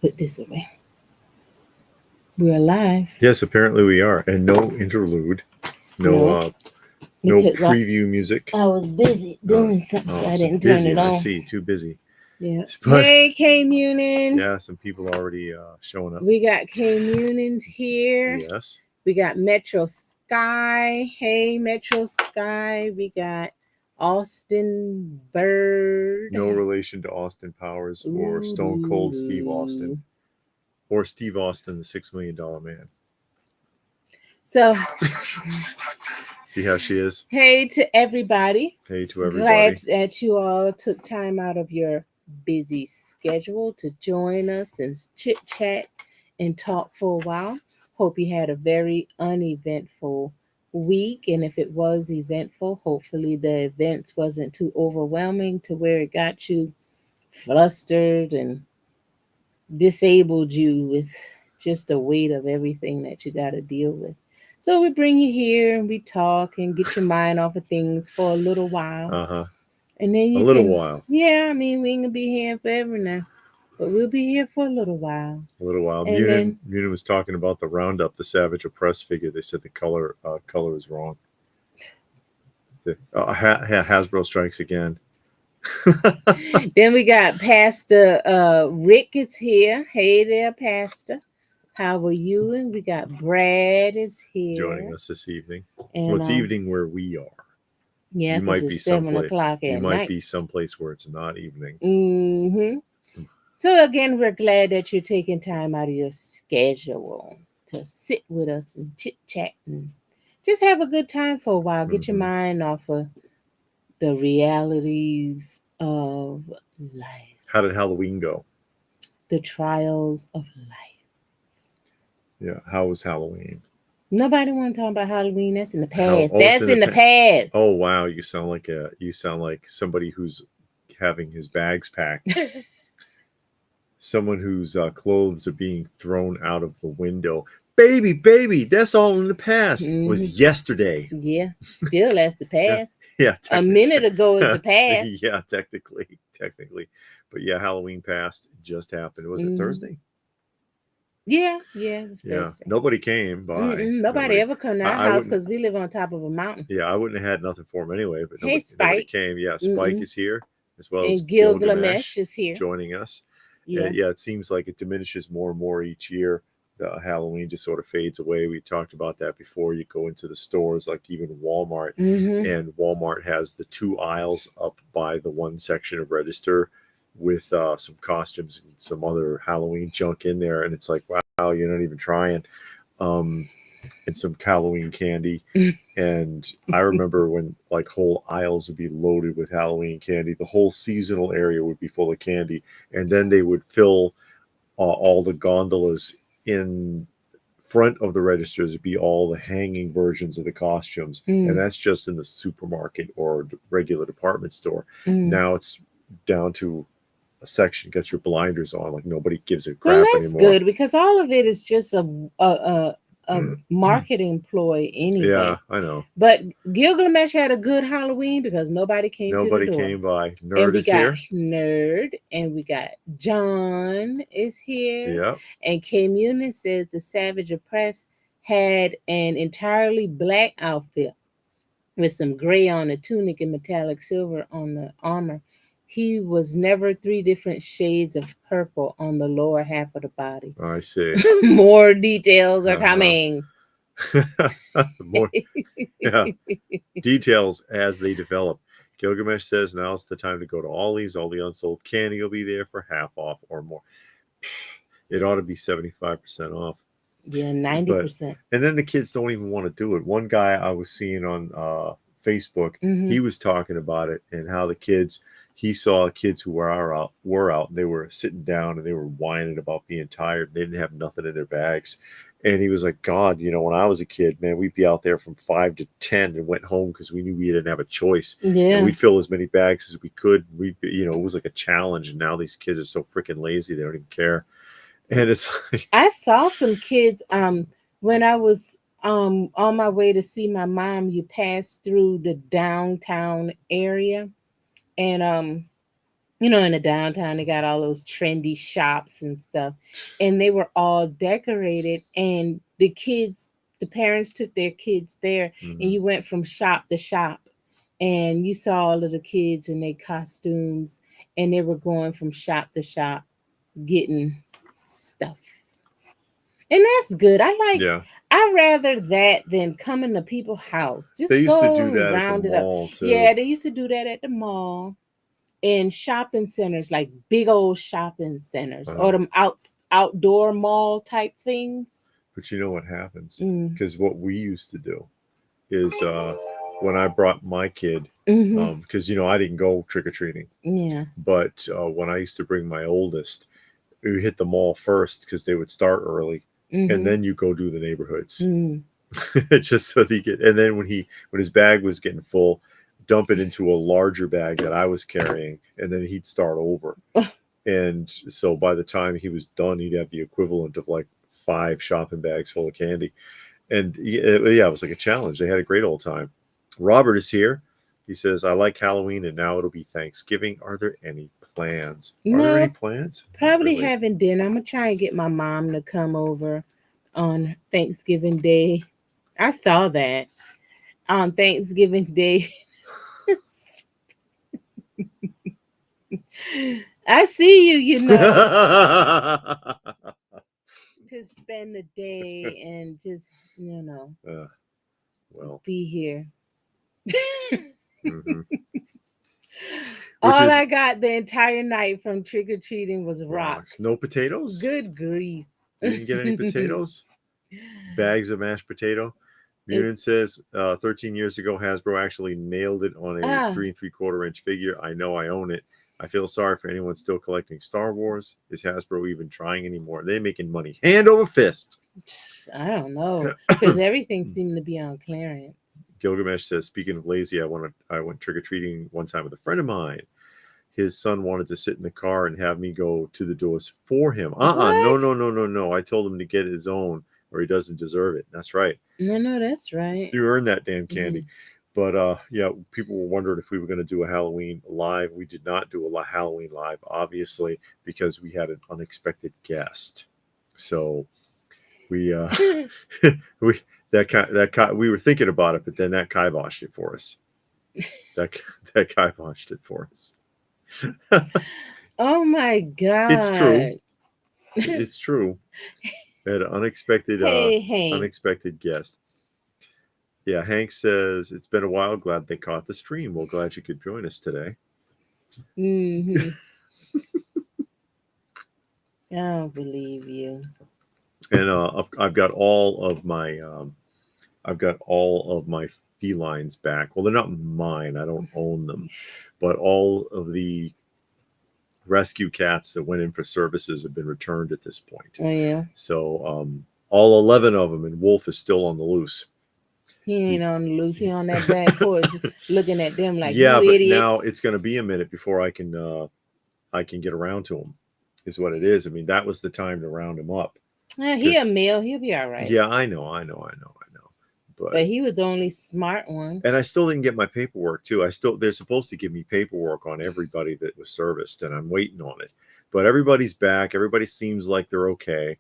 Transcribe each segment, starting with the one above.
put this away. We're live. Yes, apparently we are, and no interlude, No, no because preview music. I was busy doing something, so I So didn't busy. turn it I on. see, too busy. Yeah. But Hey, K Munin. yeah, some people already showing up. We got K Munins here. Yes. We got Metro Sky. Hey, Metro Sky. We got Austin Bird. No relation to Austin Powers or Stone Cold Steve Austin, or Steve Austin, the $6 million man. So, see how she is? Hey to everybody. Hey to everybody. Glad that you all took time out of your busy schedule to join us and chit chat and talk for a while. Hope you had a very uneventful week. And if it was eventful, hopefully the events wasn't too overwhelming to where it got you flustered and disabled you with just the weight of everything that you got to deal with. So we bring you here and we talk and get your mind off of things for a little while. And then you while. Yeah, I mean, we ain't gonna be here forever now, but we'll be here for a little while. A little while. And then Munin was talking about the Roundup, the Savage Oppressed figure. They said the color is wrong. Hasbro strikes again. then we got Pastor Rick is here. Hey there, Pastor. How are you? And we got Brad is here joining us this evening. And well, it's evening where we are. Yeah, you might be 7:00 at You night. might be someplace where it's not evening. Mm-hmm. So again, we're glad that you're taking time out of your schedule to sit with us and chit chat and just have a good time for a while. Get your mind off of the realities of life. How did Halloween go? The trials of life. Yeah, how was Halloween? Nobody want to talk about Halloween. That's in the past. That's in the past. Oh wow, you sound like somebody who's having his bags packed. Someone whose clothes are being thrown out of the window. Baby, that's all in the past. It was yesterday. Yeah, still that's the past. Yeah, a minute ago is the past. Yeah, technically. But yeah, Halloween passed. Just happened. Was it Thursday? Yeah, it was Thursday. Nobody came by. Nobody ever come to our house because we live on top of a mountain. Yeah, I wouldn't have had nothing for him anyway. But nobody came. Yeah, Spike is here as well as Gilgamesh is here joining us. Yeah. And it seems like it diminishes more and more each year. Halloween just sort of fades away. We talked about that before. You go into the stores, like even Walmart, and Walmart has the 2 aisles up by the one section of register with some costumes and some other Halloween junk in there, and it's like, wow, you're not even trying. And some Halloween candy. And I remember when like whole aisles would be loaded with Halloween candy. The whole seasonal area would be full of candy, and then they would fill all the gondolas in front of the registers. It'd be all the hanging versions of the costumes, and that's just in the supermarket or regular department store. Now it's down to a section. Get your blinders on, like nobody gives a crap anymore. That's good, because all of it is just a marketing ploy anyway. Yeah, I know. But Gilgamesh had a good Halloween because nobody came to the door. Nobody came by. Nerd is here. Nerd, and we got John is here. Yeah. And K Munin says the Savage Oppressed had an entirely black outfit with some gray on the tunic and metallic silver on the armor. He was never 3 different shades of purple on the lower half of the body. I see. More details are coming. More, yeah. Details as they develop. Gilgamesh says now's the time to go to Ollie's. All the unsold candy will be there for half off or more. It ought to be 75% off. Yeah, 90%. And then the kids don't even want to do it. One guy I was seeing on Facebook, he was talking about it and how the kids, he saw kids who were out, and they were sitting down and they were whining about being tired. They didn't have nothing in their bags. And he was like, God, when I was a kid, man, we'd be out there from 5 to 10 and went home because we knew we didn't have a choice. Yeah. And we'd fill as many bags as we could. It was like a challenge. And now these kids are so freaking lazy. They don't even care. And it's like, I saw some kids when I was on my way to see my mom. You pass through the downtown area, and In the downtown, they got all those trendy shops and stuff, and they were all decorated. And the parents took their kids there, and Mm-hmm. you went from shop to shop, and you saw all of the kids in their costumes, and they were going from shop to shop getting stuff. And that's good. Yeah. I rather that than coming to people's house. They Just used to go do and that at the round it up. mall too. Yeah, they used to do that at the mall, in shopping centers, like big old shopping centers, or Uh, them outdoor mall type things. but you know what happens? Mm. Because what we used to do is when I brought my kid, Mm-hmm. because I didn't go trick or treating, Yeah. but when I used to bring my oldest, we hit the mall first because they would start early, and Mm-hmm. then you go do the neighborhoods, Mm. just so he get. And then when his bag was getting full, dump it into a larger bag that I was carrying, and then he'd start over. And so by the time he was done, he'd have the equivalent of like 5 shopping bags full of candy. And yeah, it was like a challenge. They had a great old time. Robert is here. He says, I like Halloween and now it'll be Thanksgiving. Are there any plans? Are there any No, plans? Not probably really. having dinner. I'm gonna try and get my mom to come over on Thanksgiving Day. I saw that on Thanksgiving Day. I see you, to spend the day and just, uh, well, be here. hmm which All is I got the entire night from trick or treating was rocks. rocks. No potatoes? Good grief. You didn't get any potatoes? Bags of mashed potato? It, Munin says 13 years ago, Hasbro actually nailed it on a ah, 3 3/4 inch figure. I know I own it. I feel sorry for anyone still collecting Star Wars. Is Hasbro even trying anymore? They're making money hand over fist. I don't know, because everything seemed to be on clearance. Gilgamesh says, speaking of lazy, I went trick or treating one time with a friend of mine. His son wanted to sit in the car and have me go to the doors for him. No, What? no, no, no, no. I told him to get his own or he doesn't deserve it. That's right. No, that's right. You earned that damn Mm-hmm. candy. But yeah, people were wondering if we were going to do a Halloween live. We did not do a Halloween live, obviously, because we had an unexpected guest. So we we we were thinking about it, but then that kiboshed it for us. That that kiboshed it for us. Oh my It's true. God. It's true. We had an Hey. unexpected guest. Yeah, Hank says it's been a while. Glad they caught the stream. Well, glad you could join us today. Mm-hmm. I don't believe you. And I've got all of my felines back. Well, they're not mine. I don't own them, but all of the rescue cats that went in for services have been returned at this point. Oh yeah. So all 11 of them, and Wolf is still on the loose. He ain't on the loose. He on that back porch looking at them like, Yeah, you but idiots. now it's going to be a minute before I can get around to him. Is what it is. I mean, that was the time to round him up. He a male. He'll be all right. Yeah, I know. But he was the only smart one. And I still didn't get my paperwork too. They're supposed to give me paperwork on everybody that was serviced, and I'm waiting on it. But everybody's back. Everybody seems like they're okay.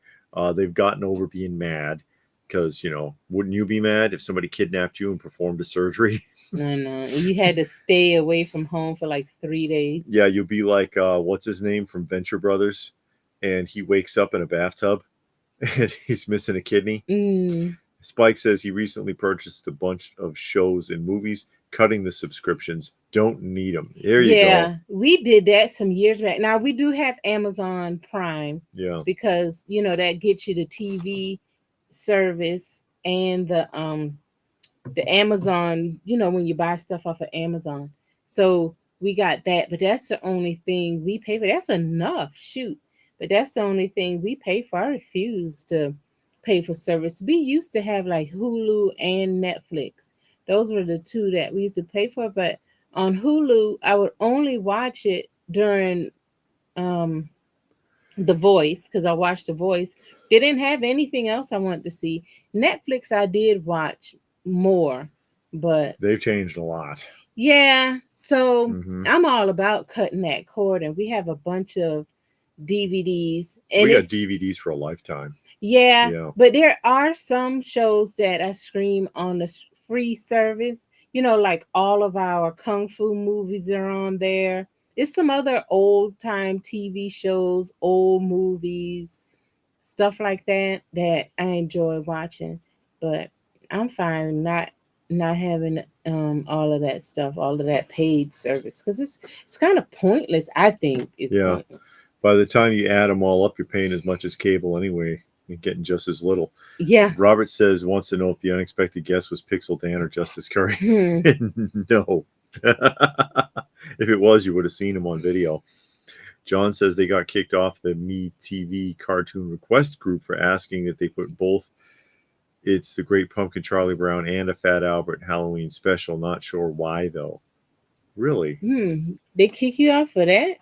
They've gotten over being mad because wouldn't you be mad if somebody kidnapped you and performed a surgery? No. You had to stay away from home for like 3 days. Yeah, you'll be like what's his name from Venture Brothers, and he wakes up in a bathtub and he's missing a kidney. Spike says he recently purchased a bunch of shows and movies, cutting the subscriptions. Don't need them. There you go. Yeah, we did that some years back. Now we do have Amazon Prime. Yeah. Because that gets you the TV service and the Amazon, when you buy stuff off of Amazon. So we got that, but that's the only thing we pay for. That's enough. Shoot. But that's the only thing we pay for. I refuse to pay for service. We used to have like Hulu and Netflix. Those were the two that we used to pay for. But on Hulu, I would only watch it during The Voice, because I watched The Voice. They didn't have anything else I wanted to see. Netflix, I did watch more, but they've changed a lot. yeah. So Mm-hmm. I'm all about cutting that cord, and we have a bunch of DVDs, and We got it's DVDs for a lifetime. yeah, Yeah. but there are some shows that I stream on the free service. Like all of our kung fu movies are on there. It's some other old time TV shows, old movies, stuff like that I enjoy watching. But I'm fine not having all of that stuff, all of that paid service, because it's kind of pointless. I think it's Yeah. pointless. By the time you add them all up, you're paying as much as cable anyway. You're getting just as little. Yeah. Robert says wants to know if the unexpected guest was Pixel Dan or Justice Curry. Hmm. No. If it was, you would have seen him on video. John says they got kicked off the Me TV cartoon request group for asking that they put both It's the Great Pumpkin Charlie Brown and a Fat Albert Halloween special. Not sure why though. Really? They kick you off for that?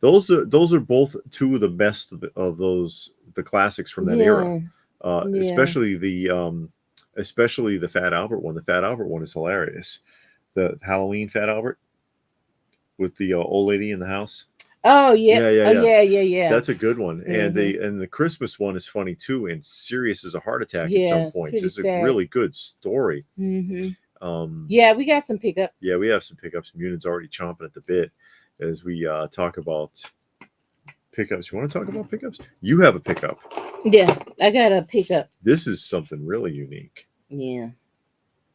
Those are both two of the best of the classics from that era. Yeah. Yeah. Especially the Fat Albert one. The Fat Albert one is hilarious. The Halloween Fat Albert with the old lady in the house. Oh yeah. Yeah, yeah, Oh yeah. yeah, yeah, yeah. That's a good one. And Mm-hmm. the Christmas one is funny too, and serious as a heart attack at Yeah, some it's points. pretty It's a sad. really good story. Mm-hmm. Um, Yeah, we got some pickups. yeah, we have some pickups. Munion's already chomping at the bit as we talk about pickups. You want to talk about pickups? You have a pickup. Yeah, I got a pickup. This is something really unique. Yeah.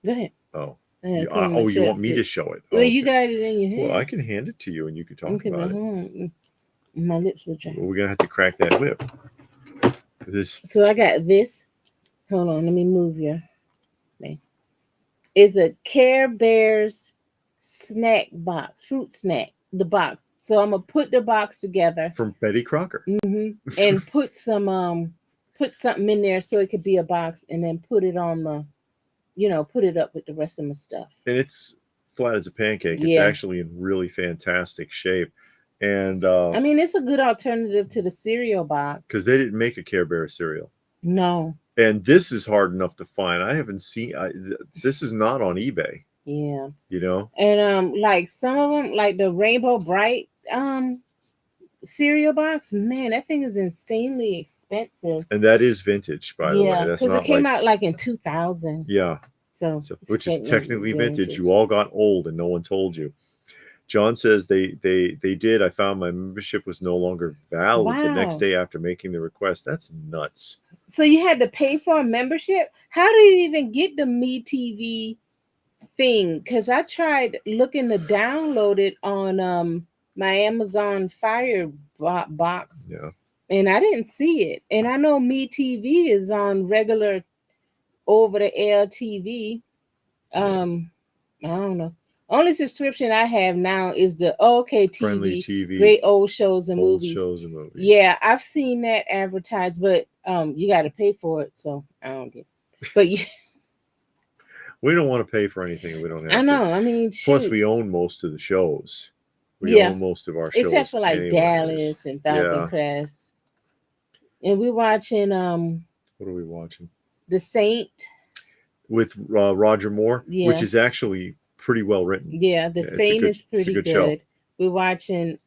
Go ahead. Oh. You You want me to show it? Well, Okay. you got it in your hand. Well, I can hand it to you and you can talk Okay, about but it. hold on. My lips were dry. Well, we're gonna have to crack that whip. This. So I got this. Hold on, let me move your thing. It's a Care Bears snack box, fruit snack. The box. So I'm gonna put the box together. From Betty Crocker. And put something in there so it could be a box, and then put it on put it up with the rest of my stuff. And it's flat as a pancake. It's Yeah. actually in really fantastic shape. And I mean, it's a good alternative to the cereal box. because they didn't make a Care Bear cereal. No. And this is hard enough to find. I haven't seen. This is not on eBay. Yeah. You know. And like some of them, like the Rainbow Bright cereal box, man, that thing is insanely expensive. And that is vintage, by the way. Yeah, That's because not it came like, out like in 2000. yeah. So Which is technically vintage. You all got old and no one told you. John says they did. I found my membership was no longer valid the next day after making the request. That's nuts. So you had to pay for a membership? How do you even get the Me TV thing? Because I tried looking to download it on my Amazon Fire box. Yeah. And I didn't see it. And I know Me TV is on regular over the air TV. I don't know. Only subscription I have now is the OK TV, Friendly TV, great old shows and movies. Yeah, I've seen that advertised, but you got to pay for it, so I don't get it. But yeah. We don't want to pay for anything we don't have. I know. I mean, plus we own most of the shows. We own most of our shows, except for like Dallas and Falcon Crest. And we're watching. What are we watching? The Saint with Roger Moore, yeah. which is actually pretty well written. Yeah, the Saint is pretty good. Show. We're watching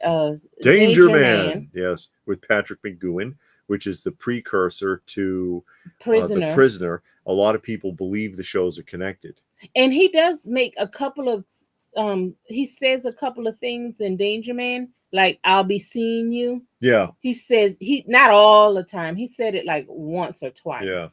Danger Man. Yes, with Patrick McGowan, which is the precursor to The Prisoner. A lot of people believe the shows are connected. And he does make a couple of he says a couple of things in Danger Man, like "I'll be seeing you." Yeah. He says he not all the time. He said it like once or twice. Yeah.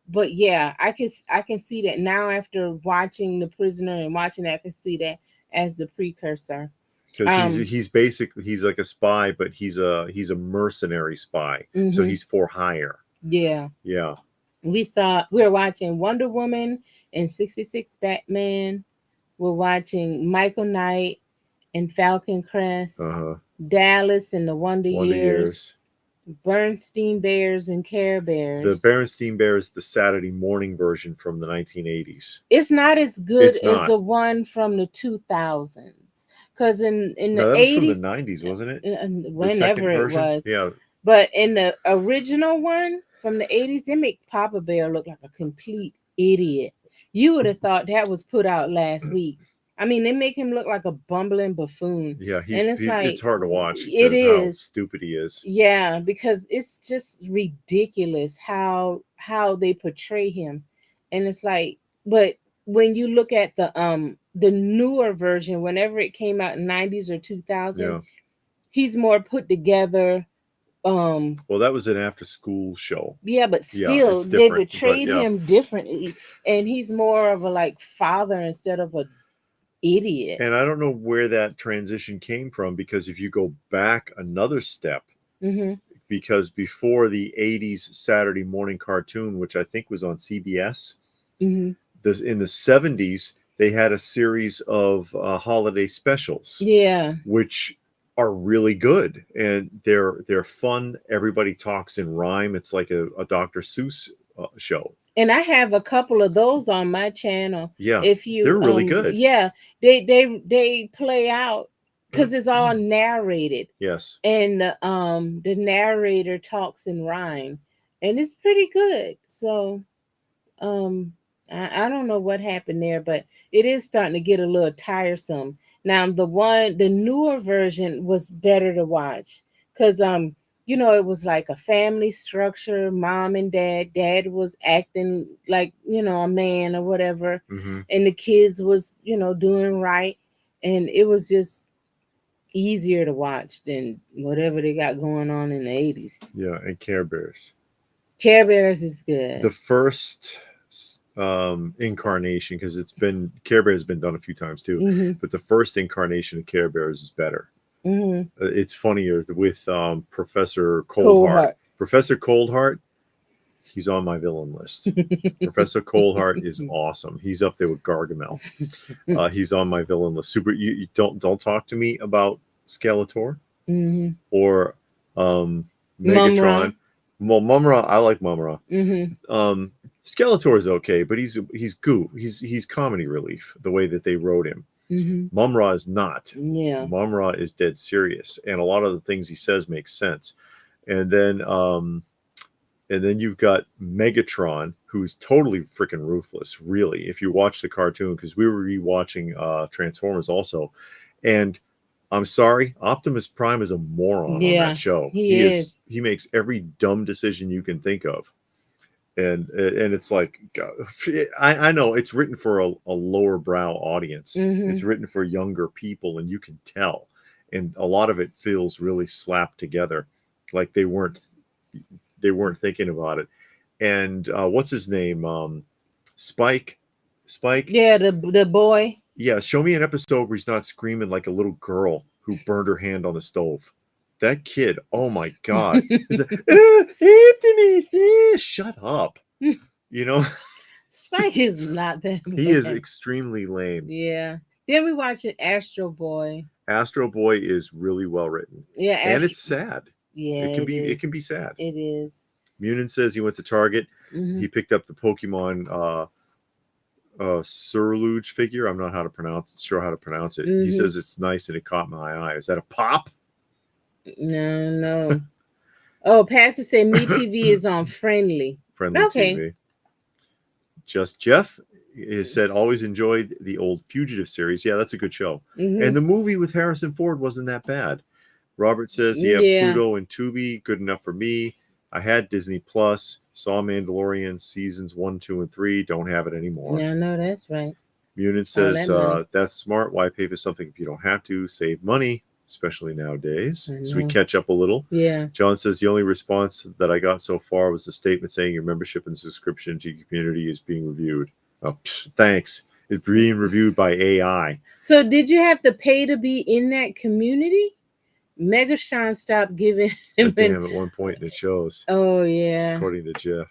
But yeah, I can see that now after watching The Prisoner and watching that, I can see that as the precursor. Because he's basically he's like a spy, but he's a mercenary spy. Mm-hmm. So he's for hire. Yeah. Yeah. We're watching Wonder Woman and 66 Batman. We're watching Michael Knight and Falcon Crest. Dallas and the Wonder Years. Bernstein Bears and Care Bears. The Bernstein Bears, the Saturday morning version from the 1980s. It's not as good as the one from the 2000s. Because in the 80s, that was from the 90s, wasn't it? Whenever it was. Yeah. But in the original one from the 80s, they make Papa Bear look like a complete idiot. You would have thought that was put out last week. I mean, they make him look like a bumbling buffoon. Yeah, And it's it's like, hard to watch it because how is. stupid he is. Yeah, because it's just ridiculous how they portray him. And it's like, but when you look at the newer version, whenever it came out in 90s or 2000, Yeah. he's more put together. Well, that was an after school show. Yeah, but Yeah, still it's they different. But portrayed yeah. him differently, and he's more of a like father instead of a idiot. And I don't know where that transition came from, because if you go back another step, Mm-hmm. because before the 80s Saturday morning cartoon, which I think was on CBS, Mm-hmm. in the 70s, they had a series of holiday specials, Yeah. which are really good, and they're fun. Everybody talks in rhyme. It's like a Dr. Seuss show. And I have a couple of those on my channel. Yeah, If you they're really good. yeah, they play out because it's all narrated, Yes. and the narrator talks in rhyme, and it's pretty good. So um I don't know what happened there, but it is starting to get a little tiresome. Now the newer version was better to watch because it was like a family structure, mom and dad was acting like a man or whatever, Mm-hmm. and the kids was doing right, and it was just easier to watch than whatever they got going on in the 80s. Yeah, and Care Bears. Care Bears is good. The first incarnation, because it's been Care Bears has been done a few times too, Mm-hmm. but the first incarnation of Care Bears is better. Mm-hmm. It's funnier with Professor Cold Coldheart. Heart. Professor Coldheart, he's on my villain list. Professor Coldheart is awesome. He's up there with Gargamel. He's on my villain list. Super. You don't talk to me about Skeletor Mm-hmm. or Mumra. Megatron. Well, Mumra, I like Mumra. Mm-hmm. Skeletor is okay, but he's goo. He's comedy relief the way that they wrote him. Mm-hmm. Mumra is not. Yeah. Mumra is dead serious, and a lot of the things he says make sense. And then you've got Megatron, who's totally freaking ruthless. Really, if you watch the cartoon, because we were rewatching Transformers also, and I'm sorry, Optimus Prime is a moron on that Yeah. show. He is. He makes every dumb decision you can think of, and it's like, I know it's written for a lower brow audience. Mm-hmm. It's written for younger people, and you can tell, and a lot of it feels really slapped together, like they weren't thinking about it. And what's his name? Spike. Spike. Yeah, the boy. Yeah, show me an episode where he's not screaming like a little girl who burned her hand on the stove. That kid, oh my god. He's like, Optimus, shut up. You know? Spike is not that bad. He is extremely lame. Yeah. Then we watched Astro Boy. Astro Boy is really well written. Yeah, and it's sad. Yeah, it can be sad. It is. Munin says he went to Target. Mm-hmm. He picked up the Pokemon Surluge figure. I'm not sure how to pronounce it. Mm-hmm. He says it's nice and it caught my eye. Is that a pop? No. Oh, Patsy said Me TV is on Friendly. Friendly TV. Just Jeff has said always enjoyed the old Fugitive series. Yeah, that's a good show. Mm-hmm. And the movie with Harrison Ford wasn't that bad. Robert says, yeah, Pluto and Tubi, good enough for me. I had Disney Plus, saw Mandalorian seasons 1, 2, and 3. Don't have it anymore. Yeah, no, that's right. Munin says, that's smart. Why pay for something if you don't have to? Save money, especially nowadays. So we catch up a little. Yeah. John says, the only response that I got so far was the statement saying your membership and subscription to your community is being reviewed. Oh, thanks. It's being reviewed by AI. So did you have to pay to be in that community? Megatron stopped giving him. Damn, at one point it shows. Oh, yeah. According to Jeff.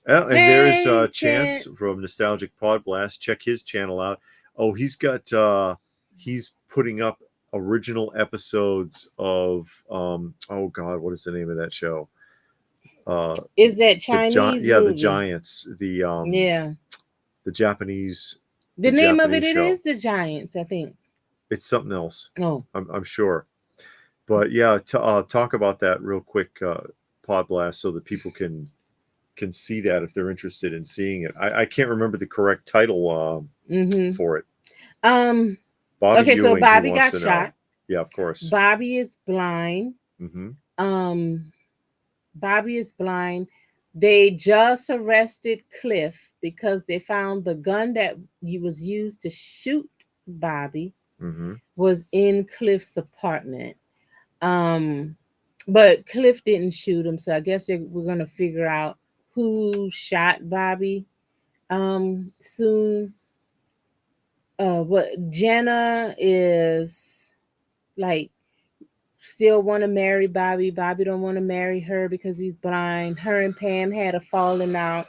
And there's Chance from Nostalgic Pod Blast. Check his channel out. Oh, he's he's putting up original episodes of oh god, what is the name of that show? Is that Chinese? The Giants. The Japanese. The name of it is The Giants, I think. It's something else. Oh, I'm sure. But yeah, talk about that real quick, Pod Blast, so that people can see that if they're interested in seeing it. I can't remember the correct title for it. Um. Bobby Okay, so Ewing, he Bobby wants got to know. shot. Yeah, of course. Bobby is blind. Mm-hmm. Bobby is blind. They just arrested Cliff because they found the gun that was used to shoot Bobby Mm-hmm. was in Cliff's apartment. Um, but Cliff didn't shoot him, so I guess we're gonna figure out who shot Bobby. Soon. But Jenna is like still want to marry Bobby. Bobby don't want to marry her because he's blind. Her and Pam had a falling out.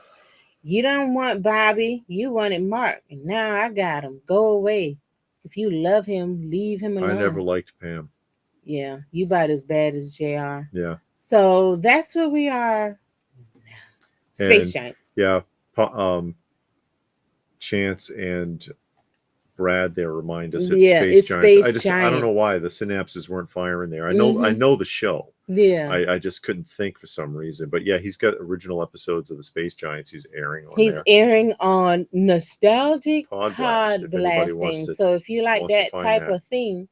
You don't want Bobby. You wanted Mark. And now I got him. Go away. If you love him, leave him I never alone. liked Pam. Yeah, you about as bad as JR. Yeah. So that's where we are. Space Giants. Yeah. Chance and Brad there remind us it's Yeah, Space it's Giants. Space I don't know Giants. why the synapses weren't firing there. I know the show. Yeah. I just couldn't think for some reason. But yeah, he's got original episodes of the Space Giants he's airing on He's there. airing on Nostalgic Pod Pod Blast, if anybody wants Blasting. to- So if you like wants to that find type that. of thing,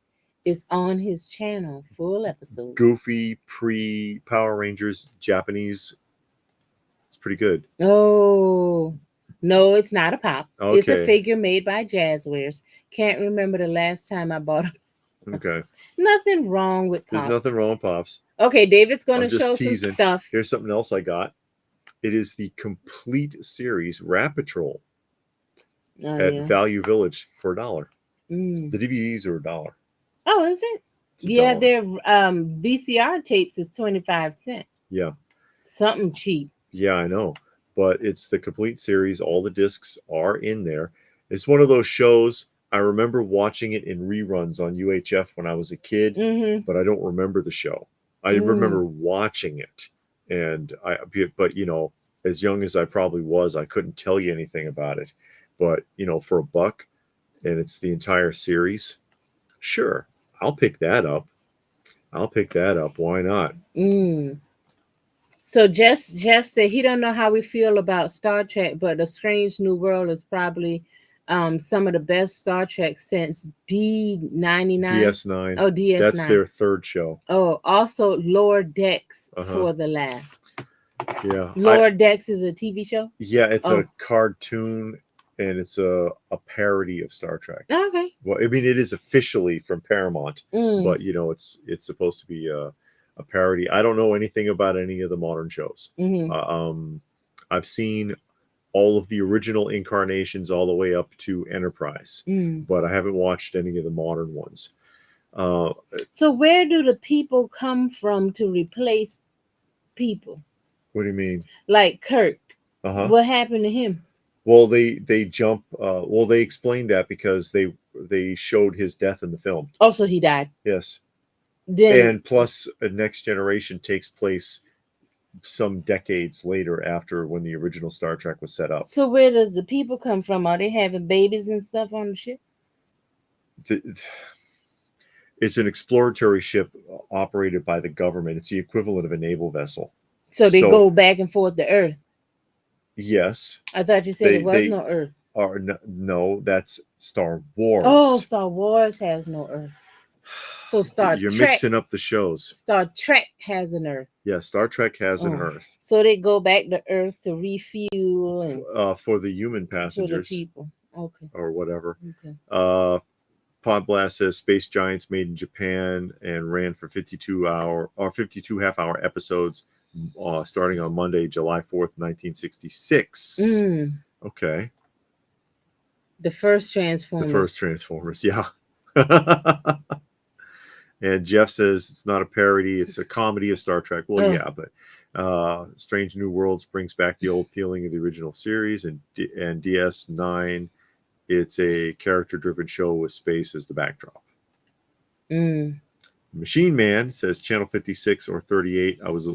it's on his channel. Full episodes. Goofy pre-Power Rangers Japanese. It's pretty good. Oh. No, it's not a pop. It's a Okay. figure made by Jazzwares. Can't remember the last time I bought it. Okay. Nothing wrong with pops. There's nothing wrong with Pops. Okay, David's going I'm to just show teasing. some stuff. Here's something else I got. It is the complete series Rat Patrol at Value Village for $1. The DVDs are $1. Oh, is it? Yeah, their VCR tapes is 25 cents. Yeah. Something cheap. Yeah, I know. But it's the complete series. All the discs are in there. It's one of those shows. I remember watching it in reruns on UHF when I was a kid, but I don't remember the show. I remember watching it. But you know, as young as I probably was, I couldn't tell you anything about it. But, you know, for $1 and it's the entire series, sure, I'll pick that up. Why not? So Jeff said he don't know how we feel about Star Trek, but A Strange New World is probably some of the best Star Trek since D99. DS9. Oh, DS9. That's their third show. Oh, also Lower Decks for the laugh. Yeah. Lower Decks is a TV show? Yeah, it's a cartoon and it's a parody of Star Trek. Okay. Well, I mean, it is officially from Paramount, but you know, it's supposed to be a parody. I don't know anything about any of the modern shows. I've seen all of the original incarnations all the way up to Enterprise, but I haven't watched any of the modern ones. So where do the people come from to replace people? What do you mean? Like Kirk. What happened to him? Well, they jump. Well, they explained that because they showed his death in the film. Oh, so he died. Yes. Then, and plus, a Next Generation takes place some decades later after when the original Star Trek was set up. So where does the people come from? Are they having babies and stuff on the ship? It's an exploratory ship operated by the government. It's the equivalent of a naval vessel. So they go back and forth to Earth? Yes. I thought you said there was no Earth. No, that's Star Wars. Oh, Star Wars has no Earth. So You're mixing up the shows. Star Trek has an Earth. Yeah, Star Trek has an Earth. So they go back to Earth to refuel and for the human passengers. For the people. Okay. Or whatever. Okay. Pod Blast says Space Giants made in Japan and ran for 52 half-hour episodes starting on Monday, July 4th, 1966. Okay. The first Transformers. Yeah. And Jeff says it's not a parody, it's a comedy of Star Trek. Well, yeah, but Strange New Worlds brings back the old feeling of the original series, and DS9, it's a character-driven show with space as the backdrop. Machine Man says Channel 56 or 38. It was a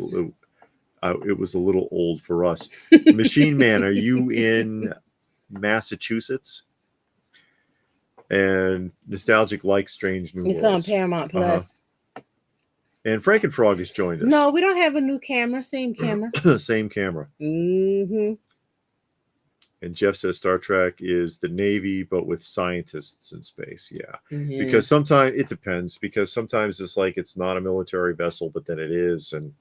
little old for us. Machine Man, are you in Massachusetts? And Nostalgic likes Strange New Worlds. It's on Paramount Plus. And Frankenfrog has joined us. No, we don't have a new camera. Same camera. Same camera. And And Jeff says Star Trek is the Navy, but with scientists in space. Yeah. Mm-hmm. Because sometimes it depends, because sometimes it's like it's not a military vessel, but then it is. And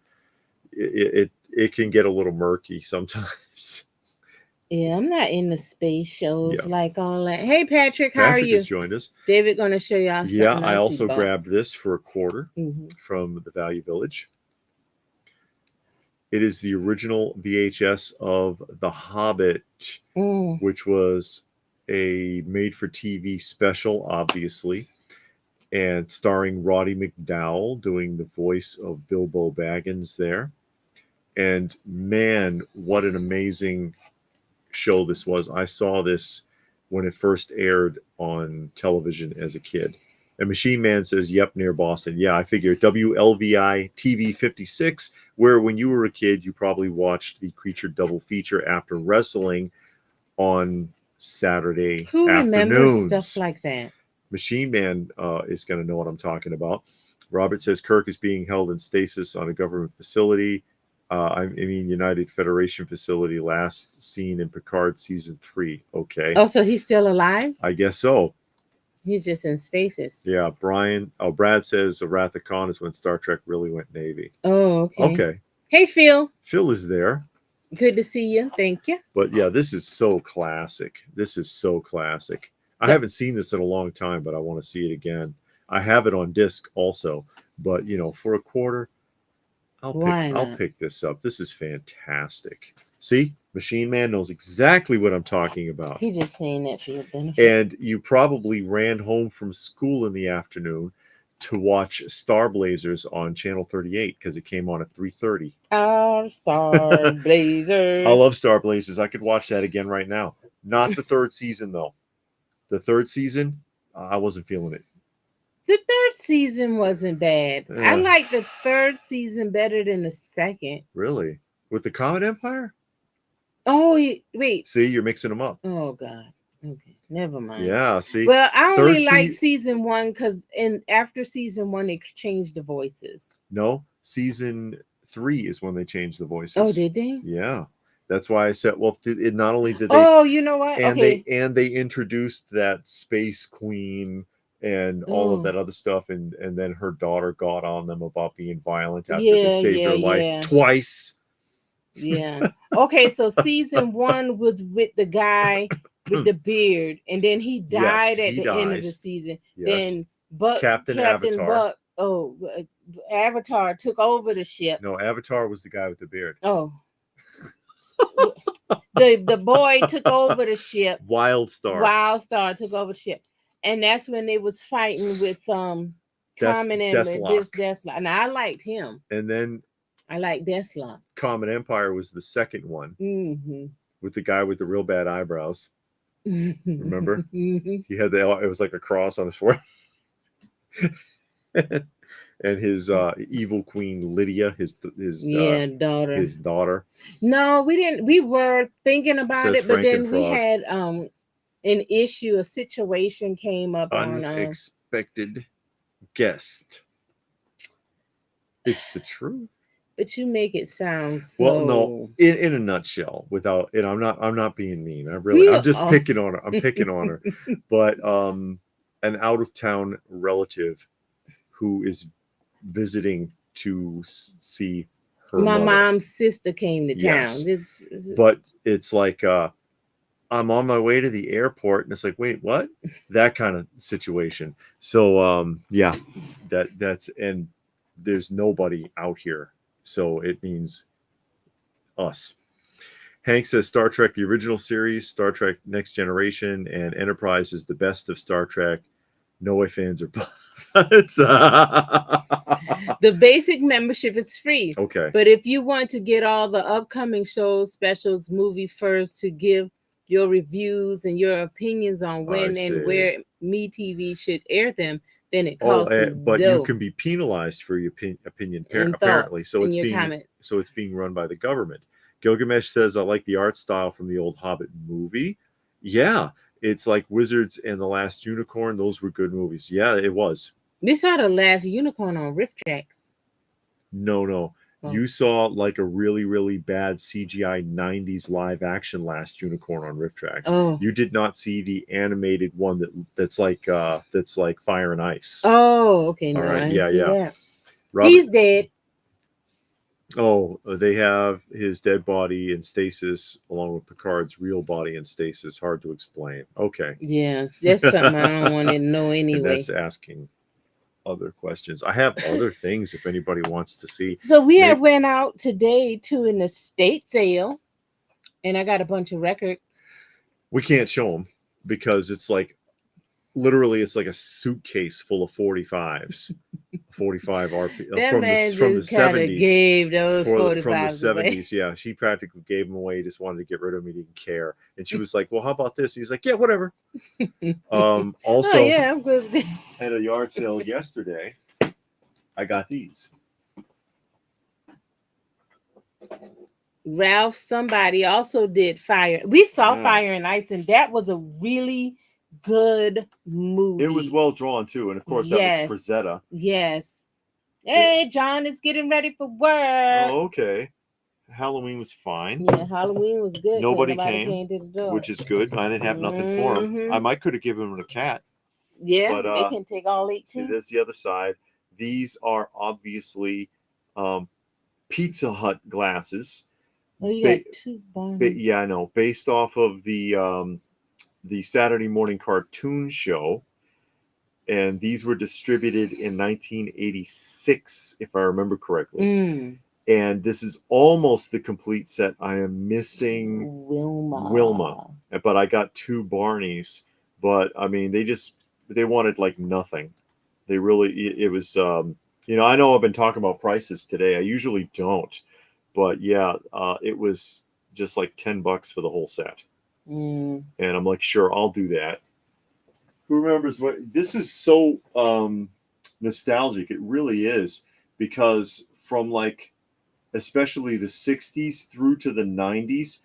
it can get a little murky sometimes. Yeah, I'm not in the space shows Yeah. like all that. Hey, Patrick, how are Patrick you? has joined us. David gonna show y'all something. Yeah, I else he also bought. grabbed this for $0.25 Mm-hmm. from the Value Village. It is the original VHS of The Hobbit, which was a made-for-TV special, obviously, and starring Roddy McDowall doing the voice of Bilbo Baggins there. And man, what an amazing show this was. I saw this when it first aired on television as a kid. And Machine Man says, yep, near Boston. Yeah, I figure WLVI TV 56, where when you were a kid, you probably watched the Creature double feature after wrestling on Saturday Who remembers afternoons. stuff like that? Machine Man is going to know what I'm talking about. Robert says Kirk is being held in stasis on a government facility. I mean, United Federation facility, last seen in Picard season 3. Okay. Oh, so he's still alive? I guess so. He's just in stasis. Yeah, Brad says Wrath of Khan is when Star Trek really went Navy. Oh, okay. Okay. Hey, Phil. Phil is there. Good to see you. Thank you. But yeah, this is so classic. This is so classic. I haven't seen this in a long time, but I want to see it again. I have it on disc also, but you know, for $0.25, I'll pick this up. This is fantastic. See, Machine Man knows exactly what I'm talking about. He just saying that for your benefit. And you probably ran home from school in the afternoon to watch Star Blazers on Channel 38 because it came on at 3:30. Our Star Blazers. I love Star Blazers. I could watch that again right now. Not the third season, though. The third season, I wasn't feeling it. The third season wasn't bad. Yeah. I like the third season better than the second. Really? With the Comet Empire? Oh, wait. See, you're mixing them up. Oh, God. Okay, never mind. Yeah, see. Well, I only like season 1 because after season 1, they changed the voices. No, season 3 is when they changed the voices. Oh, did they? Yeah. That's why I said, well, it not only did they... Oh, you know what? And okay. they introduced that Space Queen and all of that other stuff, and then her daughter got on them about being violent after they saved her life twice. Yeah. Okay, so season 1 was with the guy with the beard, and then he died at the end of the season. Yes. Then Captain Avatar. Avatar took over the ship. No, Avatar was the guy with the beard. Oh. the boy took over the ship. Wildstar took over the ship. And that's when they was fighting with Common and Deslock. And I liked him. And then I like Deslock. Common Empire was the second one. Mm-hmm. With the guy with the real bad eyebrows. Remember? Mm-hmm. He had it was like a cross on his forehead. And his evil queen Lydia, his daughter. His daughter. No, we didn't. We were thinking about it, but then we had a situation came up. Unexpected guest. It's the truth. But you make it sound so... Well, no, in a nutshell, without, and I'm not being mean. I'm just picking on her. I'm picking on her. But an out of town relative who is visiting to see her my mother. Mom's sister came to town. Yes. But it's like I'm on my way to the airport, and it's like, wait, what? That kind of situation. So yeah, that's, and there's nobody out here, so it means us. Hank says Star Trek the original series, Star Trek Next Generation, and Enterprise is the best of Star Trek. No way fans are The basic membership is free. Okay. But if you want to get all the upcoming shows, specials, movie first, to give your reviews and your opinions on when and where MeTV should air them, then it costs but you can be penalized for your opinion apparently. So it's being run by the government. Gilgamesh says, I like the art style from the old Hobbit movie. Yeah. It's like Wizards and the Last Unicorn. Those were good movies. Yeah, it was. We saw the Last Unicorn on Riff Tracks. No. You saw like a really, really bad CGI 90s live action Last Unicorn on Rift Tracks. Oh. You did not see the animated one that's like Fire and Ice. Oh, okay. All No, right. I Yeah, see yeah. that. Robert, He's dead. Oh, they have his dead body in stasis along with Picard's real body in stasis. Hard to explain. Okay. Yes, that's something I don't want to know And anyway. that's asking other questions. I have other things if anybody wants to see. So we had went out today to an estate sale, and I got a bunch of records. We can't show them because it's like literally it's like a suitcase full of 45s. 45 RP That from man the just kind of 70s. gave those From the 45s away. 70s, yeah. She practically gave them away. He just wanted to get rid of them. He didn't care. And she was like, "Well, how about this?" He's like, "Yeah, whatever." Also, oh, yeah, I'm good. At a yard sale yesterday, I got these. Ralph, somebody also did Fire. We saw Fire and Ice, and that was a really good movie. It was well drawn too, and of course that was Frazetta. Yes. Hey, John is getting ready for work. Oh, okay. Halloween was fine. Yeah, Halloween was good. Nobody came to the door, which is good. I didn't have nothing for him. I might could have given him a cat. Yeah, but they can take all 18. See, this is the other side. These are obviously Pizza Hut glasses. Oh, you got two bones. Yeah, I know. Based off of the Saturday morning cartoon show. And these were distributed in 1986, if I remember correctly. And this is almost the complete set. I am missing Wilma. But I got two Barneys. But I mean, they wanted like nothing. They really, it was, I know I've been talking about prices today. I usually don't. But yeah, it was just like $10 for the whole set. And I'm like, sure, I'll do that. Who remembers what this is so nostalgic? It really is, because from like especially the 60s through to the 90s,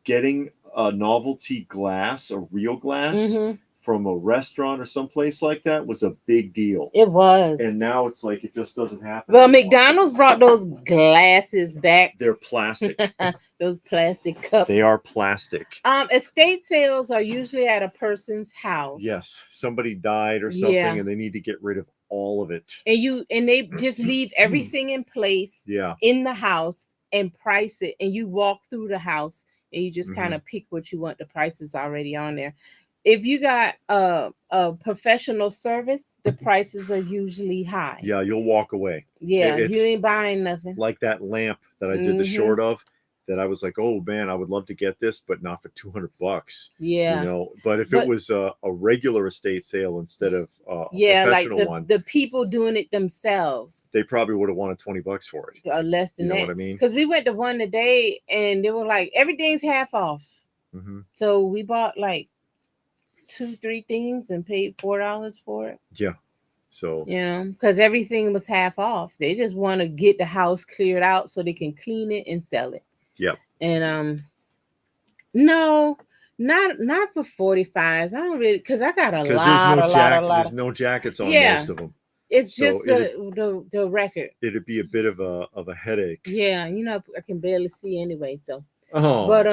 getting a novelty glass, a real glass from a restaurant or someplace like that was a big deal. It was. And now it's like it just doesn't happen. Well, anymore. McDonald's brought those glasses back. They're plastic. Those plastic cups. They are plastic. Estate sales are usually at a person's house. Yes. Somebody died or something, and they need to get rid of all of it. And they just leave everything in place in the house and price it. And you walk through the house and you just kind of pick what you want. The price is already on there. If you got a professional service, the prices are usually high. Yeah, you'll walk away. Yeah, you ain't buying nothing. Like that lamp that I did the short of, that I was like, oh man, I would love to get this, but not for $200. Yeah. But if it was a regular estate sale instead of a professional one, the people doing it themselves, they probably would have wanted $20 for it. Or less than that. You know what I mean? Because we went to one today and they were like, everything's half off. So we bought like 2-3 things and paid $4 for it. Yeah. So because everything was half off. They just want to get the house cleared out so they can clean it and sell it. Yep. And no, not for 45s. I don't really, because I got a lot. There's no jackets on most of them. It's just the record. It'd be a bit of a headache. Yeah, I can barely see anyway. So, but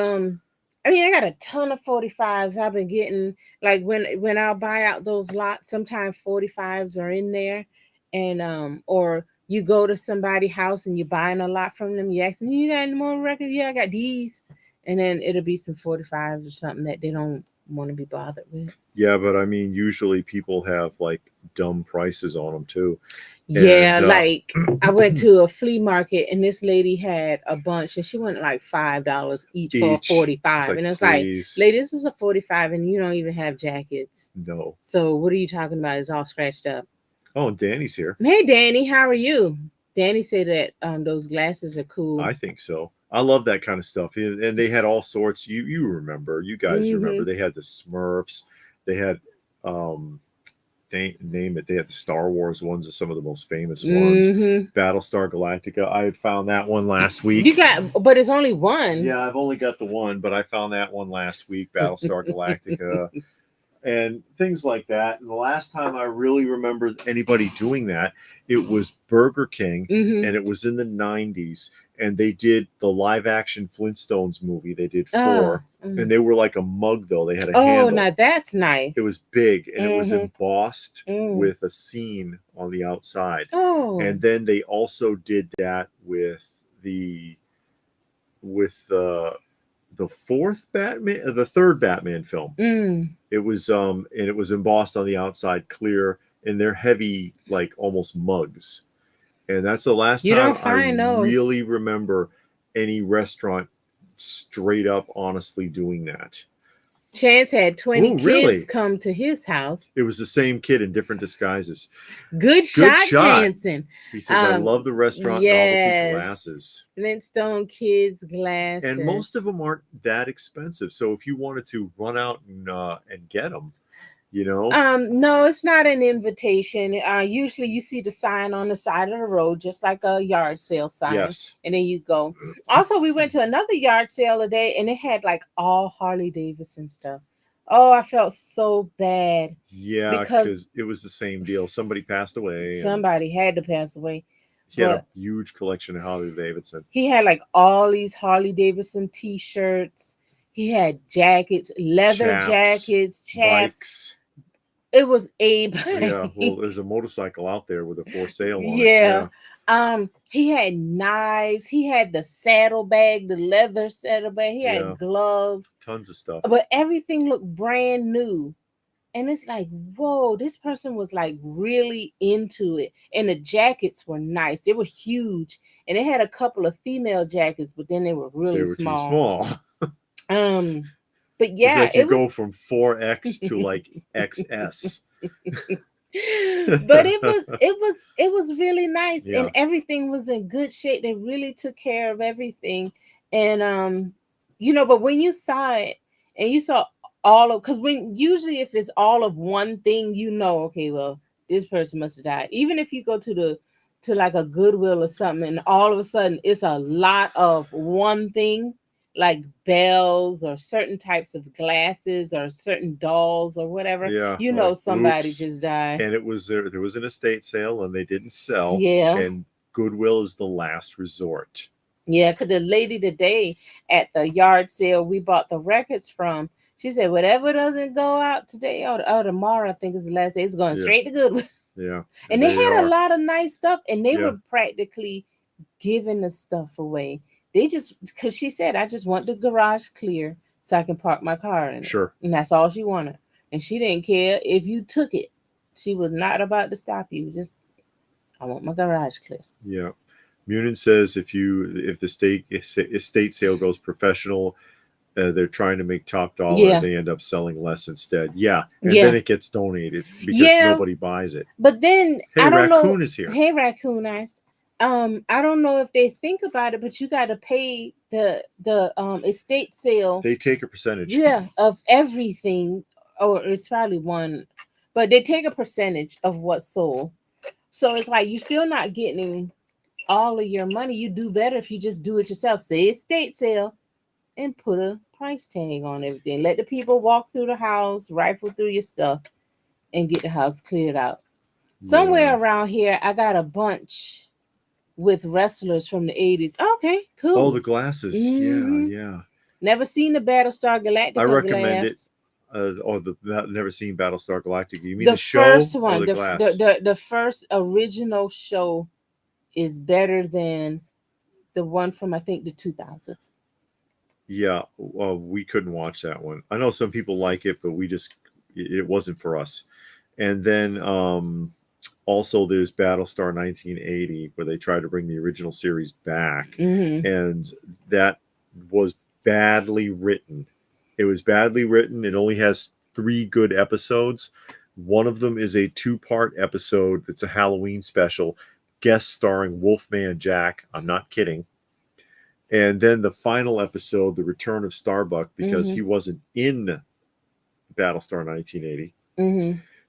I mean, I got a ton of 45s. I've been getting, like, when I'll buy out those lots, sometimes 45s are in there, and or you go to somebody's house and you're buying a lot from them. You ask them, you got any more records? Yeah, I got these, and then it'll be some 45s or something that they don't want to be bothered with. Yeah, but I mean, usually people have like dumb prices on them too. Yeah, like I went to a flea market and this lady had a bunch and she went like $5 each for a 45. And it's like, lady, this is a 45 and you don't even have jackets. No. So what are you talking about? It's all scratched up. Oh, Danny's here. Hey, Danny, how are you? Danny said that those glasses are cool. I think so. I love that kind of stuff. And they had all sorts. You remember, you guys remember, they had the Smurfs. They had name it. They had the Star Wars ones, are some of the most famous ones. Battlestar Galactica. I had found that one last week. You got, but it's only one. Yeah, I've only got the one, but I found that one last week. Battlestar Galactica. and things like that. And the last time I really remember anybody doing that, it was Burger King, and it was in the 90s. And they did the live action Flintstones movie. They did 4. And they were like a mug, though. They had a handle. Oh, now that's nice. It was big, and it was embossed with a scene on the outside. Oh. And then they also did that with the third Batman film. It was and it was embossed on the outside clear, and they're heavy, like almost mugs. And that's the last time I really remember any restaurant straight up honestly doing that. Chance had 20 kids come to his house. It was the same kid in different disguises. Good shot, Jansen. He says, I love the restaurant novelty glasses. Flintstone kids glasses. And most of them aren't that expensive. So if you wanted to run out and get them, you know? No, it's not an invitation. Usually you see the sign on the side of the road, just like a yard sale sign. Yes. And then you go. Also, we went to another yard sale today, and it had like all Harley Davidson stuff. Oh, I felt so bad. Yeah, because it was the same deal. Somebody passed away. Somebody had to pass away. He had a huge collection of Harley Davidson. He had like all these Harley Davidson t-shirts. He had jackets, leather jackets, chaps. Bikes. It was a bike. Yeah, well, there's a motorcycle out there with a for sale on it. Yeah. He had knives. He had the saddlebag, the leather saddlebag. He had gloves. Tons of stuff. But everything looked brand new. And it's like, whoa, this person was like really into it. And the jackets were nice. They were huge. And they had a couple of female jackets, but then they were really small. Too small. But yeah, it's like you go from 4X to like XS. But it was really nice, and everything was in good shape. They really took care of everything. And but when you saw it and you saw all of, because when usually if it's all of one thing, okay, well, this person must have died. Even if you go to like a Goodwill or something, and all of a sudden it's a lot of one thing, like bells or certain types of glasses or certain dolls or whatever. Yeah, somebody just died. And it was there was an estate sale and they didn't sell. Yeah. And Goodwill is the last resort. Yeah, because the lady today at the yard sale we bought the records from, she said whatever doesn't go out today or tomorrow, I think is the last day, it's going straight to Goodwill. Yeah. And they had a lot of nice stuff, and they were practically giving the stuff away. They just, because she said, I just want the garage clear so I can park my car in it. Sure. And that's all she wanted. And she didn't care if you took it. She was not about to stop you. Just, I want my garage clear. Yeah. Munin says if the estate sale goes professional, they're trying to make top dollar. They end up selling less instead. Yeah. And then it gets donated because nobody buys it. But then, I don't know. Raccoon is here. Hey, Raccoon Eyes. I don't know if they think about it, but you got to pay the estate sale. They take a percentage. Yeah, of everything, or it's probably one, but they take a percentage of what's sold. So it's like you're still not getting all of your money. You do better if you just do it yourself. Say estate sale, and put a price tag on everything. Let the people walk through the house, rifle through your stuff, and get the house cleared out. Somewhere around here, I got a bunch with wrestlers from the 80s. Okay, cool. Oh, the glasses. Yeah. Never seen the Battlestar Galactica. I recommend it. Never seen Battlestar Galactica. You mean the show first one, or the glass? The first original show is better than the one from, I think, the 2000s. Yeah, we couldn't watch that one. I know some people like it, but it wasn't for us. And then also there's Battlestar 1980, where they try to bring the original series back. And that was badly written. It was badly written. It only has 3 good episodes. One of them is a 2-part episode that's a Halloween special, guest starring Wolfman Jack. I'm not kidding. And then the final episode, The Return of Starbuck, because he wasn't in Battlestar 1980.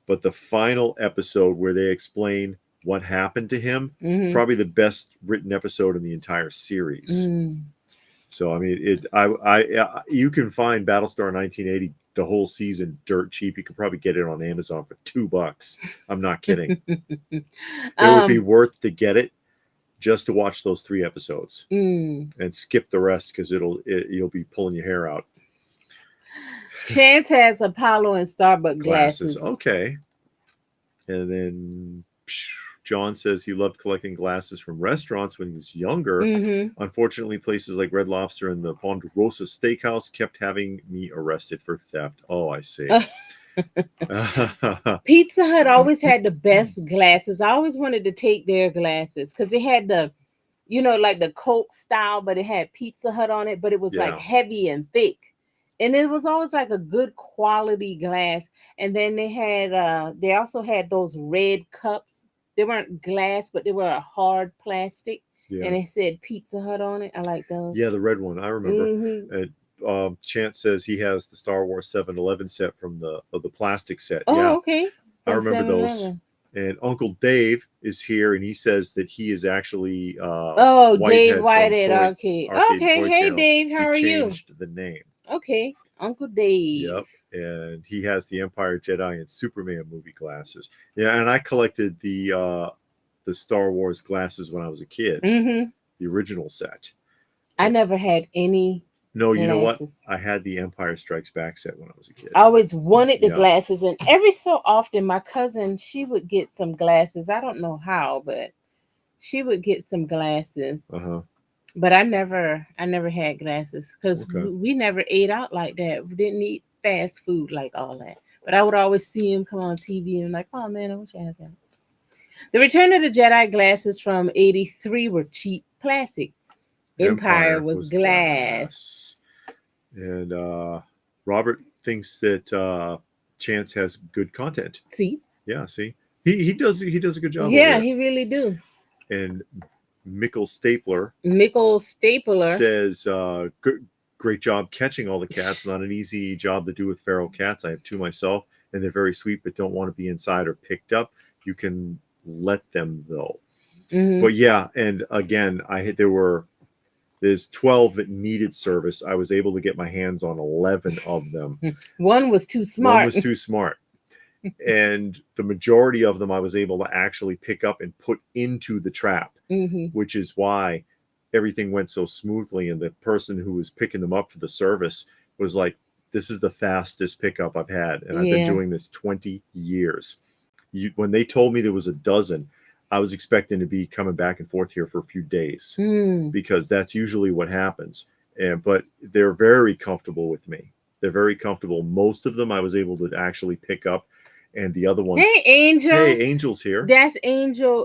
But the final episode where they explain what happened to him, probably the best written episode in the entire series. So I mean, you can find Battlestar 1980 the whole season dirt cheap. You could probably get it on Amazon for $2. I'm not kidding. It would be worth to get it just to watch those 3 episodes and skip the rest because you'll be pulling your hair out. Chance has Apollo and Starbucks glasses. Okay. And then John says he loved collecting glasses from restaurants when he was younger. Unfortunately, places like Red Lobster and the Ponderosa Steakhouse kept having me arrested for theft. Oh, I see. Pizza Hut always had the best glasses. I always wanted to take their glasses because they had the, like the Coke style, but it had Pizza Hut on it, but it was like heavy and thick. And it was always like a good quality glass. And then they also had those red cups. They weren't glass, but they were a hard plastic. Yeah. And it said Pizza Hut on it. I like those. Yeah, the red one. I remember. Chance says he has the Star Wars 7-Eleven set from the plastic set. Oh, okay. I remember those. And Uncle Dave is here, and he says that he is actually Dave Whitehead Arcade. Okay, hey Dave, how are you? Changed the name. Okay, Uncle Dave. Yep, and he has the Empire Jedi and Superman movie glasses. Yeah, and I collected the Star Wars glasses when I was a kid. The original set. I never had any. No, you know what? I had the Empire Strikes Back set when I was a kid. I always wanted the glasses, and every so often my cousin, she would get some glasses. I don't know how, but she would get some glasses. But I never had glasses because we never ate out like that. We didn't eat fast food like all that. But I would always see him come on TV and like, oh man, I wish I had that. The Return of the Jedi glasses from '83 were cheap plastic. Empire was glass. And Robert thinks that Chance has good content. See? Yeah, see? He does a good job. Yeah, he really do. And Mickle Stapler says, great job catching all the cats. Not an easy job to do with feral cats. I have 2 myself, and they're very sweet, but don't want to be inside or picked up. You can let them, though. But yeah, and again, there's 12 that needed service. I was able to get my hands on 11 of them. One was too smart. And the majority of them I was able to actually pick up and put into the trap, which is why everything went so smoothly. And the person who was picking them up for the service was like, this is the fastest pickup I've had. And I've been doing this 20 years. When they told me there was a dozen, I was expecting to be coming back and forth here for a few days because that's usually what happens. But they're very comfortable with me. They're very comfortable. Most of them I was able to actually pick up, and the other ones. Hey, Angel. Hey, Angel's here. That's Angel.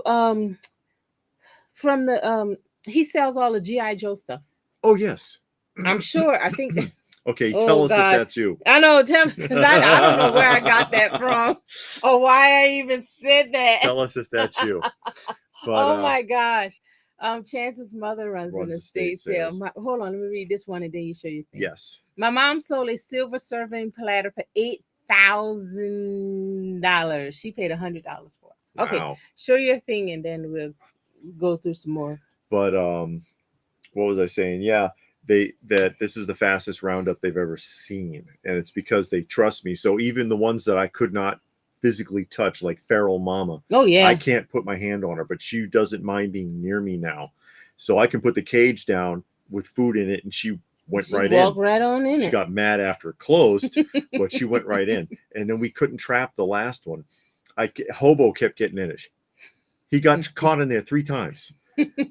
From the he sells all the G.I. Joe stuff. Oh yes, I'm sure. I think. Okay, tell us if that's you. I know, tell me, because I don't know where I got that from or why I even said that. Tell us if that's you. But, oh my gosh. Chance's mother runs an estate sale. Hold on, let me read this one and then you show your thing. Yes. My mom sold a silver serving platter for $8,000. She paid $100 for it. Okay, wow. Show your thing and then we'll go through some more. But what was I saying? Yeah. That this is the fastest roundup they've ever seen, and it's because they trust me. So even the ones that I could not physically touch, like Feral Mama, I can't put my hand on her, but she doesn't mind being near me now, so I can put the cage down with food in it, and she went right in. Walked right on in. She got mad after it closed, but she went right in, and then we couldn't trap the last one. Hobo kept getting in it. He got caught in there 3 times.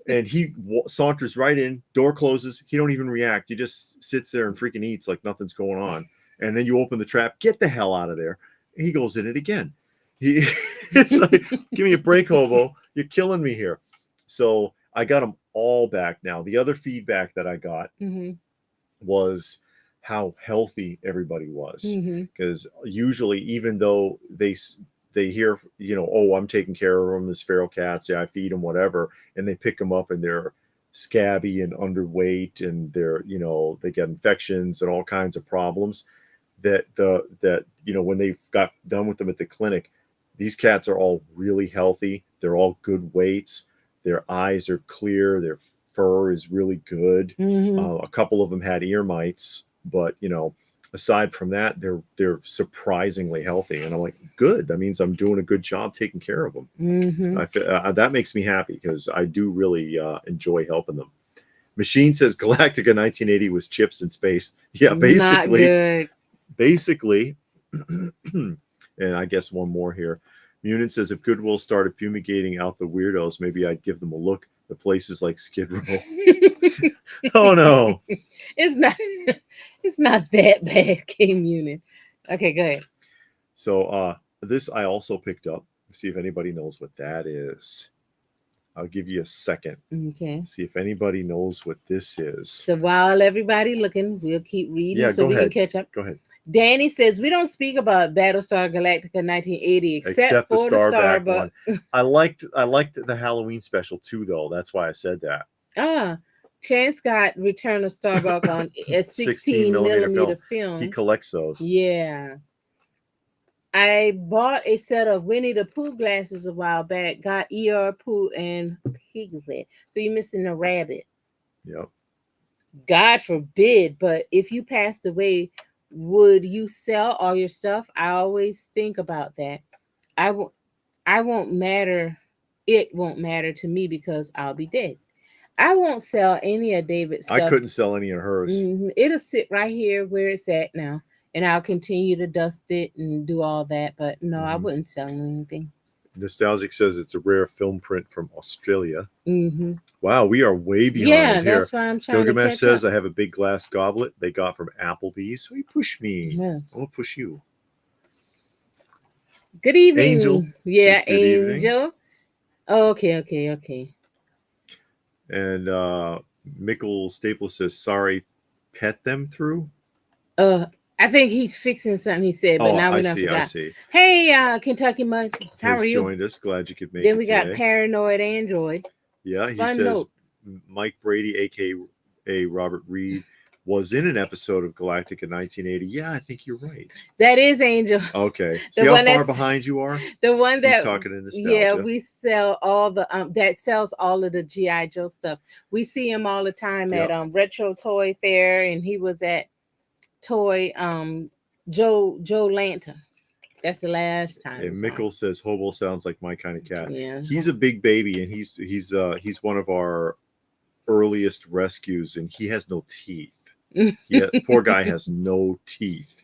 And he saunters right in, door closes, he don't even react, he just sits there and freaking eats like nothing's going on. And then you open the trap, get the hell out of there, and he goes in it again. It's like, give me a break, Hobo, you're killing me here. So I got them all back now. The other feedback that I got was how healthy everybody was, because usually, even though they hear, oh, I'm taking care of them as feral cats, I feed them, whatever, and they pick them up and they're scabby and underweight, and they're, they get infections and all kinds of problems, that when they got done with them at the clinic, these cats are all really healthy. They're all good weights. Their eyes are clear. They're fur is really good. Mm-hmm. A couple of them had ear mites, but aside from that, they're surprisingly healthy. And I'm like, good. That means I'm doing a good job taking care of them. Mm-hmm. That makes me happy because I do really enjoy helping them. Machine says Galactica 1980 was chips in space. Yeah, Not good. basically, and I guess one more here. Munin says if Goodwill started fumigating out the weirdos, maybe I'd give them a look. The places like Skid Row. Oh no, it's not. It's not that bad, King Unit. Okay, go ahead. So this I also picked up. See if anybody knows what that is. I'll give you a second. Okay. See if anybody knows what this is. So while everybody looking, we'll keep reading so we can catch up. Go ahead. Danny says we don't speak about Battlestar Galactica 1980 except for the Starbuck one. I liked the Halloween special too, though. That's why I said that. Chance got Return of Starbuck on a 16 millimeter film. He collects those. Yeah. I bought a set of Winnie the Pooh glasses a while back. Got E.R. Pooh and Piglet. So you're missing a rabbit. Yep. God forbid, but if you passed away, would you sell all your stuff? I always think about that. I won't matter. It won't matter to me because I'll be dead. I won't sell any of David's stuff. I couldn't sell any of hers. Mm-hmm. It'll sit right here where it's at now. And I'll continue to dust it and do all that. But no, I wouldn't sell anything. Nostalgic says it's a rare film print from Australia. Mm-hmm. Wow, we are way behind here. Yeah, that's why I'm trying Gilgamesh to catch says up. I have a big glass goblet they got from Applebee's. So you push me. Yes. I will push you. Good evening. Angel. Yeah, says, good Angel. Evening. Oh, okay. And Mickle Staples says, sorry, pet them through? I think he's fixing something he said, but now we don't forgot. I see. Hey, Kentucky Mud, how are you? Joined us. Glad you could make then it we today. got Paranoid Android. Yeah, he Fun says note. Mike Brady, aka Robert Reed, was in an episode of Galactica 1980. Yeah, I think you're right. That is Angel. Okay. See how far behind you are? The one that he's talking in nostalgia. Yeah, we sell all the that sells all of the G.I. Joe stuff. We see him all the time at Retro Toy Fair, and he was at Toy Joe Lantern. That's the last time. And Mickle says Hobo sounds like my kind of cat. Yeah. He's a big baby, and he's one of our earliest rescues, and he has no teeth. Poor guy has no teeth.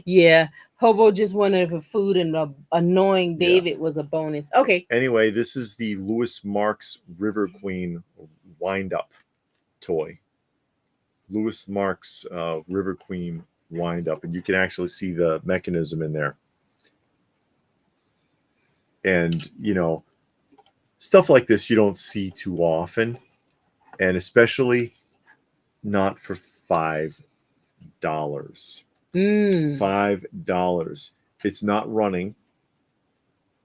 Yeah, Hobo just wanted for food, and annoying David was a bonus. Okay. Anyway, this is the Lewis Marks River Queen wind-up toy. Lewis Marks River Queen wind-up, and you can actually see the mechanism in there. And, stuff like this you don't see too often, and especially not for $5. $5. It's not running.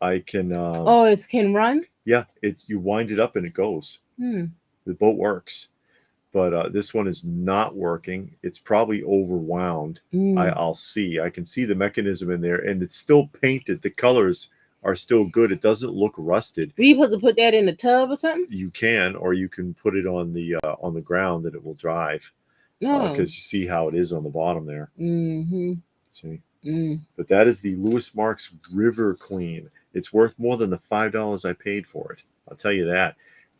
I can. It can run. Yeah, you wind it up and it goes. The boat works, but this one is not working. It's probably overwound. I'll see. I can see the mechanism in there, and it's still painted. The colors are still good. It doesn't look rusted. Are you supposed to put that in a tub or something? You can, or you can put it on the ground that it will drive. Because you see how it is on the bottom there. See? But that is the Lewis Marks River Queen. It's worth more than the $5 I paid for it. I'll tell you that.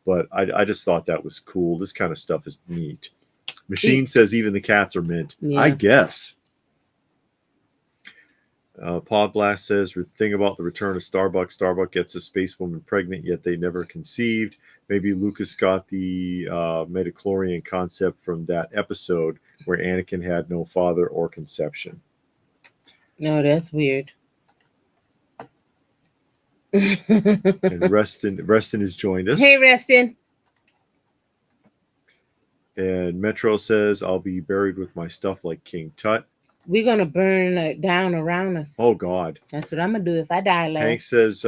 But I just thought that was cool. This kind of stuff is neat. Machine says even the cats are mint. Yeah. I guess. Pod Blast says the thing about the return of Starbuck. Starbuck gets a space woman pregnant, yet they never conceived. Maybe Lucas got the metachlorian concept from that episode where Anakin had no father or conception. No, that's weird. And Reston has joined us. Hey, Reston. And Metro says, I'll be buried with my stuff like King Tut. We're going to burn it down around us. Oh, God. That's what I'm going to do if I die last. Hank says,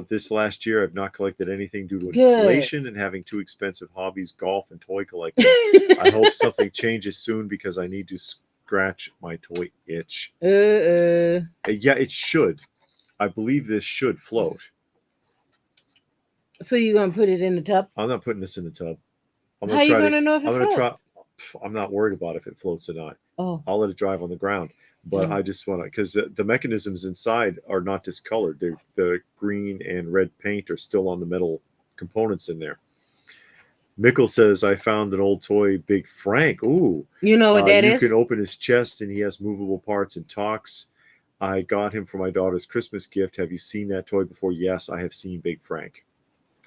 this last year I've not collected anything due to inflation and having two expensive hobbies, golf and toy collecting. I hope something changes soon because I need to scratch my toy itch. Yeah, it should. I believe this should float. So you're going to put it in the tub? I'm not putting this in the tub. I'm How gonna you try to. gonna know if I'm it gonna try. floats? I'm not worried about if it floats or not. Oh. I'll let it drive on the ground. But I just want to, because the mechanisms inside are not discolored. The green and red paint are still on the metal components in there. Mickle says, I found an old toy, Big Frank. Ooh. You know what that you is? can open his chest and he has movable parts and talks. I got him for my daughter's Christmas gift. Have you seen that toy before? Yes, I have seen Big Frank.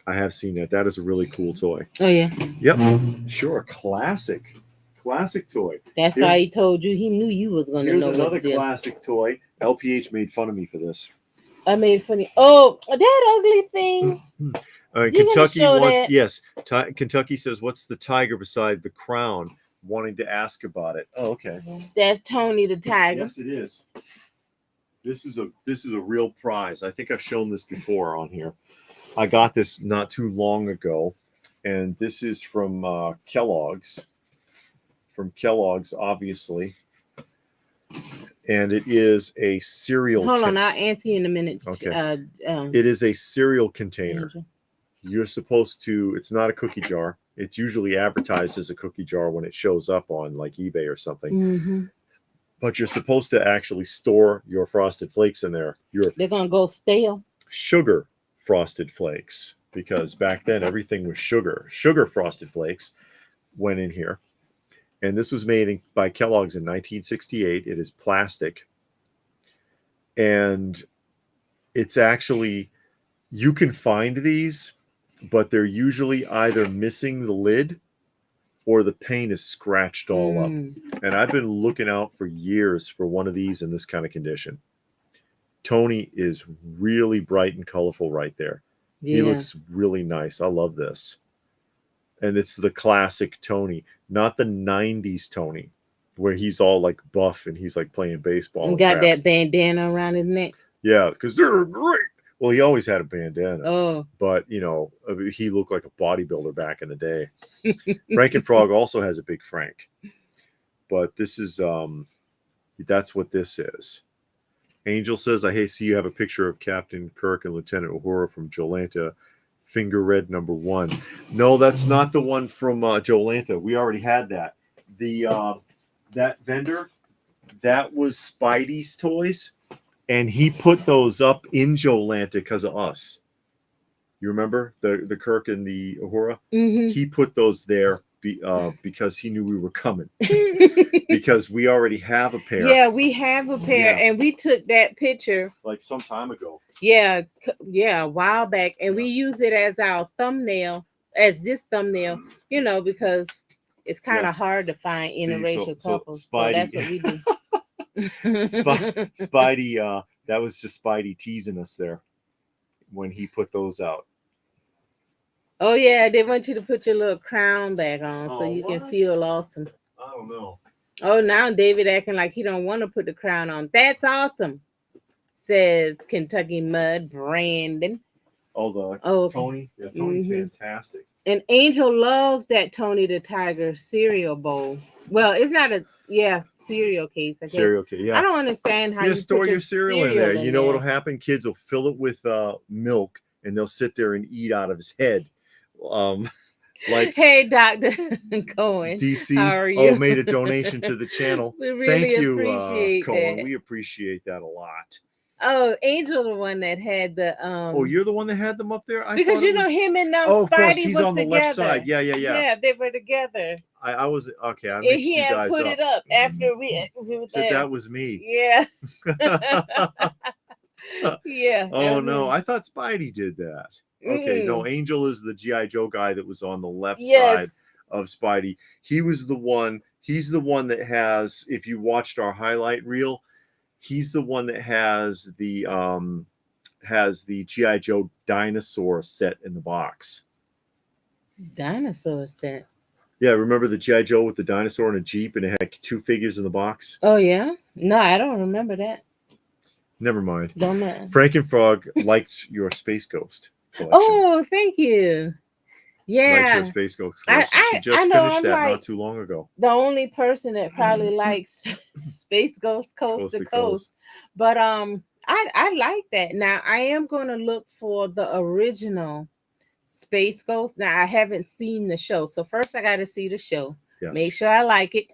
I have seen that. That is a really cool toy. Oh yeah. Yep. Sure. Classic. Classic toy. That's why he told you. He knew you was gonna know. Here's another classic toy. LPH made fun of me for this. I made funny. Oh, that ugly thing. Kentucky wants, that? yes. Kentucky says, what's the tiger beside the crown? Wanting to ask about it. Oh, okay. That's Tony the Tiger. Yes, it is. This is a real prize. I think I've shown this before on here. I got this not too long ago, and this is from Kellogg's. From Kellogg's, obviously, and it is a cereal. Hold on, I'll answer you in a minute. Okay. It is a cereal container. Angel. You're supposed to. It's not a cookie jar. It's usually advertised as a cookie jar when it shows up on like eBay or something. Mm-hmm. But you're supposed to actually store your Frosted Flakes in there. They're gonna go stale. Sugar Frosted Flakes, because back then everything was sugar. Sugar Frosted Flakes went in here. And this was made by Kellogg's in 1968. It is plastic. And it's actually, you can find these, but they're usually either missing the lid or the paint is scratched all up. And I've been looking out for years for one of these in this kind of condition. Tony is really bright and colorful right there. Yeah. He looks really nice. I love this. And it's the classic Tony, not the 90s Tony, where he's all like buff and he's like playing baseball. And got that bandana around his neck. Yeah, because they're great. Well, he always had a bandana. Oh. But, you know, he looked like a bodybuilder back in the day. Frankenfrog also has a Big Frank. But this is, that's what this is. Angel says, I see you have a picture of Captain Kirk and Lieutenant Uhura from Jolanta. Finger Red #1. No, that's not the one from Jolanta. We already had that. That vendor, that was Spidey's toys, and he put those up in Jolanta because of us. You remember the Kirk and the Uhura? Mm-hmm. He put those there because he knew we were coming. Because we already have a pair. Yeah, we have a pair, and we took that picture like some time ago. Yeah, a while back, and we use it as our thumbnail, you know, because it's kind of hard to find interracial couples. So that's what we do. Spidey, that was just Spidey teasing us there when he put those out. Oh yeah, they want you to put your little crown back on so you can feel awesome. I don't know. Oh, now David acting like he don't want to put the crown on. That's awesome. Says Kentucky Mud Brandon. Tony. Yeah, Tony's fantastic. And Angel loves that Tony the Tiger cereal bowl. Well, it's not a cereal case. I guess. Cereal case. Yeah. I don't understand how you store your cereal in there. You know what'll happen? Kids will fill it with milk and they'll sit there and eat out of his head. Like, hey, Dr. Cohen. DC. How are you? Made a donation to the channel. We really appreciate Cohen. That. We appreciate that a lot. Oh, Angel, the one that had the Oh, you're the one that had them up there? Because you know him and Spidey of course, he's was on the together. left side. Yeah. Yeah, they were together. I was okay. I mixed he you had guys put up. It up after we were said there. That was me. Yeah. Yeah. Oh no, I thought Spidey did that. Okay, no, Angel is the G.I. Joe guy that was on the left side of Spidey. He's the one that has, if you watched our highlight reel, he's the one that has the G.I. Joe dinosaur set in the box. Dinosaur set? Yeah, remember the G.I. Joe with the dinosaur in a Jeep and it had 2 figures in the box? Oh, yeah? No, I don't remember that. Never mind. Don't matter. Frankenfrog liked your Space Ghost collection. Oh, thank you. Yeah. Likes your Space Ghost collection. She just finished that not too long ago. The only person that probably likes Space Ghost Coast to Coast. But I like that. Now, I am going to look for the original Space Ghost. Now I haven't seen the show, so first I got to see the show. Yes. Make sure I like it,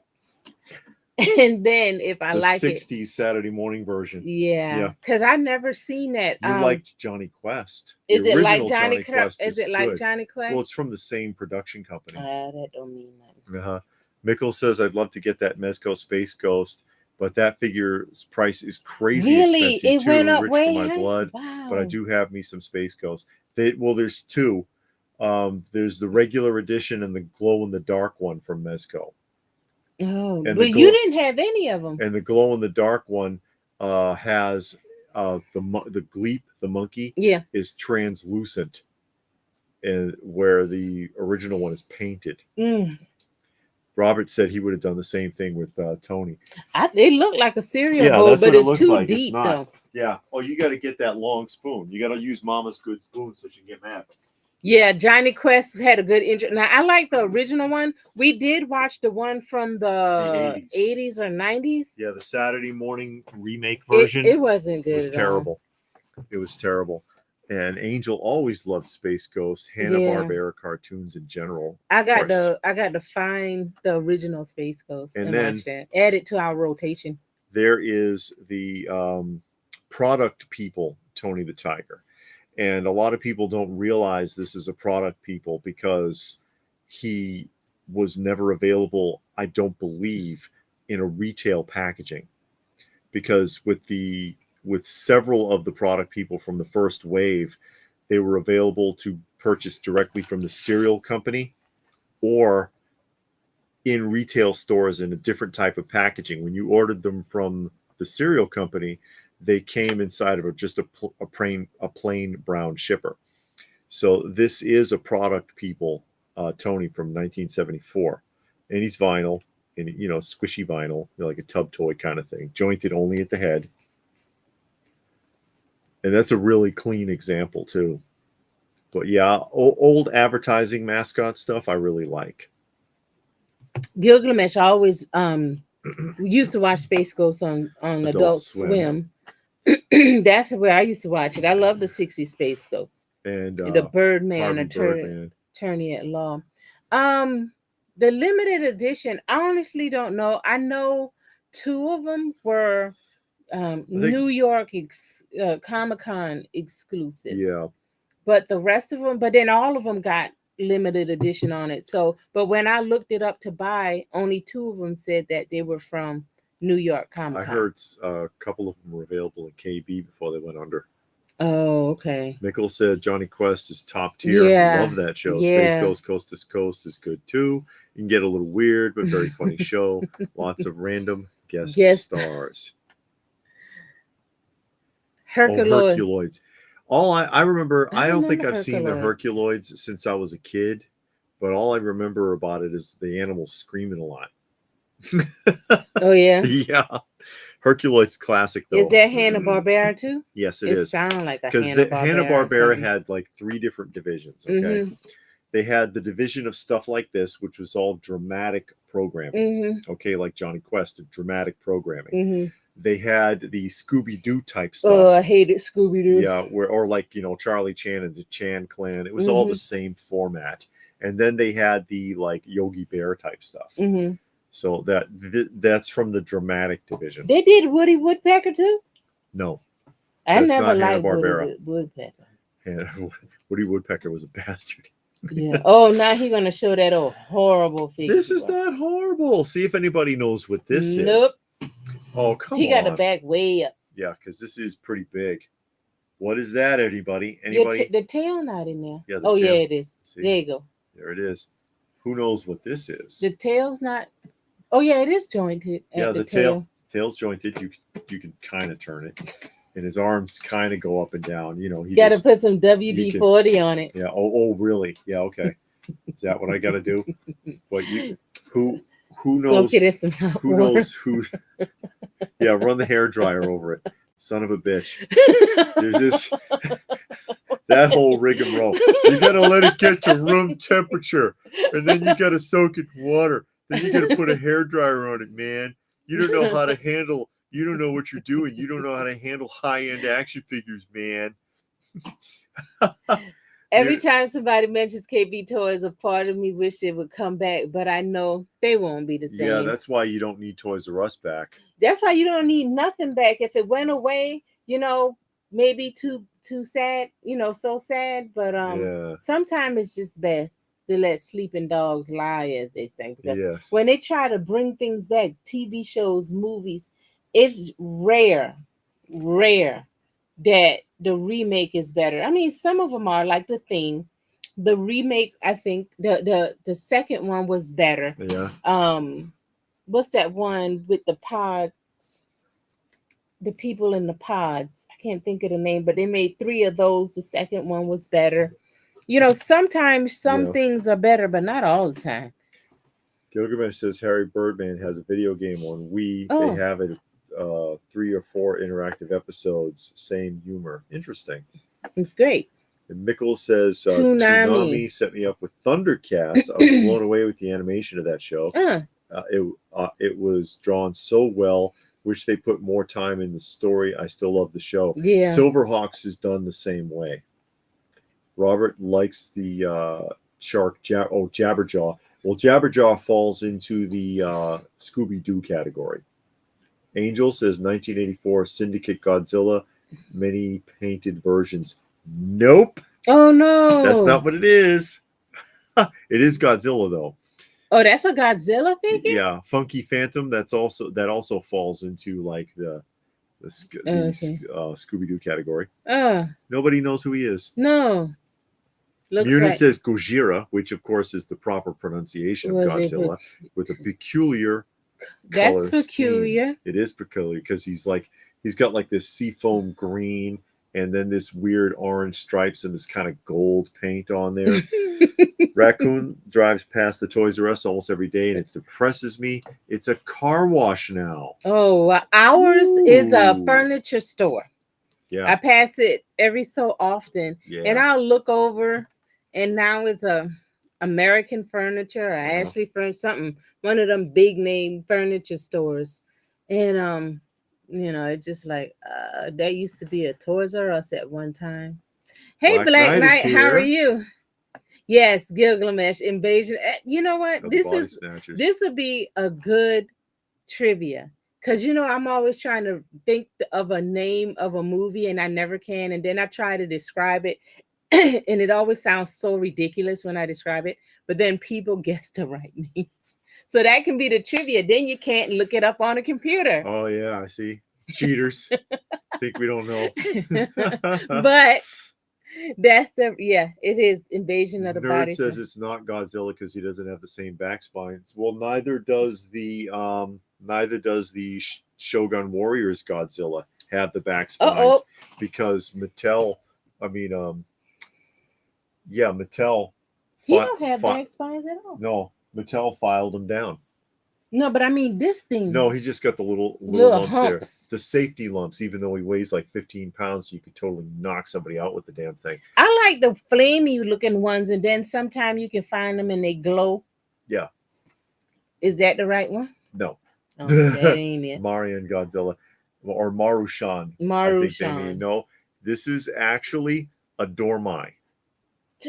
and then if I like the it, 60s Saturday morning version. Yeah, because I've never seen that. You liked Johnny Quest. Is the it like original Johnny Quest? Is it like good. Johnny Quest? Well, it's from the same production company. That don't mean nothing. Mickle says, I'd love to get that Mezco Space Ghost, but that figure's price is crazy Really? expensive It too. went up Rich way for my high? blood. Wow. But I do have me some Space Ghosts. There's two. There's the regular edition and the glow in the dark one from Mezco. Oh, but you didn't have any of them. And the glow in the dark one has the Gleep, the monkey, is translucent, and where the original one is painted. Robert said he would have done the same thing with Tony. It looked like a cereal bowl, but it's too deep though. Yeah. Oh, you got to get that long spoon. You got to use Mama's good spoon so she can get mad. Yeah, Johnny Quest had a good intro. Now I like the original one. We did watch the one from the 80s or 90s. Yeah, the Saturday morning remake version. It wasn't good. It was terrible. It was terrible. And Angel always loved Space Ghost, Hanna-Barbera cartoons in general. I got to find the original Space Ghost and then watch that. Add it to our rotation. There is the product people, Tony the Tiger. And a lot of people don't realize this is a product people because he was never available, I don't believe, in a retail packaging. Because with several of the product people from the first wave, they were available to purchase directly from the cereal company or in retail stores in a different type of packaging. When you ordered them from the cereal company, they came inside of just a plain brown shipper. So this is a product people, Tony from 1974, and he's vinyl, and squishy vinyl, like a tub toy kind of thing, jointed only at the head. And that's a really clean example too. But yeah, old advertising mascot stuff I really like. Gilgamesh always used to watch Space Ghost on Adult Swim. That's where I used to watch it. I love the 60s Space Ghost. And the Birdman, attorney at law. The limited edition, I honestly don't know. I know two of them were New York Comic-Con exclusives. Yeah. But the rest of them, but then all of them got limited edition on it. So, but when I looked it up to buy, only two of them said that they were from New York Comic-Con. I heard a couple of them were available in KB before they went under. Oh, okay. Mickle said Johnny Quest is top tier. Yeah. Love that show. Yeah. Space Ghost Coast to Coast is good too. You can get a little weird, but very funny show. Lots of random guest stars. Herculoids. All I remember, I don't think I've seen the Herculoids since I was a kid, but all I remember about it is the animals screaming a lot. Oh, yeah? Yeah. Herculoids classic, though. Is that Hanna-Barbera, too? Yes, it is. It sounds like a Hanna-Barbera. Because Hanna-Barbera had like 3 different divisions, okay? Mm-hmm. They had the division of stuff like this, which was all dramatic programming, okay? Like Johnny Quest, dramatic programming. Mm-hmm. They had the Scooby-Doo type stuff. Oh, I hated Scooby-Doo. Yeah, or like, Charlie Chan and the Chan Clan. It was all the same format. And then they had the like Yogi Bear type stuff. Mm-hmm. So that's from the dramatic division. They did Woody Woodpecker too? No. I never liked Woody Woodpecker. Woody Woodpecker was a bastard. Yeah. Oh, now he's going to show that old horrible figure. This is not horrible. See if anybody knows what this is. Nope. Oh, come on. He got the back way up. Yeah, because this is pretty big. What is that, anybody? Anybody? The tail not in there. Yeah, tail. Yeah, it is. See? There you go. There it is. Who knows what this is? The tail's not. Oh, yeah, it is jointed. Yeah, the tail's jointed. You can kind of turn it. And his arms kind of go up and down. You got to put some WD-40 on it. Yeah. Oh, really? Yeah, okay. Is that what I got to do? Who knows? Who knows who? Yeah, run the hairdryer over it. Son of a bitch. There's this that whole rigmarole. You gotta let it get to room temperature, and then you gotta soak it in water. Then you gotta put a hairdryer on it, man. You don't know how to handle. You don't know what you're doing. You don't know how to handle high-end action figures, man. Every time somebody mentions KB Toys, a part of me wish it would come back, but I know they won't be the same. Yeah, that's why you don't need Toys R Us back. That's why you don't need nothing back. If it went away, maybe too sad, so sad. But sometimes it's just best to let sleeping dogs lie, as they say. Because when they try to bring things back, TV shows, movies, it's rare that the remake is better. I mean, some of them are like The Thing. The remake, I think the second one was better. Yeah. What's that one with the pods? The people in the pods. I can't think of the name, but they made 3 of those. The second one was better. Sometimes some things are better, but not all the time. Gilgamesh says Harry Birdman has a video game on Wii. They have it 3 or 4 interactive episodes, same humor. Interesting. It's great. And Mickle says Toonami set me up with Thundercats. I was blown away with the animation of that show. It was drawn so well. Wish they put more time in the story. I still love the show. Yeah. Silverhawks is done the same way. Robert likes the shark Jabberjaw. Well, Jabberjaw falls into the Scooby-Doo category. Angel says 1984 Syndicate Godzilla, many painted versions. Nope. Oh no. That's not what it is. It is Godzilla though. Oh, that's a Godzilla figure? Yeah, Funky Phantom. That also falls into like the Scooby-Doo category. Nobody knows who he is. No. Munich says Gojira, which of course is the proper pronunciation of Godzilla, with a peculiar color peculiar. Scheme. It is peculiar because he's got like this seafoam green and then this weird orange stripes and this kind of gold paint on there. Raccoon drives past the Toys R Us almost every day and it depresses me. It's a car wash now. Oh, ours is a furniture store. Yeah. I pass it every so often. Yeah. And I'll look over and now it's a American Furniture or Ashley Furniture, something, one of them big name furniture stores. And it's just like that used to be a Toys R Us at one time. Hey, Black Knight, how are you? Yes, Gilgamesh Invasion. You know what? This will be a good trivia. Because, I'm always trying to think of a name of a movie and I never can. And then I try to describe it. And it always sounds so ridiculous when I describe it. But then people guess the right names. So that can be the trivia. Then you can't look it up on a computer. Oh, yeah, I see. Cheaters. Think we don't know. But that's it is Invasion of the Body. Nerd says it's not Godzilla because he doesn't have the same back spines. Well, neither does the Shogun Warriors Godzilla have the back spines because Mattel. Mattel. He don't have back spines at all. No, Mattel filed him down. No, but I mean this thing. No, he just got the little lumps there. The safety lumps, even though he weighs like 15 pounds, you could totally knock somebody out with the damn thing. I like the flamey looking ones, and then sometimes you can find them and they glow. Yeah. Is that the right one? No. Oh, that ain't it. Marian Godzilla. Or Marushan. Marushan. No, this is actually a Dormai.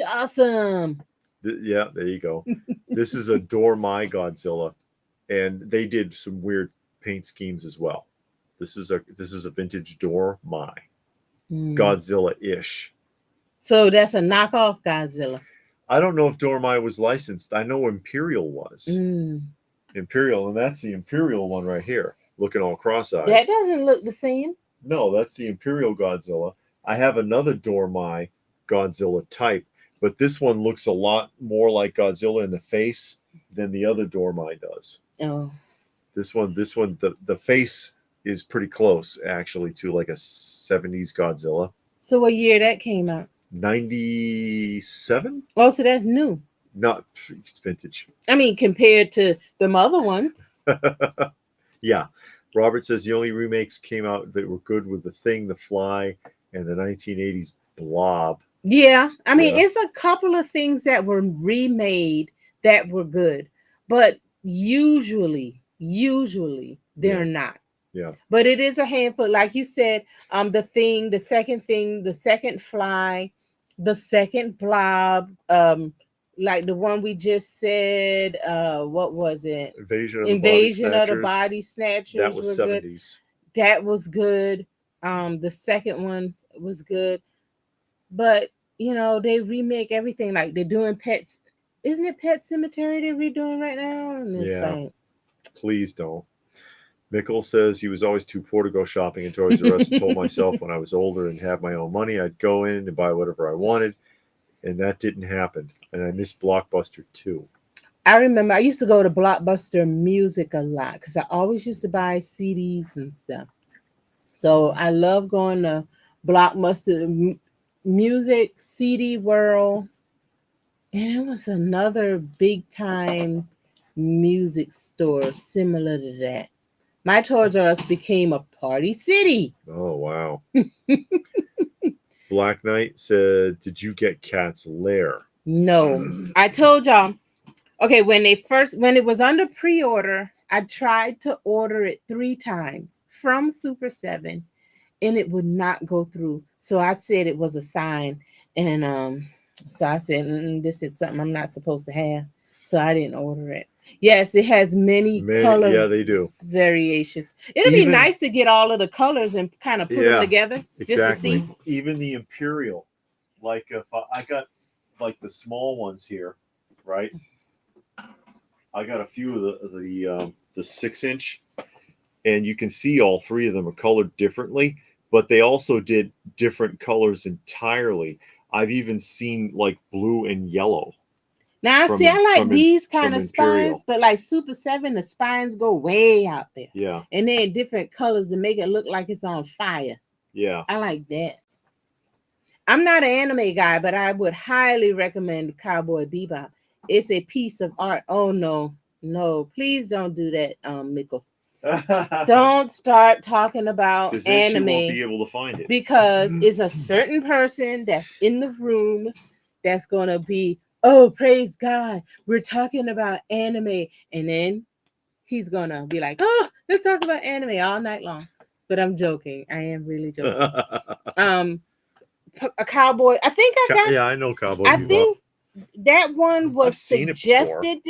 Awesome. Yeah, there you go. This is a Dormai Godzilla. And they did some weird paint schemes as well. This is a vintage Dormai. Godzilla-ish. So that's a knockoff Godzilla. I don't know if Dormai was licensed. I know Imperial was. Imperial, and that's the Imperial one right here, looking all cross-eyed. That doesn't look the same. No, that's the Imperial Godzilla. I have another Dormai Godzilla type, but this one looks a lot more like Godzilla in the face than the other Dormai does. Oh. This one, the face is pretty close actually to like a 70s Godzilla. So what year that came out? 97? Oh, so that's new. Not vintage. I mean, compared to the other ones. Yeah. Robert says the only remakes came out that were good were The Thing, The Fly, and the 1980s Blob. Yeah. I mean, it's a couple of things that were remade that were good. But usually they're not. Yeah. But it is a handful. Like you said, the second Fly, The second blob, like the one we just said, what was it? Invasion of the Body That Snatchers was were good. 70s. That was good. The second one was good. But they remake everything, like they're doing Pets. Isn't it Pet Cemetery they're redoing right now? And it's Yeah. like, Please don't. Mickle says he was always too poor to go shopping in Toys R Us and told myself when I was older and have my own money, I'd go in and buy whatever I wanted. And that didn't happen. And I miss Blockbuster too. I remember I used to go to Blockbuster Music a lot because I always used to buy CDs and stuff. So I love going to Blockbuster Music, CD World, and it was another big time music store similar to that. My Toys R Us became a party city. Oh, wow. Black Knight said, did you get Cat's Lair? No, I told y'all. Okay, when it was under pre-order, I tried to order it 3 times from Super 7 and it would not go through. So I said it was a sign, and so I said, this is something I'm not supposed to have. So I didn't order it. Yes, it has many color Yeah, they do. variations. It'll be nice to get all of the colors and kind of put them together. Exactly. Just to see. Even the Imperial, like if I got like the small ones here, right? I got a few of the 6-inch, and you can see all three of them are colored differently, but they also did different colors entirely. I've even seen like blue and yellow. Now, see, I like these kind of spines, but like Super 7, the spines go way out there. Yeah. And they're different colors to make it look like it's on fire. Yeah. I like that. I'm not an anime guy, but I would highly recommend Cowboy Bebop. It's a piece of art. Oh, no. No, please don't do that, Mickle. Don't start talking about anime. She won't be able to find it. Because it's a certain person that's in the room that's going to be, oh, praise God, we're talking about anime. And then he's going to be like, oh, let's talk about anime all night long. But I'm joking. I am really joking. A Cowboy. I think I got. Yeah, I know Cowboy I Bebop. think that one was suggested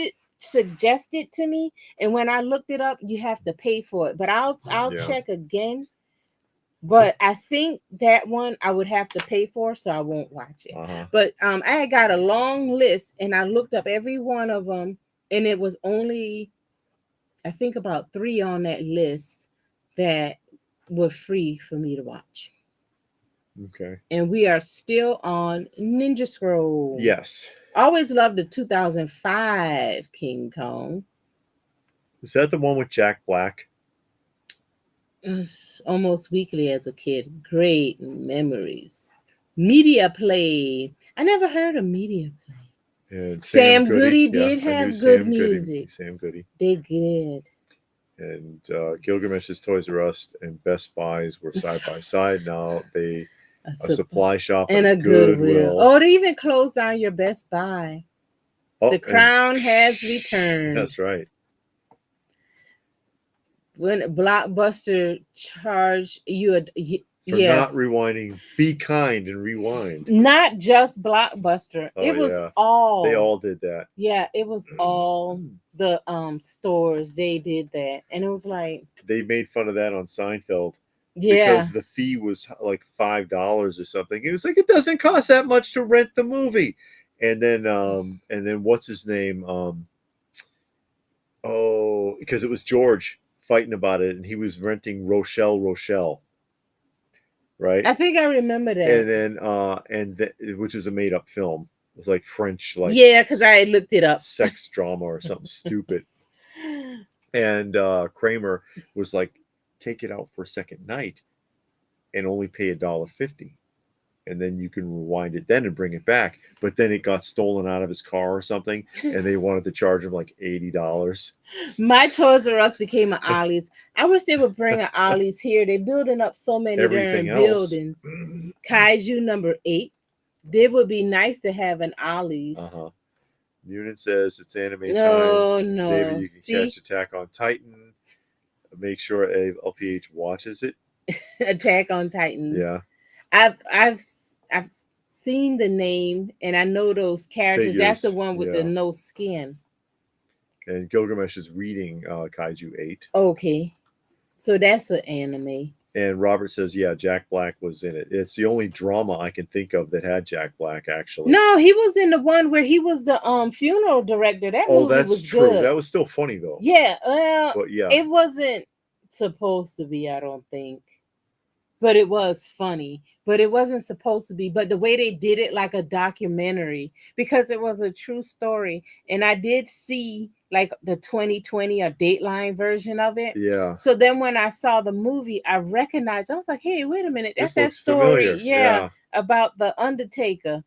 to me, and when I looked it up, you have to pay for it. But I'll check again. But I think that one I would have to pay for, so I won't watch it. But I had got a long list, and I looked up every one of them, and it was only, I think, about 3 on that list that were free for me to watch. Okay. And we are still on Ninja Scroll. Yes. Always loved the 2005 King Kong. Is that the one with Jack Black? Almost weekly as a kid. Great memories. Media Play. I never heard of Media Play. And Sam Goody did have good music. Sam Goody. They did. And Gilgamesh's Toys R Us and Best Buys were side by side. Now they a supply shop and a Goodwill. Oh, they even closed down your Best Buy. Oh, the crown has returned. That's right. When Blockbuster charged you for not rewinding, be kind and rewind. Not just Blockbuster. It was all. They all did that. Yeah, it was all the stores. They did that, and it was like they made fun of that on Seinfeld. Yeah, because the fee was like $5 or something. It was like, it doesn't cost that much to rent the movie, and then what's his name? Because it was George fighting about it, and he was renting Rochelle, right? I think I remember that. And then which is a made up film. It was like French, like, yeah, because I looked it up, sex drama or something stupid. And Kramer was like, take it out for a second night and only pay $1.50. And then you can rewind it then and bring it back. But then it got stolen out of his car or something, and they wanted to charge him like $80. My Toys R Us became an Ollie's. I wish they would bring an Ollie's here. They're building up so many different buildings. Kaiju number 8. It would be nice to have an Ollie's. Munin says it's anime time. No. David, you can catch Attack on Titan. Make sure L.P.H. watches it. Attack on Titans. Yeah. I've seen the name and I know those characters. That's the Figures, one with the yeah. no skin. And Gilgamesh is reading Kaiju 8. Okay. So that's an anime. And Robert says, yeah, Jack Black was in it. It's the only drama I can think of that had Jack Black, actually. No, he was in the one where he was the funeral director. That movie that's was true. good. That was still funny, though. Yeah, well, But yeah. it wasn't supposed to be, I don't think. But it was funny. But it wasn't supposed to be. But the way they did it, like a documentary, because it was a true story. And I did see like the 2020 or Dateline version of it. Yeah. So then when I saw the movie, I recognized, I was like, hey, wait a minute. That's This that looks story. familiar. Yeah. About the Undertaker.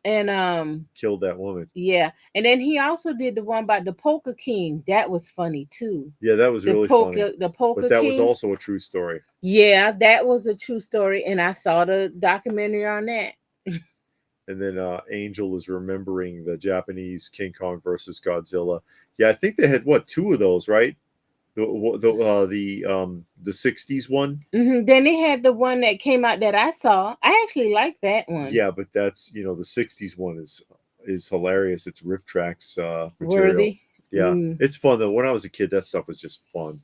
And killed that woman. Yeah. And then he also did the one about the Poker King. That was funny too. Yeah, that was really funny. The Poker But that King was also a true story. Yeah, that was a true story, and I saw the documentary on that. And then Angel is remembering the Japanese King Kong versus Godzilla. Yeah, I think they had two of those, right? The 60s one. Mm-hmm. Then they had the one that came out that I saw. I actually like that one. Yeah, but that's the 60s one is hilarious. It's riff tracks material. Worthy. Yeah, it's fun though. When I was a kid, that stuff was just fun.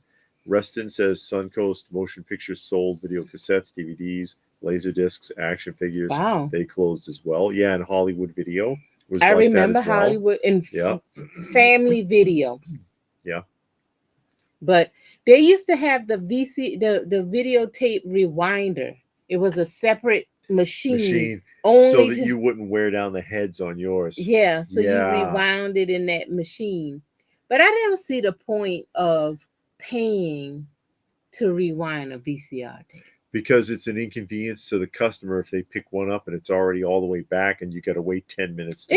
Reston says Suncoast Motion Pictures sold video cassettes, DVDs, laser discs, action figures. Wow. They closed as well. Yeah, and Hollywood Video was I like remember that as well. Hollywood and Family Video. Yeah. But they used to have the the videotape rewinder. It was a separate machine. Only so that you wouldn't wear down the heads on yours. Yeah, so you rewound it in that machine. But I didn't see the point of paying to rewind a VCR tape. Because it's an inconvenience to the customer if they pick one up and it's already all the way back and you got to wait 10 minutes.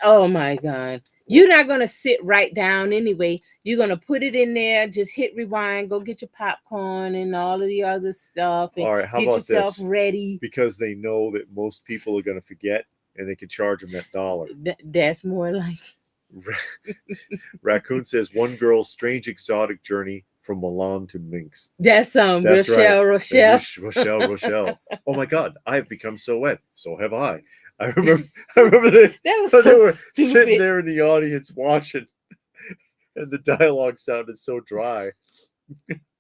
Oh my God. You're not going to sit right down anyway. You're going to put it in there, just hit rewind, go get your popcorn and all of the other stuff. And all right, how get about yourself this? Ready. Because they know that most people are going to forget and they can charge them that $1. That's more like. Raccoon says one girl's strange exotic journey from Milan to Minsk. That's Rochelle, right. Rochelle. Oh my God, I have become so wet. So have I. I remember they were sitting there in the audience watching, and the dialogue sounded so dry.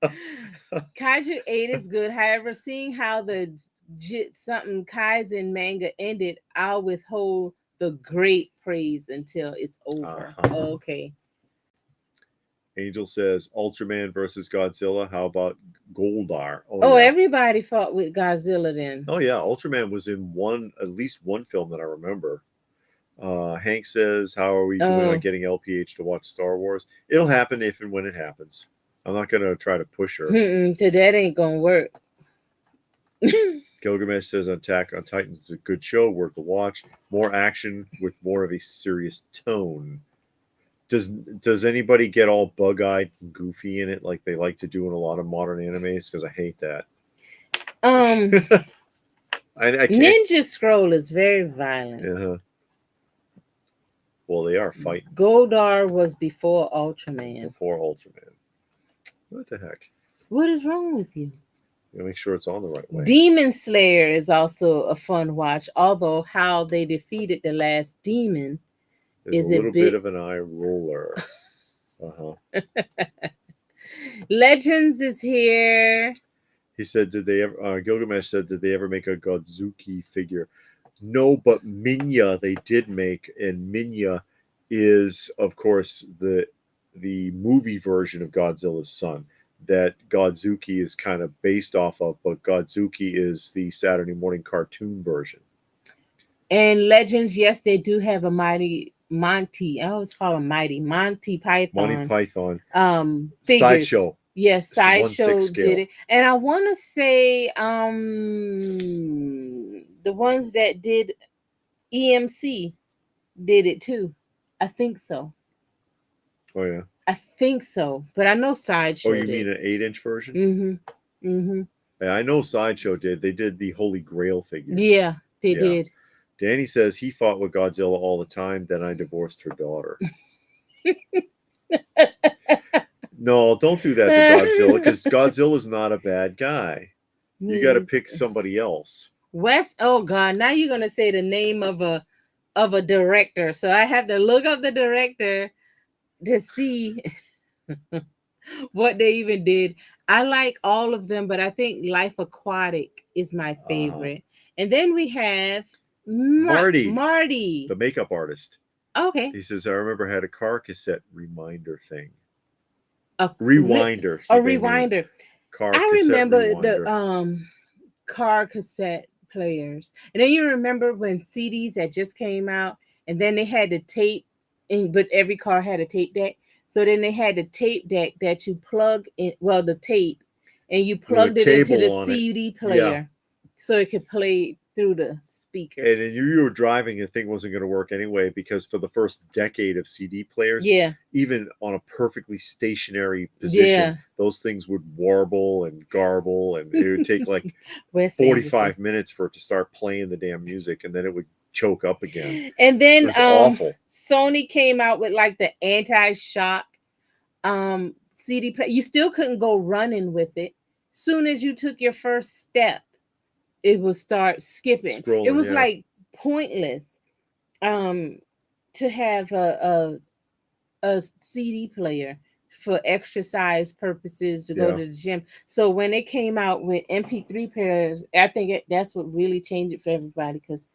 Kaiju 8 is good. However, seeing how the something Kaizen manga ended, I'll withhold the great praise until it's over. Okay. Angel says Ultraman versus Godzilla. How about Goldar? Everybody fought with Godzilla then. Oh yeah, Ultraman was in at least one film that I remember. Hank says, how are we doing on getting LPH to watch Star Wars? It'll happen if and when it happens. I'm not going to try to push her. That ain't going to work. Gilgamesh says Attack on Titan is a good show, worth the watch. More action with more of a serious tone. Does anybody get all bug-eyed and goofy in it like they like to do in a lot of modern animes? Because I hate that. I Ninja Scroll is very violent. Well, they are fighting. Goldar was before Ultraman. What the heck? What is wrong with you? Make sure it's on the right way. Demon Slayer is also a fun watch, although how they defeated the last demon is a little bit of an eye roller. Legends is here. He said, did they ever, Gilgamesh said, did they ever make a Godzuki figure? No, but Minya they did make, and Minya is, of course, the movie version of Godzilla's son that Godzuki is kind of based off of, but Godzuki is the Saturday morning cartoon version. And Legends, yes, they do have a Monty. I always call him Monty Python. Figures. Sideshow. Yes, Sideshow did it. And I want to say the ones that did EMC did it too. I think so. Oh yeah. I think so, but I know Sideshow. Oh, you mean an 8-inch version? Mm-hmm. Mm-hmm. Yeah, I know Sideshow did. They did the Holy Grail figures. Yeah, they did. Danny says he fought with Godzilla all the time. Then I divorced her daughter. No, don't do that to Godzilla, because Godzilla's not a bad guy. You got to pick somebody else. West. Oh God! Now you're gonna say the name of a director, so I have to look up the director to see what they even did. I like all of them, but I think Life Aquatic is my favorite. And then we have Marty, Marty. the makeup artist. Okay. He says, I remember I had a car cassette reminder thing. A Rewinder. a They named rewinder. car I cassette remember the rewinder. car cassette players. And then you remember when CDs that just came out and then they had the tape and but every car had a tape deck. So then they had the tape deck that you plug in, well, the tape, and you With a plugged it into the cable on it. CD Yeah. player so it could play through the speakers. And then you were driving, the thing wasn't going to work anyway because for the first decade of CD players, Yeah. even on a perfectly stationary position, Yeah. those things would warble and garble, and it would take like Wes 45 Anderson. minutes for it to start playing the damn music, and then it would choke up again. And It then was awful. Sony came out with like the anti-shock CD play. You still couldn't go running with it. Soon as you took your first step, it would start skipping. Scrolling, It was yeah. like pointless um to have a CD player for exercise purposes to go Yeah. to the gym. So when it came out with MP3 players, I think that's what really changed it for everybody because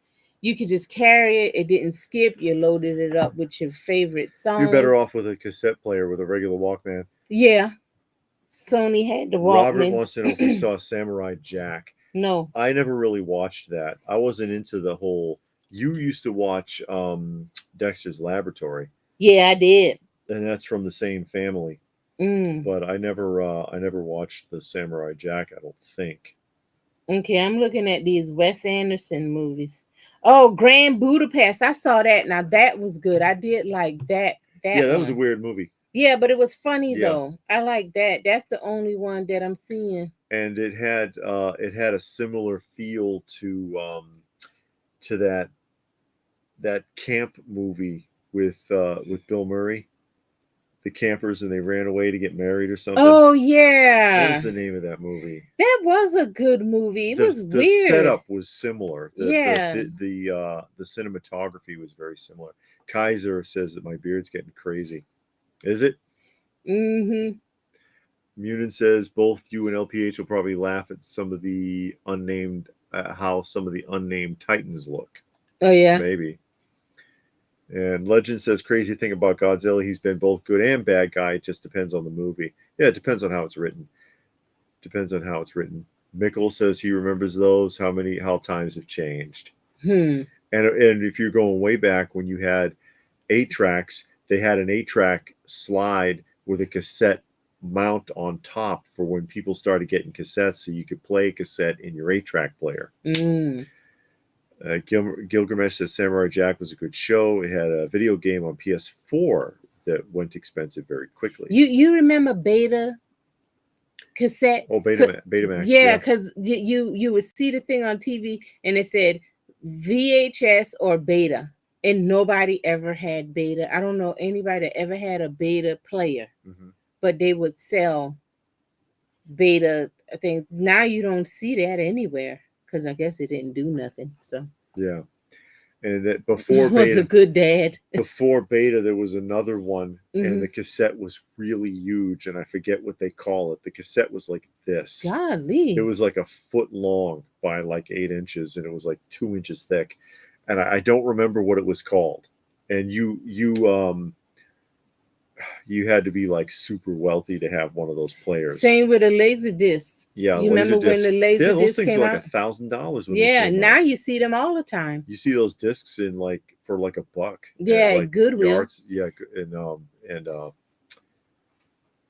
you could just carry it. It didn't skip. You loaded it up with your favorite songs. You're better off with a cassette player with a regular Walkman. Yeah. Sony had the Walkman. Robert wants to know if we saw Samurai Jack. No. I never really watched that. I wasn't into the whole. You used to watch Dexter's Laboratory. Yeah, I did. And that's from the same family. But I never watched the Samurai Jack, I don't think. Okay, I'm looking at these Wes Anderson movies. Oh, Grand Budapest. I saw that. Now that was good. I did like that. Yeah, that was a weird movie. Yeah, but it was funny Yeah. though. I like that. That's the only one that I'm seeing. And it had a similar feel to that camp movie with Bill Murray. The campers and they ran away to get married or something. Oh yeah. What was the name of that movie? That was a good movie. It was The weird. setup was similar. Yeah. The cinematography was very similar. Kaiser says that my beard's getting crazy. Is it? Mm-hmm. Munin says both you and LPH will probably laugh at some of the unnamed how some of the unnamed Titans look. Oh yeah. Maybe. And Legend says crazy thing about Godzilla, he's been both good and bad guy. It just depends on the movie. Yeah, it depends on how it's written. Depends on how it's written. Mickle says he remembers those, how times have changed. And if you're going way back when you had 8-tracks, they had an 8-track slide with a cassette mount on top for when people started getting cassettes, so you could play a cassette in your 8-track player. Gilgamesh says Samurai Jack was a good show. It had a video game on PS4 that went expensive very quickly. You remember Beta cassette? Oh, Betamax. Yeah, because you would see the thing on TV and it said VHS or Beta, and nobody ever had Beta. I don't know anybody that ever had a Beta player, but they would sell Beta things. Now you don't see that anywhere because I guess it didn't do nothing. So yeah. And that before was Beta, a good dad. Before Beta, there was another one, and the cassette was really huge, and I forget what they call it. The cassette was like this. Golly. It was like a foot long by like 8 inches, and it was like 2 inches thick. And I don't remember what it was called. And you had to be like super wealthy to have one of those players. Same with a laser disc. Yeah, you remember when the laser those disc things came were out? like $1,000 when yeah, they came now out. you see them all the time. You see those discs in like for like $1. Yeah, like Goodwill. Yards, yeah, and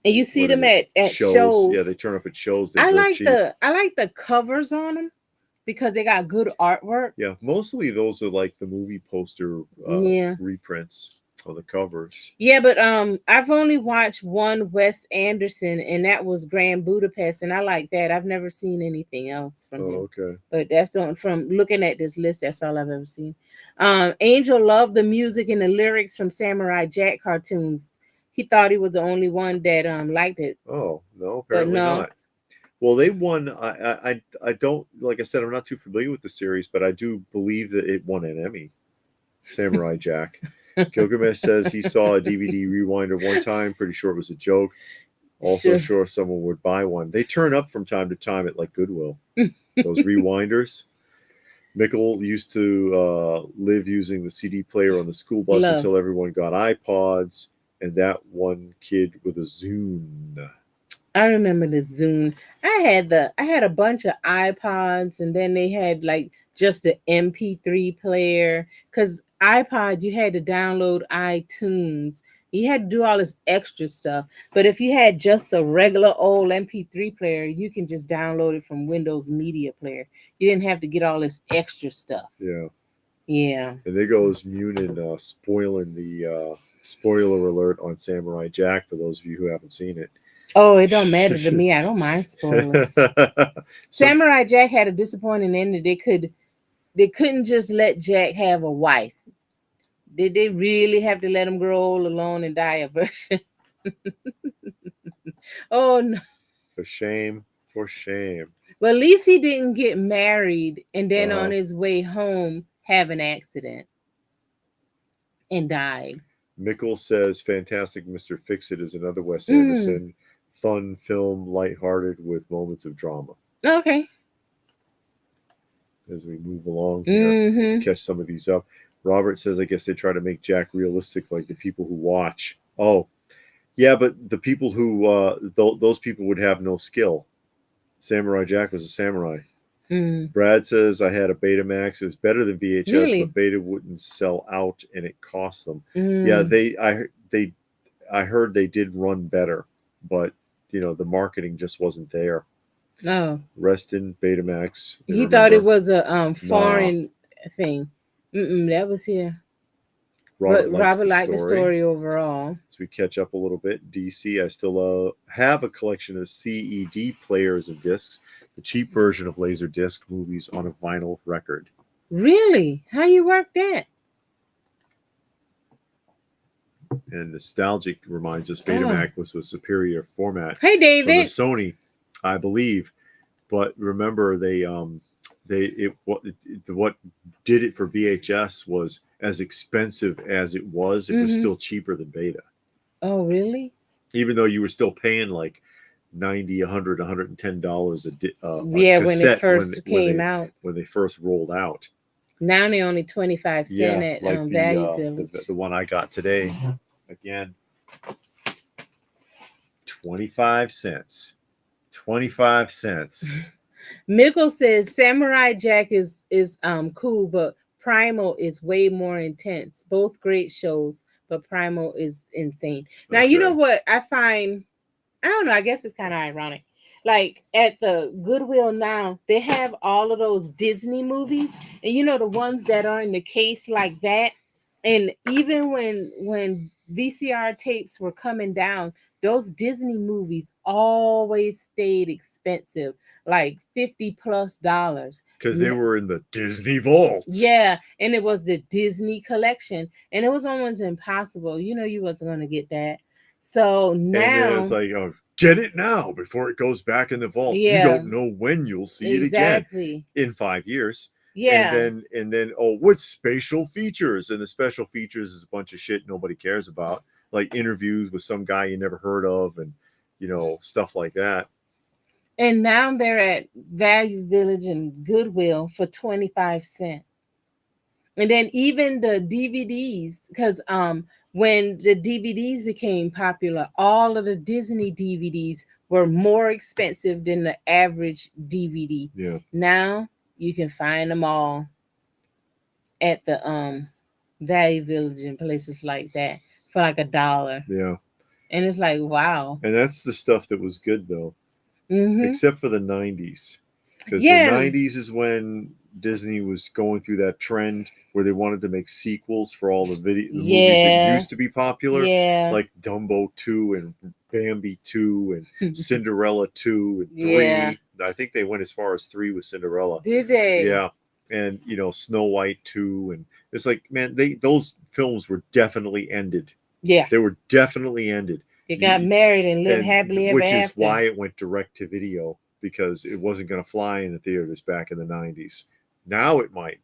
you see them at shows. Yeah, they turn up at shows. I like the covers on them because they got good artwork. Yeah, mostly those are like the movie poster reprints of the covers. Yeah, but I've only watched one Wes Anderson, and that was Grand Budapest, and I like that. I've never seen anything else from him. Okay. But that's from looking at this list, that's all I've ever seen. Angel loved the music and the lyrics from Samurai Jack cartoons. He thought he was the only one that liked it. Oh no, apparently not. Well, they won. I don't, like I said, I'm not too familiar with the series, but I do believe that it won an Emmy. Samurai Jack. Gilgamesh says he saw a DVD rewinder one time. Pretty sure it was a joke. Also sure someone would buy one. They turn up from time to time at like Goodwill. Those rewinders. Mickle used to live using the CD player on the school bus until everyone got iPods, and that one kid with a Zune. I remember the Zune. I had a bunch of iPods, and then they had like just the MP3 player. Cause iPod, you had to download iTunes. You had to do all this extra stuff. But if you had just a regular old MP3 player, you can just download it from Windows Media Player. You didn't have to get all this extra stuff. Yeah. Yeah. And there goes Munin spoiling the spoiler alert on Samurai Jack for those of you who haven't seen it. Oh, it don't matter to me. I don't mind spoilers. Samurai Jack had a disappointing ending. They couldn't just let Jack have a wife. Did they really have to let him grow old alone and die a virgin? Oh no. For shame, for shame. Well, at least he didn't get married and then on his way home have an accident and died. Mickle says Fantastic Mr. Fix-It is another Wes Anderson fun film, lighthearted with moments of drama. Okay. As we move along here, catch some of these up. Robert says, I guess they try to make Jack realistic like the people who watch. Oh, yeah, but the people who, those people would have no skill. Samurai Jack was a samurai. Brad says, I had a Betamax. It was better than VHS, but Beta wouldn't sell out and it cost them. Yeah, I heard they did run better, but, the marketing just wasn't there. Oh. Reston, Betamax. He thought it was a foreign thing. That was here. Robert liked the story overall. So we catch up a little bit. DC, I still have a collection of CED players and discs, the cheap version of Laserdisc movies on a vinyl record. Really? How you work that? And Nostalgic reminds us Betamax was a superior format. Hey, David. From the Sony, I believe. But remember, what did it for VHS was as expensive as it was still cheaper than Beta. Oh, really? Even though you were still paying like $90, $100, $110 a cassette when it first came out. When they first rolled out. Now they're only 25 cents at like Value Village. The one I got today, again, 25 cents. 25 cents. Mickle says Samurai Jack is cool, but Primal is way more intense. Both great shows, but Primal is insane. Now, you know what I find? I don't know. I guess it's kind of ironic. Like at the Goodwill now, they have all of those Disney movies, and the ones that are in the case like that. And even when VCR tapes were coming down, those Disney movies always stayed expensive, like $50+. Because they were in the Disney vault. Yeah, and it was the Disney collection, and it was almost impossible. You wasn't going to get that. So now, and then it's like, get it now before it goes back in the vault. Yeah. You don't know when you'll see it again in 5 years. Yeah. And then with spatial features, and the special features is a bunch of shit nobody cares about, like interviews with some guy you never heard of, and stuff like that. And now they're at Value Village and Goodwill for 25 cents. And then even the DVDs, because when the DVDs became popular, all of the Disney DVDs were more expensive than the average DVD. Yeah. Now you can find them all at the Value Village and places like that for like $1. Yeah. And it's like, wow. And that's the stuff that was good though. Except for the 90s. Because the 90s is when Disney was going through that trend where they wanted to make sequels for all the movies that used to be popular, like Dumbo 2 and Bambi 2 and Cinderella 2 and 3. I think they went as far as 3 with Cinderella. Did they? Yeah. And Snow White 2, and it's like, man, those films were definitely ended. Yeah. They were definitely ended. They got married and lived happily ever after. Which is why it went direct to video. because it wasn't going to fly in the theaters back in the 90s. Now it might,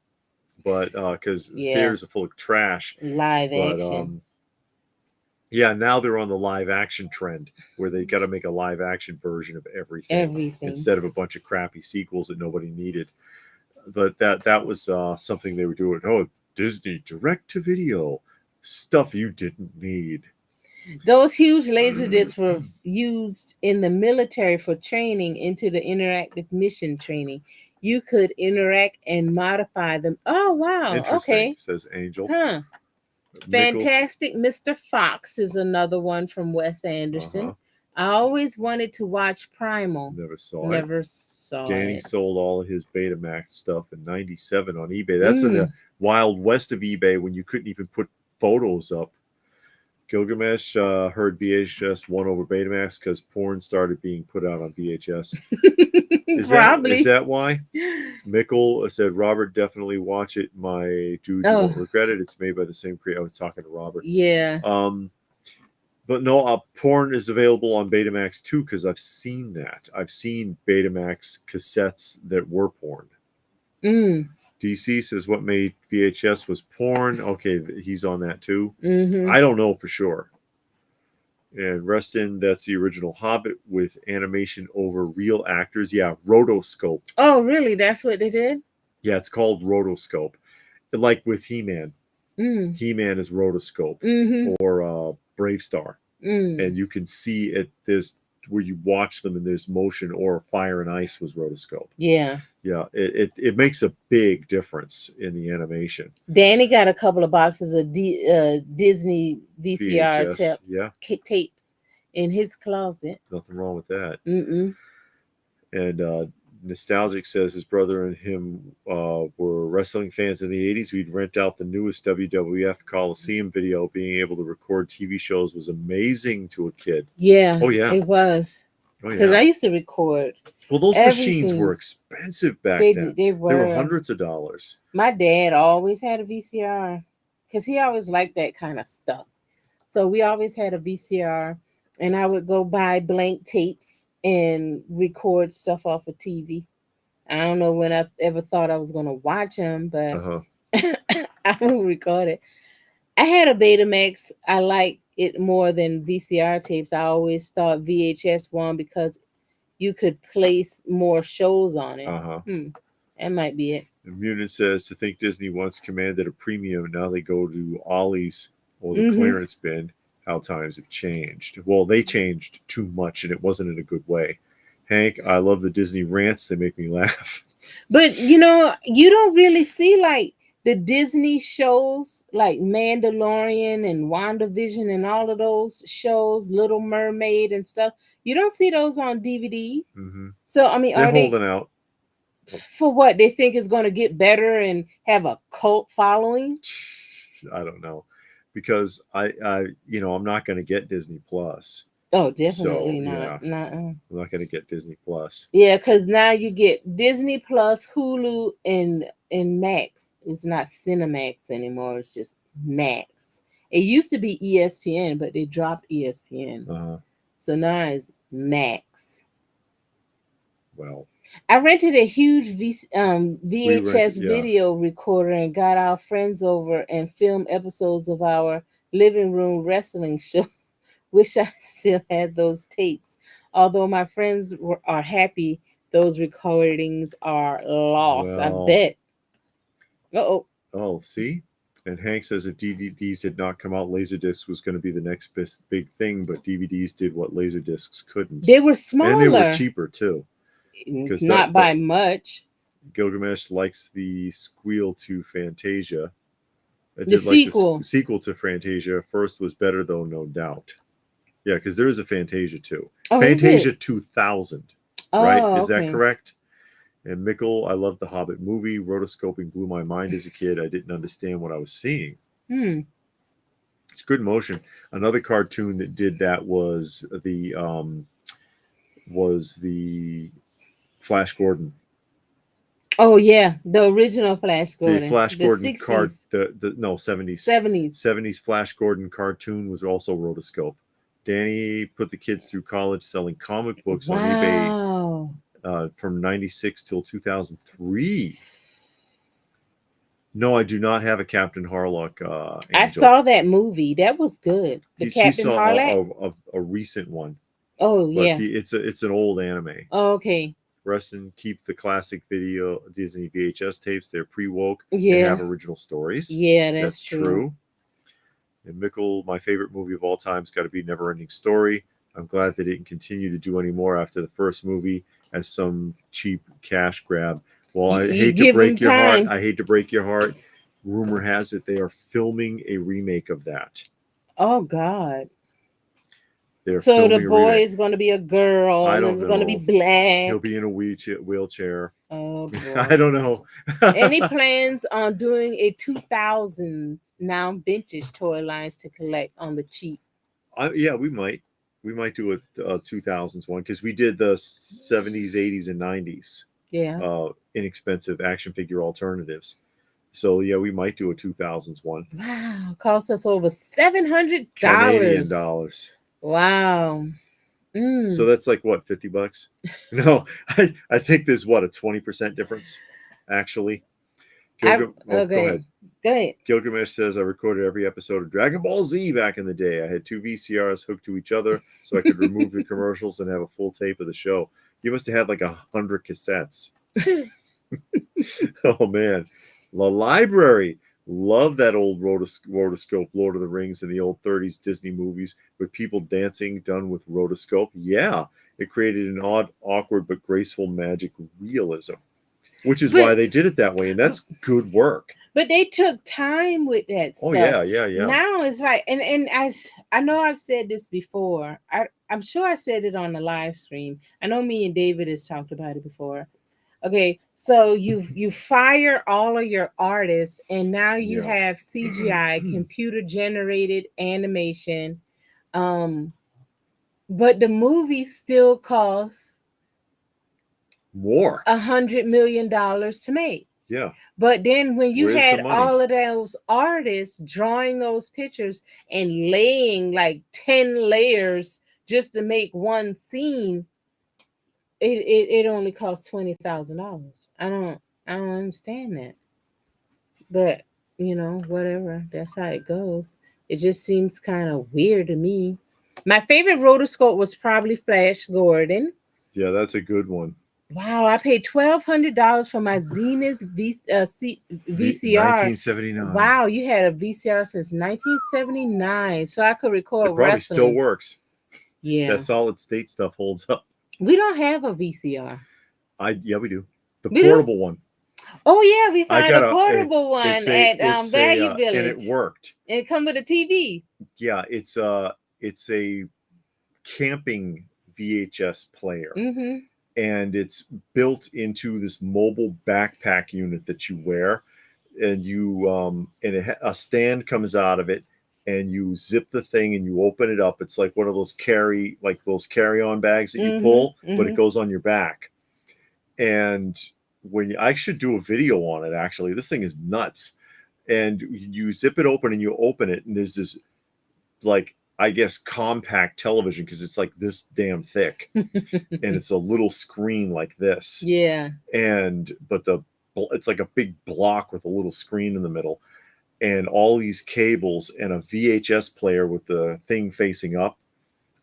but because theaters are full of trash. Live action. Yeah, now they're on the live action trend where they got to make a live action version of everything instead of a bunch of crappy sequels that nobody needed. But that was something they were doing. Oh, Disney direct to video stuff you didn't need. Those huge laser discs were used in the military for training into the interactive mission training. You could interact and modify them. Oh wow! Interesting, Okay, says Angel. Huh. Fantastic Mr. Fox is another one from Wes Anderson. I always wanted to watch Primal. Never saw Danny it. sold all of his Betamax stuff in '97 on eBay. That's in the wild west of eBay when you couldn't even put photos up. Gilgamesh heard VHS won over Betamax because porn started being put out on VHS. Is that why? Mickle said, Robert, definitely watch it. My dude, you won't regret it. It's made by the same creator. I was talking to Robert. Yeah. But no, porn is available on Betamax too, because I've seen that. I've seen Betamax cassettes that were porn. DC says what made VHS was porn. Okay, he's on that too. I don't know for sure. And Reston, that's the original Hobbit with animation over real actors. Yeah, rotoscope. Oh, really? That's what they did? Yeah, it's called rotoscope. Like with He-Man. He-Man is rotoscope. Or Brave Star. And you can see it. There's where you watch them and there's motion, or Fire and Ice was rotoscope. Yeah. Yeah, it makes a big difference in the animation. Danny got a couple of boxes of Disney VCR tapes in his closet. Nothing wrong with that. And Nostalgic says his brother and him were wrestling fans in the 80s. We'd rent out the newest WWF Coliseum video. Being able to record TV shows was amazing to a kid. Yeah. Oh, yeah. It was. Because I used to record. Well, those machines were expensive back then. They were hundreds of dollars. My dad always had a VCR because he always liked that kind of stuff. So we always had a VCR, and I would go buy blank tapes and record stuff off of TV. I don't know when I ever thought I was going to watch them, but I would record it. I had a Betamax. I liked it more than VCR tapes. I always thought VHS won because you could place more shows on it. That might be it. Munin says to think Disney once commanded a premium, now they go to Ollie's or the clearance bin. How times have changed. Well, they changed too much, and it wasn't in a good way. Hank, I love the Disney rants. They make me laugh. But, you don't really see, like, the Disney shows, like Mandalorian and WandaVision and all of those shows, Little Mermaid and stuff. You don't see those on DVD. So, I mean, they're holding out. For what? They think it's going to get better and have a cult following? I don't know. Because I'm not going to get Disney Plus. Oh, definitely not. Yeah. I'm not going to get Disney Plus. Yeah, because now you get Disney Plus, Hulu, and Max. It's not Cinemax anymore. It's just Max. It used to be ESPN, but they dropped ESPN. So now it's Max. Well, I rented a huge VHS video recorder and got our friends over and filmed episodes of our living room wrestling show. Wish I still had those tapes. Although my friends are happy those recordings are lost. I bet. Oh, see? And Hank says if DVDs had not come out, Laserdiscs was going to be the next big thing, but DVDs did what Laserdiscs couldn't. They were smaller. And they were cheaper, too. Not by much. Gilgamesh likes the Squeal to Fantasia. The sequel. The sequel to Fantasia. First was better, though, no doubt. Yeah, because there is a Fantasia 2. Fantasia 2000. Right? Is that correct? And Mickle, I love the Hobbit movie. Rotoscoping blew my mind as a kid. I didn't understand what I was seeing. It's good motion. Another cartoon that did that was the Flash Gordon. Oh yeah, the original Flash Gordon. The Flash Gordon card. No, 70s. 70s Flash Gordon cartoon was also rotoscope. Danny put the kids through college selling comic books on eBay. from 96 till 2003. No, I do not have a Captain Harlock. I Angel. saw that movie. That was good. The She Captain Harlock. saw a recent one, Oh but yeah. it's an old anime. Oh, okay. Rest and keep the classic video Disney VHS tapes. They're pre-woke and Yeah. have original stories. Yeah, That's true. true. And Mickle, my favorite movie of all time, has got to be Neverending Story. I'm glad they didn't continue to do any more after the first movie as some cheap cash grab. Well, I You hate to give them break your heart. time. I hate to break your heart. Rumor has it they are filming a remake of that. Oh God. They're So the filming a boy remake. is going to be a girl, I and don't it's going to be know. black. He'll be in a wheelchair. Oh I boy. don't know. Any plans on doing a 2000s now vintage toy lines to collect on the cheap? Yeah, we might. We might do a 2000s one because we did the 70s, 80s, and 90s Yeah. inexpensive action figure alternatives. So yeah, we might do a 2000s one. Wow. Cost us over $700. Canadian dollars. Wow. So that's like what, $50? No, I think there's what, a 20% difference, actually. Go ahead. Go ahead. Gilgamesh says, I recorded every episode of Dragon Ball Z back in the day. I had 2 VCRs hooked to each other so I could remove the commercials and have a full tape of the show. You must have had like 100 cassettes. Oh, man. The library. Love that old rotoscope, Lord of the Rings, and the old 30s Disney movies with people dancing done with rotoscope. Yeah, it created an odd, awkward, but graceful magic realism, which is why they did it that way, and that's good work. But they took time with that stuff. Oh yeah. Now it's like, and I know I've said this before. I'm sure I said it on the live stream. I know me and David has talked about it before. Okay, so you fire all of your artists, and now you have CGI, computer generated animation, but the movie still costs more $100 million to make. Yeah. But then when you Where's had all of those artists drawing those pictures and laying like 10 layers just to make one scene, it only costs $20,000. I don't understand that. But whatever. That's how it goes. It just seems kind of weird to me. My favorite rotoscope was probably Flash Gordon. Yeah, that's a good one. Wow, I paid $1,200 for my Zenith VCR. 1979. Wow, you had a VCR since 1979, so I could record it probably wrestling. Still works. Yeah, that solid state stuff holds up. We don't have a VCR. Yeah, we do. The portable one. Oh yeah, we found a portable one at Value Village, and it worked. And it come with a TV. Yeah, it's a camping VHS player. Mm-hmm. And it's built into this mobile backpack unit that you wear, and a stand comes out of it, and you zip the thing and you open it up. It's like one of those carry-on bags that you pull, but it goes on your back. And I should do a video on it, actually. This thing is nuts. And you zip it open and you open it, and there's this, like, I guess, compact television, because it's like this damn thick and it's a little screen like this. Yeah. But it's like a big block with a little screen in the middle, and all these cables and a VHS player with the thing facing up,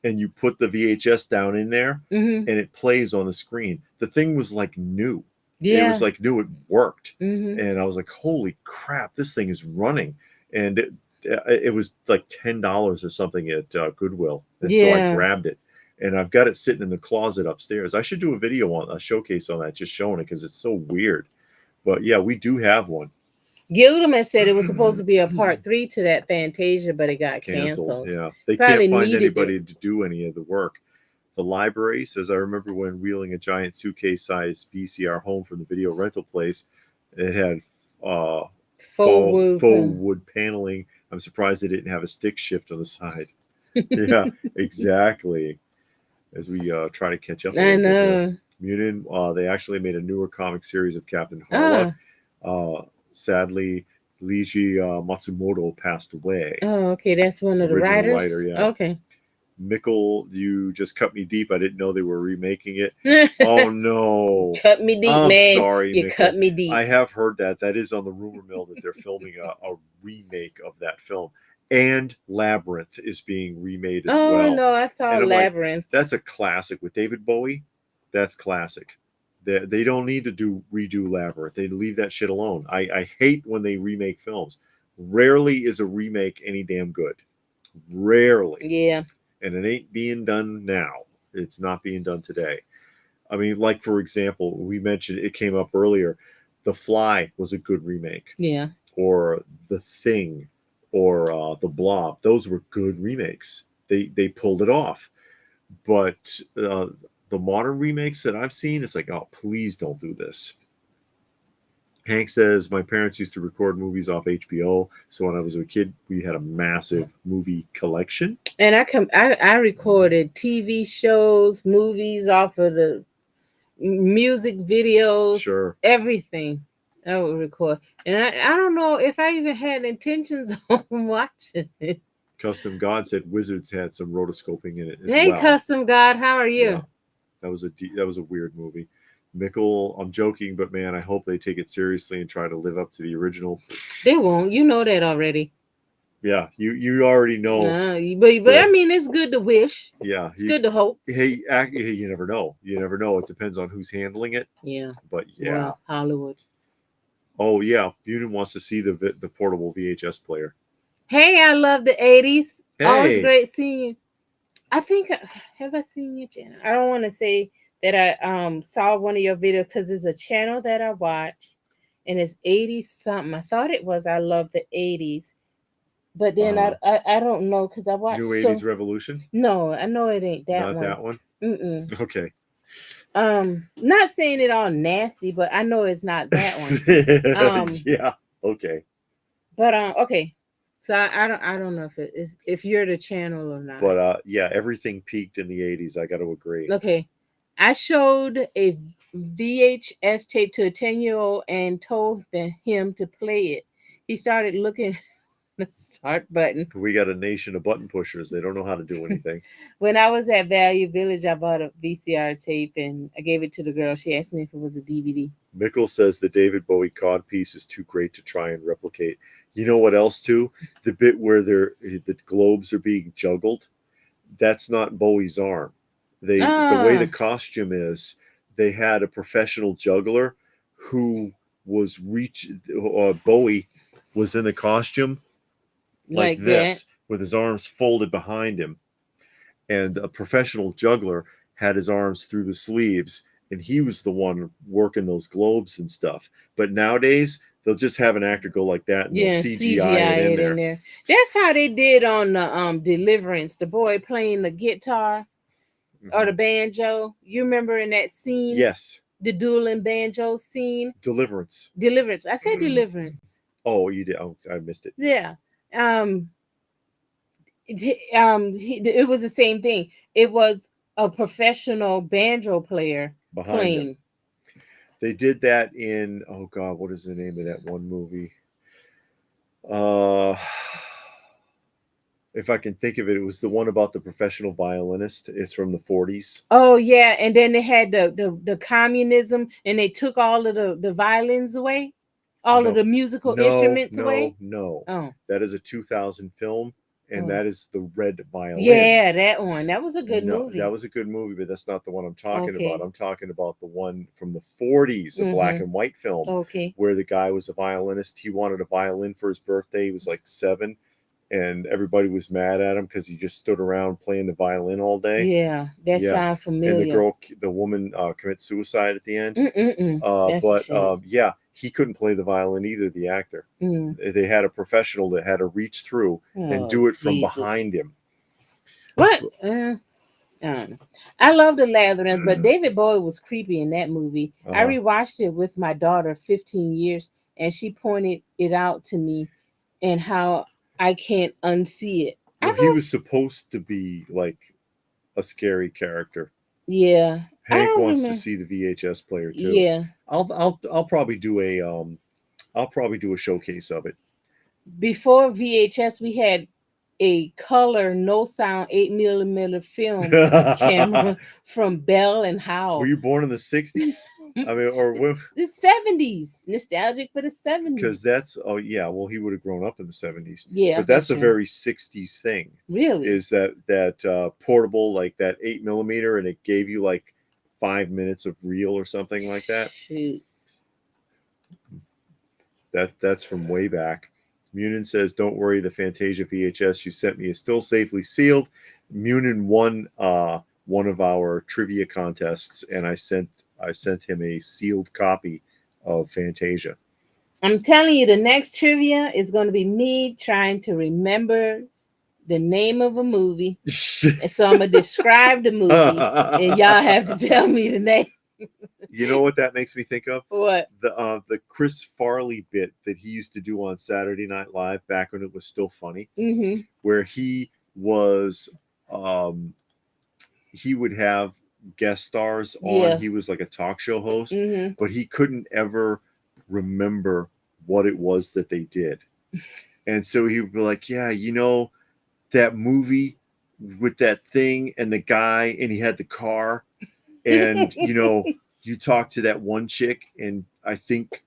and you put the VHS down in there and it plays on the screen. The thing was like new. Yeah. It was like new. It worked. And I was like, holy crap, this thing is running. And it was like $10 or something at Goodwill. And so I grabbed it, and I've got it sitting in the closet upstairs. I should do a video on a showcase on that, just showing it, because it's so weird. But yeah, we do have one. Gilderman said it was supposed to be a part 3 to that Fantasia, but it got canceled. Yeah, they can't find anybody to do any of the work. The library says, I remember when wheeling a giant suitcase-sized VCR home from the video rental place. It had faux wood paneling. I'm surprised they didn't have a stick shift on the side. Yeah, exactly. As we try to catch up. I know. Munin, they actually made a newer comic series of Captain Harlock. Sadly, Leiji Matsumoto passed away. Oh, okay. That's one of the writers? Writer, yeah. Okay. Mickle, you just cut me deep. I didn't know they were remaking it. Oh no. Cut me deep, I'm man. sorry, You Mickle. cut me deep. I have heard that. That is on the rumor mill that they're filming a remake of that film. And Labyrinth is being remade as well. Oh no, I saw And I'm Labyrinth. like, that's a classic with David Bowie. That's classic. They don't need to redo Labyrinth. They leave that shit alone. I hate when they remake films. Rarely is a remake any damn good. Rarely. Yeah. And it ain't being done now. It's not being done today. I mean, like for example, we mentioned it came up earlier. The Fly was a good remake. Yeah. Or The Thing, or The Blob. Those were good remakes. They pulled it off. But the modern remakes that I've seen, it's like, oh, please don't do this. Hank says, my parents used to record movies off HBO. So when I was a kid, we had a massive movie collection. And I recorded TV shows, movies off of the music videos, Sure. everything. I would record. And I don't know if I even had intentions on watching it. Custom God said Wizards had some rotoscoping in it as Hey, well. Custom God, how are you? Yeah, that was a weird movie. Mickle, I'm joking, but man, I hope they take it seriously and try to live up to the original. They won't. You know that already. Yeah, you already know. But I mean, it's good to wish. Yeah, it's good to hope. Hey, you never know. You never know. It depends on who's handling it. Yeah. But yeah. Well, Hollywood. Oh yeah, Bunin wants to see the portable VHS player. Hey, I love the 80s. Hey. Always great seeing you. I think have I seen you, Jenna? I don't want to say that I saw one of your videos because it's a channel that I watch, and it's 80s something. I thought it was I love the 80s, but then I don't know because I watched New 80s Revolution. No, I know it ain't that Not one. that one. Mm-mm. Okay. Not saying it all nasty, but I know it's not that one. Yeah. Okay. But okay. So I don't know if you're the channel or not. But yeah, everything peaked in the 80s. I got to agree. Okay. I showed a VHS tape to a 10-year-old and told him to play it. He started looking the start button. We got a nation of button pushers. They don't know how to do anything. When I was at Value Village, I bought a VCR tape and I gave it to the girl. She asked me if it was a DVD. Mickle says the David Bowie cod piece is too great to try and replicate. You know what else too? The bit where the globes are being juggled. That's not Bowie's arm. The way the costume is, they had a professional juggler who was Bowie was in the costume like this, with his arms folded behind him, and a professional juggler had his arms through the sleeves, and he was the one working those globes and stuff. But nowadays they'll just have an actor go like that and they'll CGI it in there. That's how they did on the Deliverance, the boy playing the guitar or the banjo. You remember in that scene? Yes. The dueling banjo scene. Deliverance. I said Deliverance. Oh, you did. Oh, I missed it. Yeah. It was the same thing. It was a professional banjo player playing. Him. They did that in, oh God, what is the name of that one movie? If I can think of it, it was the one about the professional violinist. It's from the 40s. Oh yeah, and then they had the communism, and they took all of the violins away, all of the musical instruments away. No. Oh, that is a 2000 film. And that is the Red Violin. Yeah, that one. That was a good movie. That was a good movie, but that's not the one I'm talking about. I'm talking about the one from the 40s, a black and white film, where the guy was a violinist. He wanted a violin for his birthday. He was like 7, and everybody was mad at him because he just stood around playing the violin all day. Yeah, that sounds familiar. And the woman commits suicide at the end. Yeah, he couldn't play the violin either, the actor. They had a professional that had to reach through and do it from behind him. What? I love the Labyrinth, but David Bowie was creepy in that movie. I rewatched it with my daughter 15 years, and she pointed it out to me and how I can't unsee it. Well, he was supposed to be like a scary character. Yeah. Hank wants to see the VHS player too. Yeah. I'll probably do a showcase of it. Before VHS, we had a color, no sound 8 millimeter film camera from Bell and Were Howell. you born in the 60s? I mean, or when? The 70s, nostalgic for the Because 70s. that's, oh yeah, well, he would have grown up in the 70s. Yeah, But that's that's a right. very 60s thing. Really? Is that portable, like that 8 millimeter, and it gave you like 5 minutes of reel or something like that. Shoot. That's from way back. Munin says, "Don't worry, the Fantasia VHS you sent me is still safely sealed." Munin won one of our trivia contests, and I sent him a sealed copy of Fantasia. I'm telling you, the next trivia is going to be me trying to remember the name of a movie. And so I'm going to describe the movie, and y'all have to tell me the name. You know what that makes me think of? What? The Chris Farley bit that he used to do on Saturday Night Live back when it was still funny, where he was he would have guest stars on. Yeah. He was like a talk show host, Mm-hmm. but he couldn't ever remember what it was that they did. And so he would be like, yeah, that movie with that thing and the guy, and he had the car, and you talk to that one chick, and I think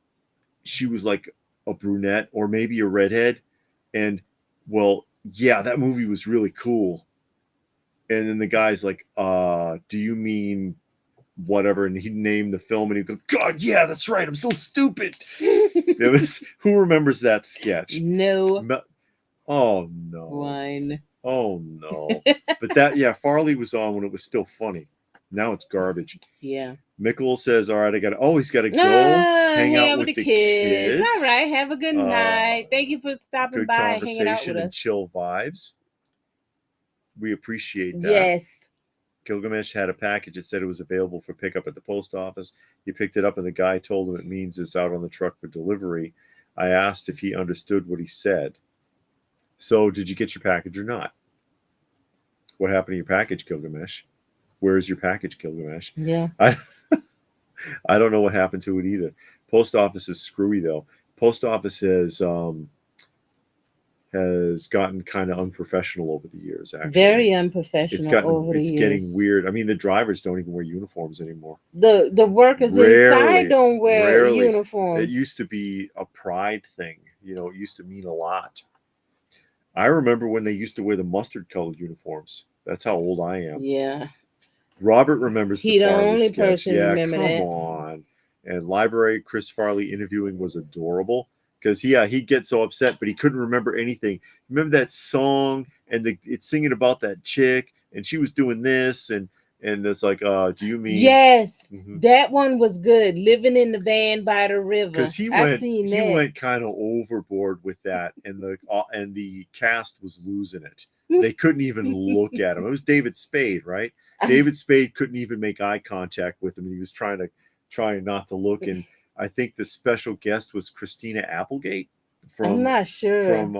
she was like a brunette or maybe a redhead, and well, yeah, that movie was really cool. And then the guy's like, do you mean whatever? And he'd name the film, and he'd go, God, yeah, that's right, I'm so stupid. Who remembers that sketch? No Oh no. one. Oh no. But that, yeah, Farley was on when it was still funny. Now it's garbage. Yeah. Mickle says, all right, he's got to go hang out with the kids. All right, have a good night. Thank you for stopping Good by and hanging out conversation with and us. chill vibes. We appreciate that. Yes. Gilgamesh had a package that said it was available for pickup at the post office. He picked it up, and the guy told him it means it's out on the truck for delivery. I asked if he understood what he said. So, did you get your package or not? What happened to your package, Gilgamesh? Where is your package, Gilgamesh? Yeah. I don't know what happened to it either. Post office is screwy though. Post office has gotten kind of unprofessional over the years. Actually, very unprofessional it's getting weird. I mean, the drivers don't even wear uniforms anymore. The workers inside don't wear uniforms. It used to be a pride thing. It used to mean a lot. I remember when they used to wear the mustard colored uniforms. That's how old I am. Yeah. Robert remembers the Farley only sketch. Person yeah, remember come that. on. And library Chris Farley interviewing was adorable because he'd get so upset, but he couldn't remember anything. Remember that song, and it's singing about that chick, and she was doing this, and it's like, do you mean? Yes, that one was good. Living in the van by the river. Because he went kind of overboard with that, and the cast was losing it. They couldn't even look at him. It was David Spade, right? David Spade couldn't even make eye contact with him, and he was trying not to look. And I think the special guest was Christina Applegate I'm not sure. From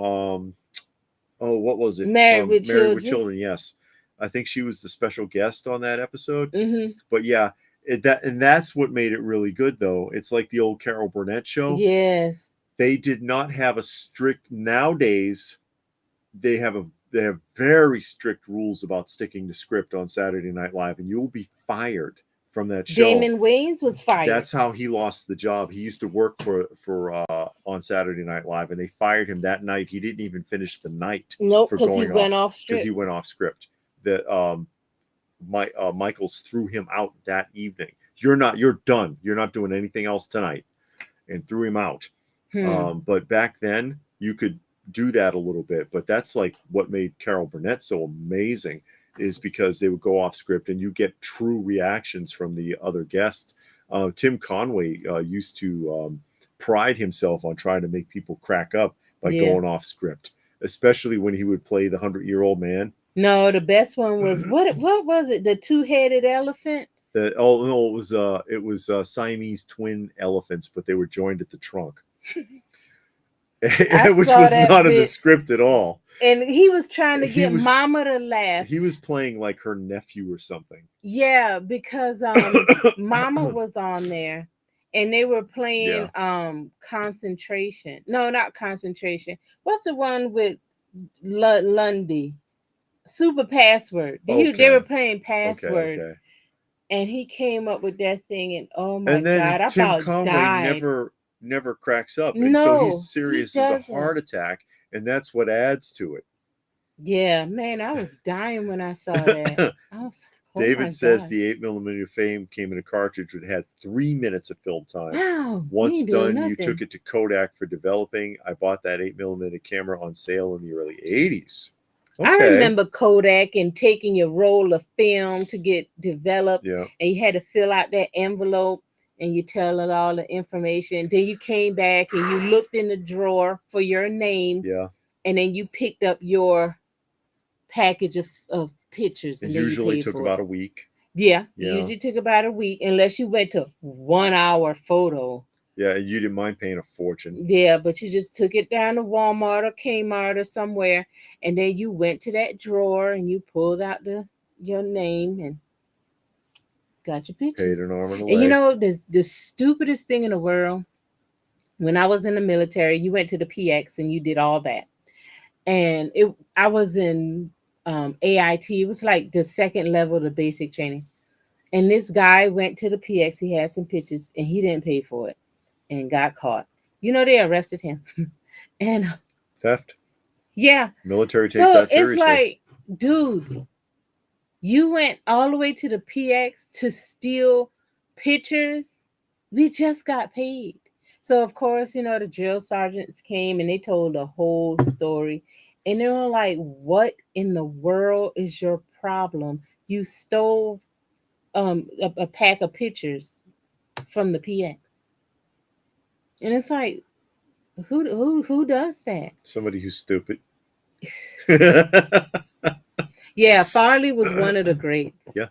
what was it? Married with Children. Yes, I think she was the special guest on that episode. Mm-hmm. But yeah, that's what made it really good, though. It's like the old Carol Burnett show. Yes, they did not have a strict. Nowadays, they have very strict rules about sticking to script on Saturday Night Live, and you'll be fired from that show. Damon Wayans was fired. That's how he lost the job. He used to work for on Saturday Night Live, and they fired him that night. He didn't even finish the night. Nope, because he went off script. Because he went off script. That Michaels threw him out that evening. You're done. You're not doing anything else tonight, and threw him out. But back then, you could do that a little bit, but that's like what made Carol Burnett so amazing, is because they would go off script and you get true reactions from the other guests. Tim Conway used to pride himself on trying to make people crack up by going off script, especially when he would play the 100-year-old man. No, the best one was what was it? The two-headed elephant. It was Siamese twin elephants, but they were joined at the trunk. Which was not in the script at all. And he was trying to get Mama to laugh. He was playing like her nephew or something. Yeah, because Mama was on there, and they were playing concentration. No, not concentration. What's the one with Lundy, Super Password. They were Okay. playing Password, Okay. and he came up with that thing, and oh my And then God, I Tim about Conway died. never cracks up, and so he's No, he serious as a doesn't. heart attack, and that's what adds to Yeah, man, I was dying when I saw that. it. I was like, oh my David says God. the 8mm Fame came in a cartridge that had 3 minutes of film time. Wow, we Once ain't doing done, you nothing. took it to Kodak for developing. I bought that 8mm camera on sale in the early 80s. I Okay. remember Kodak and taking your roll of film to get developed, Yeah. and you had to fill out that envelope and you tell it all the information. Then you came back and you looked in the drawer for your name, Yeah. and then you picked up your package of pictures It and then you usually paid took for it. about a week. Yeah, it Yeah. usually took about a week unless you went to 1 hour photo. Yeah, and you didn't mind paying a fortune. Yeah, but you just took it down to Walmart or Kmart or somewhere, and then you went to that drawer and you pulled out your name and got your Paid pictures. an arm and a And you leg. know the stupidest thing in the world, when I was in the military, you went to the PX and you did all that. And I was in AIT. It was like the second level of the basic training. And this guy went to the PX. He had some pictures and he didn't pay for it and got caught. You know, they arrested him. And Theft. yeah, Military takes so that it's seriously. like, dude, you went all the way to the PX to steal pictures. We just got paid. So of course, the drill sergeants came and they told the whole story. And they were like, what in the world is your problem? You stole a pack of pictures from the PX. And it's like, who does that? Somebody who's stupid. Yeah, Farley was one of the greats. Yeah.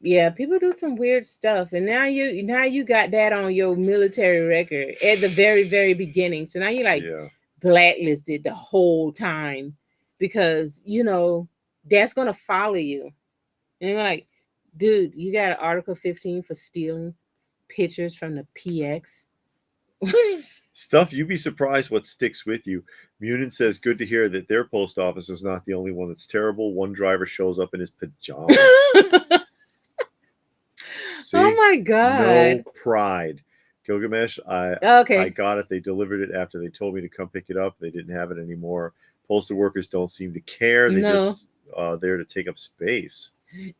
Yeah, people do some weird stuff, and now you got that on your military record at the very very beginning. So now you like Yeah. blacklisted the whole time because that's gonna follow you. And you're like, dude, you got an Article 15 for stealing pictures from the PX. Stuff you'd be surprised what sticks with you. Munin says, good to hear that their post office is not the only one that's terrible. One driver shows up in his pajamas. See? Oh my God. No pride. Gilgamesh, I Okay. got it. They delivered it after they told me to come pick it up. They didn't have it anymore. Postal workers don't seem to care. They No. just there to take up space.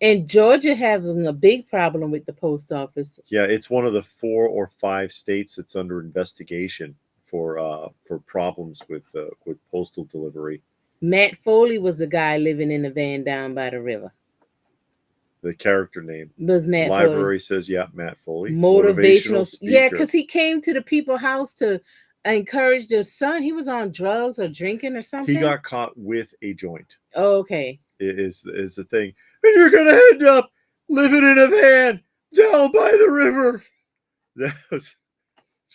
And Georgia having a big problem with the post office. Yeah, it's one of the 4 or 5 states that's under investigation for problems with postal delivery. Matt Foley was the guy living in the van down by the river. The character name. Was Matt Library Foley. says, yeah, Matt Foley. Motivational speaker. Yeah, because he came to the people's house to encourage their son. He was on drugs or drinking or something. He got caught with a joint. Oh, okay. It is the thing. And you're going to end up living in a van down by the river. That was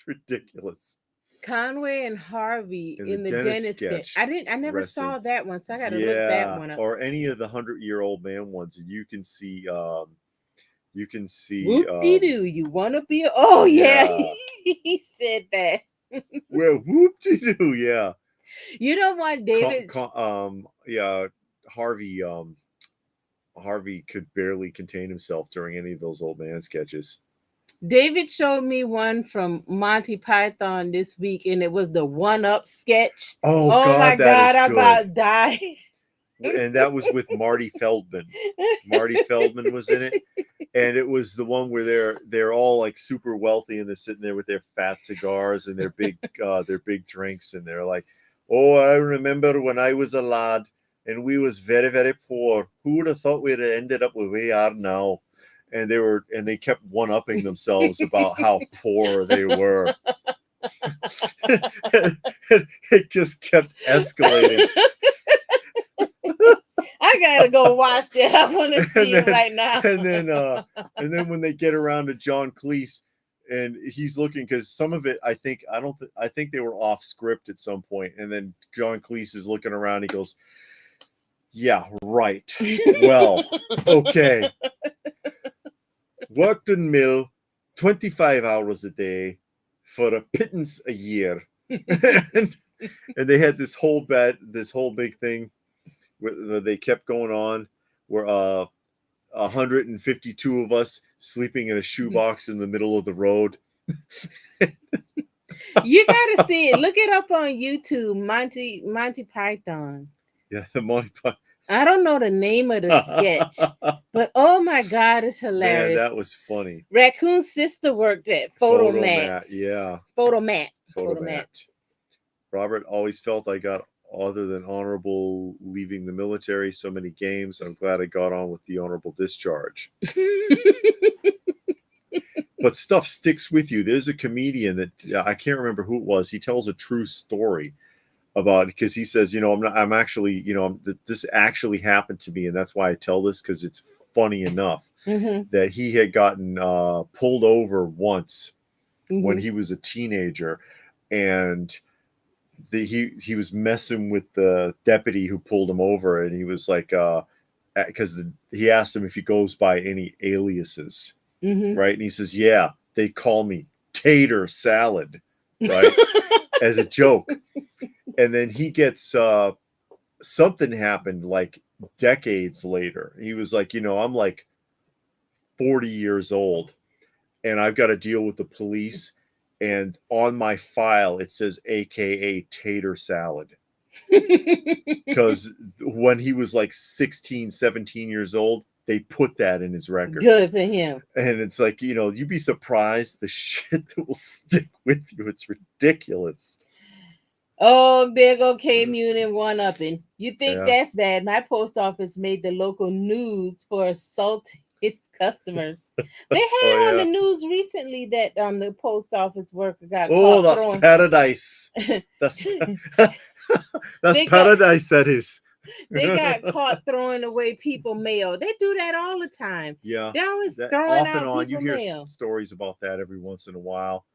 ridiculous. Conway and Harvey in the dentist sketch. I never saw that one, so I got to look that one up. Or any of the 100-year-old man ones, and you can see. Whoop-de-doo, you want to be? Oh yeah, he said that. Well, whoop-de-doo, yeah. You know what, David? Harvey could barely contain himself during any of those old man sketches. David showed me one from Monty Python this week, and it was the one-up sketch. Oh God, my God, I about died. And that was with Marty Feldman. Marty Feldman was in it, and it was the one where they're all like super wealthy, and they're sitting there with their fat cigars and their big drinks, and they're like, "Oh, I remember when I was a lad, and we was very very poor. Who would have thought we'd have ended up where we are now?" And they kept one-upping themselves about how poor they were. It just kept escalating. I gotta go watch that. I want to see it right now. And then when they get around to John Cleese, and he's looking, because some of it I think they were off script at some point, and then John Cleese is looking around. He goes, "Yeah, right. Well, okay. Worked in mill 25 hours a day for a pittance a year." And they had this whole big thing where they kept going on where 152 of us sleeping in a shoebox in the middle of the road. You gotta see it. Look it up on YouTube. Monty Python. Yeah, the Monty Python. I don't know the name of the sketch, but oh my God, it's hilarious. Man, that was funny. Raccoon's sister worked at Photomat. Yeah. Photomat. Robert always felt I got other than honorable leaving the military so many games. I'm glad I got on with the honorable discharge. But stuff sticks with you. There's a comedian that I can't remember who it was. He tells a true story about, because he says, I'm actually, this actually happened to me, and that's why I tell this, because it's funny enough that he had gotten pulled over once when he was a teenager, and he was messing with the deputy who pulled him over, and he was like, because he asked him if he goes by any aliases, right? And he says, yeah, they call me Tater Salad, right? As a joke. And then he gets something happened like decades later. He was like, I'm like 40 years old and I've got to deal with the police, and on my file it says AKA Tater Salad. Because when he was like 16, 17 years old, they put that in his record. Good for him. And it's like, you'd be surprised the shit that will stick with you. It's ridiculous. Oh, there go K-Mune and one-upping. You think that's bad? My post office made the local news for assaulting its customers. They had on the news recently that the post office worker got caught that's throwing... paradise. That's paradise, that is. They got caught throwing away people mail. They do that all the time. Yeah. They're always throwing off and out on. people You hear mail. stories about that every once in a while.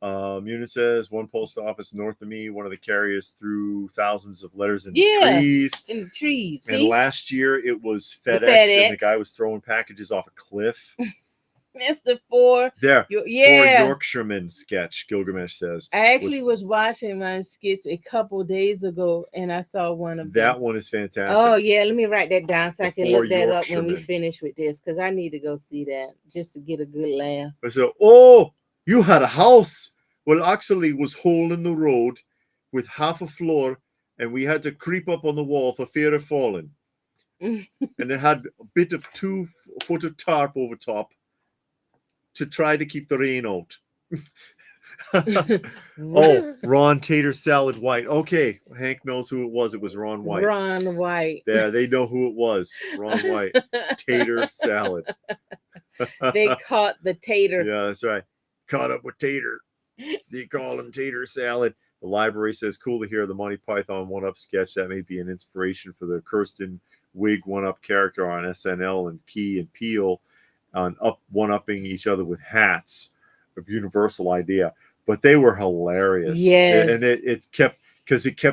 Unit says one post office north of me, one of the carriers threw thousands of letters in the trees. In the trees. And last year it was FedEx, and the guy was throwing packages off a cliff. That's the four Yorkshireman sketch, Gilgamesh says. I actually was watching my skits a couple days ago, and I saw one of them. That one is fantastic. Oh, yeah. Let me write that down so I can look that up when we finish with this, because I need to go see that just to get a good laugh. I said, you had a house. Well, actually, it was hole in the road with half a floor, and we had to creep up on the wall for fear of falling. And it had a bit of 2 foot of tarp over top to try to keep the rain out. Ron Tater Salad White. Okay, Hank knows who it was. It was Ron White. Ron White. Yeah, they know who it was. Ron White. Tater Salad. They caught the tater. Yeah, that's right. Caught up with Tater. They call him Tater Salad. The library says, cool to hear the Monty Python one-up sketch. That may be an inspiration for the Kirsten Wig one-up character on SNL, and Key and P.O. on one-upping each other with hats. A universal idea. But they were hilarious. Yes. And it kept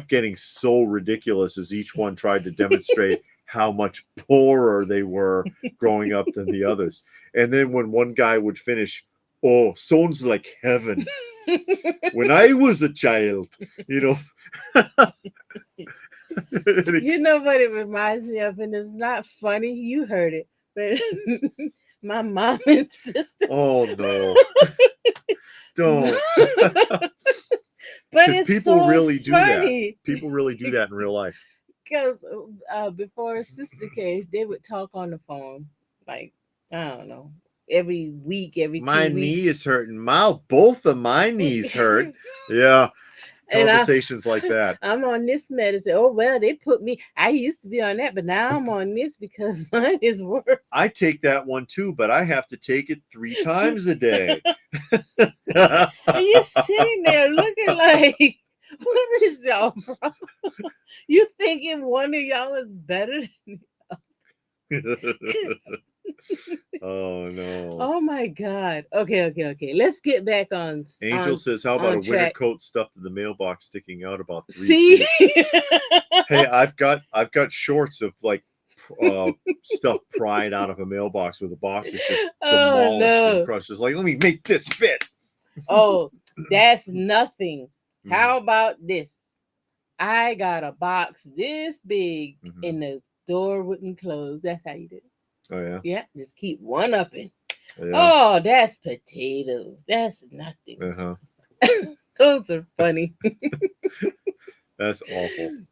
getting so ridiculous as each one tried to demonstrate how much poorer they were growing up than the others. And then when one guy would finish, sounds like heaven. When I was a child, You know what it reminds me of, and it's not funny. You heard it, but my mom and sister. Oh no! Don't. But it's people so really funny. Do that. People really do that in real life. Because before her sister came, they would talk on the phone, like, I don't know, every week, every 2 weeks. My knee is hurting. Both of my knees hurt. Yeah. Conversations like that. I'm on this medicine. Oh, well, they put me. I used to be on that, but now I'm on this because mine is worse. I take that one too, but I have to take it 3 times a day. And you're sitting there looking like, what is y'all from? You thinking one of y'all is better than Oh no. Oh my God. Okay. Let's get back on. Angel says, how about a winter coat stuffed in the mailbox sticking out about 3 feet? Hey, I've got shorts of like stuff pried out of a mailbox where the box is just demolished and crushed. It's like, let me make this fit. Oh, that's nothing. How about this? I got a box this big Mhm. and the door wouldn't close. That's how you do it. Oh yeah. Yeah, just keep one upping. Yeah. Oh, that's potatoes. That's nothing. Uh-huh. Those are funny. That's awful.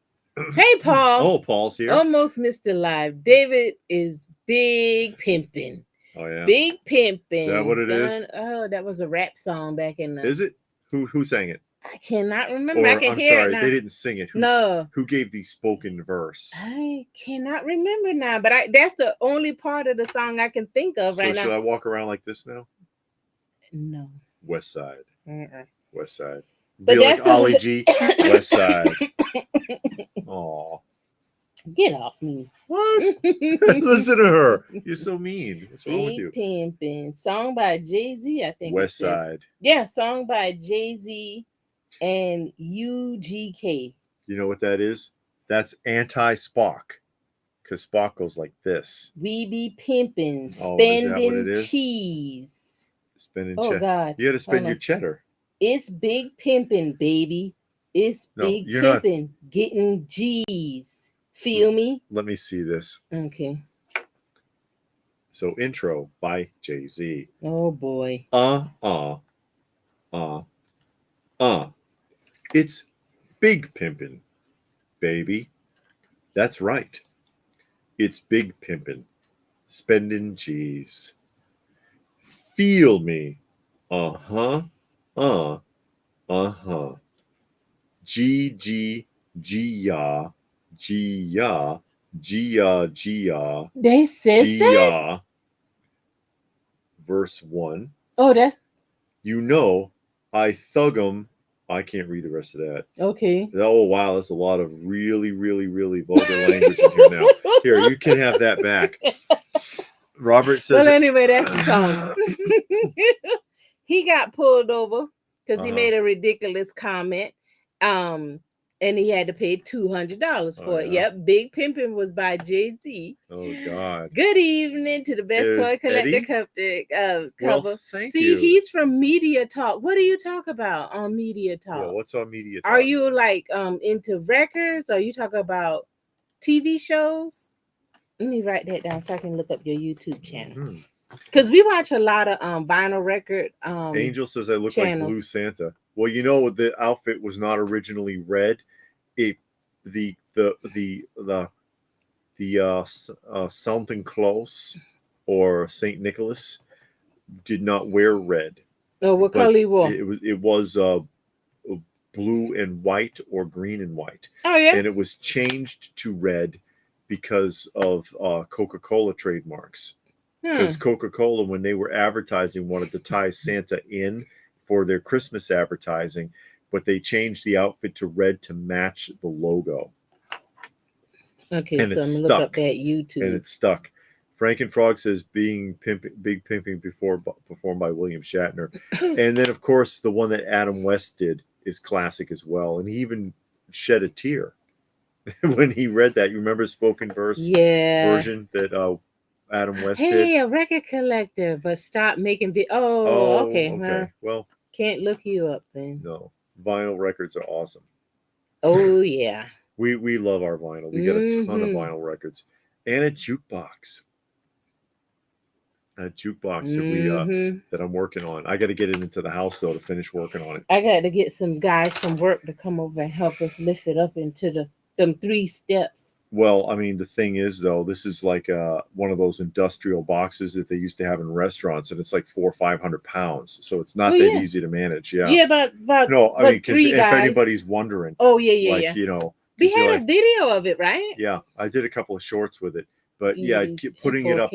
Hey, Paul. Oh, Paul's here. Almost missed it live. David is big pimping. Oh yeah. Big pimping. Is that what it is? Oh, that was a rap song back in the. Is it? Who sang it? I cannot remember. I Or can I'm hear sorry, it now. they didn't sing it. No. Who gave the spoken verse? I cannot remember now, but that's the only part of the song I can think of So right now. should I walk around like this now? No. West Side. Uh-uh. West Side. But Be like that's Ollie G. West Side. Aw. Get off me. What? Listen to her. You're so mean. What's wrong with you? Big pimpin'. Song by Jay-Z, I think. West Side. Yeah, song by Jay-Z and UGK. You know what that is? That's anti-Spock. Because Spock goes like this. We be pimpin', Oh, spending is that what it is? cheese. Spending Oh, cheddar. God. You got to spend your cheddar. It's big pimpin', baby. It's big pimpin', getting G's. Feel me? Let me see this. Okay. So intro by Jay-Z. Oh boy. It's big pimpin', baby. That's right. It's big pimpin', spending G's. Feel me. Uh-huh. G G G-ya. G-ya. G-ya. G-ya. They says G-ya. that? Verse 1. Oh, that's... You know, I thug 'em. I can't read the rest of that. Okay. Oh, wow. That's a lot of really, really, really vulgar language in here now. Here, you can have that back. Robert says... Well, anyway, that's the song. He got pulled over because he made a ridiculous comment. And he had to pay $200 for it. Yep, Big Pimpin' was by Jay-Z. Oh, God. Good evening to the best toy collector cover. Well, thank you. See, he's from Media Talk. What do you talk about on Media Talk? Yeah, what's on Media Talk? Are you like into records? Or you talk about TV shows? Let me write that down so I can look up your YouTube channel. Because we watch a lot of vinyl record. Angel says I look like Blue Santa. Well, you know, the outfit was not originally red. The Something Close or Saint Nicholas did not wear red. Oh, what color you wore? It was blue and white or green and white. Oh yeah. And it was changed to red because of Coca-Cola trademarks. Because Coca-Cola, when they were advertising, wanted to tie Santa in for their Christmas advertising, but they changed the outfit to red to match the logo. Okay, and so I'm gonna look up that YouTube. And it stuck. Frankenfrog says Big Pimping performed by William Shatner. And then, of course, the one that Adam West did is classic as well. And he even shed a tear when he read that. You remember spoken verse version that Adam West did? Hey, a record collector, but stop making okay. Well, can't look you up then. No, vinyl records are awesome. Oh yeah, we love our vinyl. We got a ton of vinyl records and a jukebox. That I'm working on. I got to get it into the house though to finish working on it. I got to get some guys from work to come over and help us lift it up into them 3 steps. Well, I mean, the thing is, though, this is like one of those industrial boxes that they used to have in restaurants, and it's like 400 or 500 pounds. So it's not that easy to manage. Yeah. Yeah, but no, I mean, because if anybody's wondering, you know, we had a video of it, right? Yeah, I did a couple of shorts with it, but putting it up.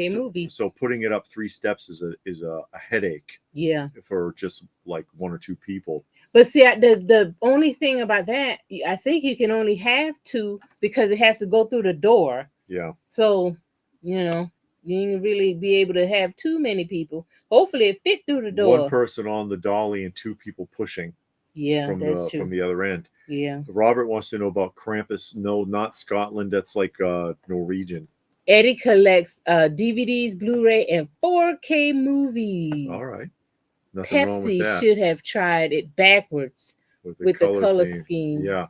So putting it up 3 steps is a headache. Yeah. For just like 1 or 2 people. But see, the only thing about that, I think you can only have 2 because it has to go through the door. Yeah. So, you know, you didn't really be able to have too many people. Hopefully it fit through the door. 1 person on the dolly and 2 people pushing. Yeah, from the other end. Yeah. Robert wants to know about Krampus. No, not Scotland. That's like Norwegian. Eddie collects DVDs, Blu-ray, and 4K movies. All right. Nothing wrong with that. Pepsi should have tried it backwards with the color scheme. Yeah.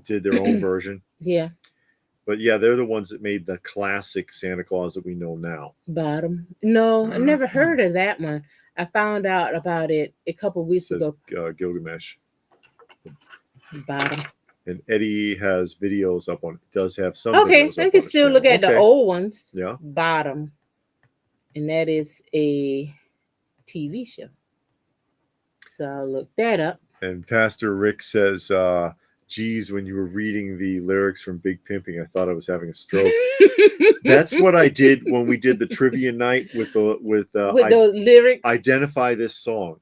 did their own version. Yeah. But yeah, they're the ones that made the classic Santa Claus that we know now. Bottom. No, I never heard of that one. I found out about it a couple It weeks says ago. Gilgamesh. Bottom. And Eddie has videos up on. Does have some Okay, videos I up can on his still channel. look at the Okay. old ones. Yeah. Bottom. And that is a TV show. So I'll look that up. And Pastor Rick says, geez, when you were reading the lyrics from Big Pimping, I thought I was having a stroke. That's what I did when we did the trivia night with the lyrics. Identify this song.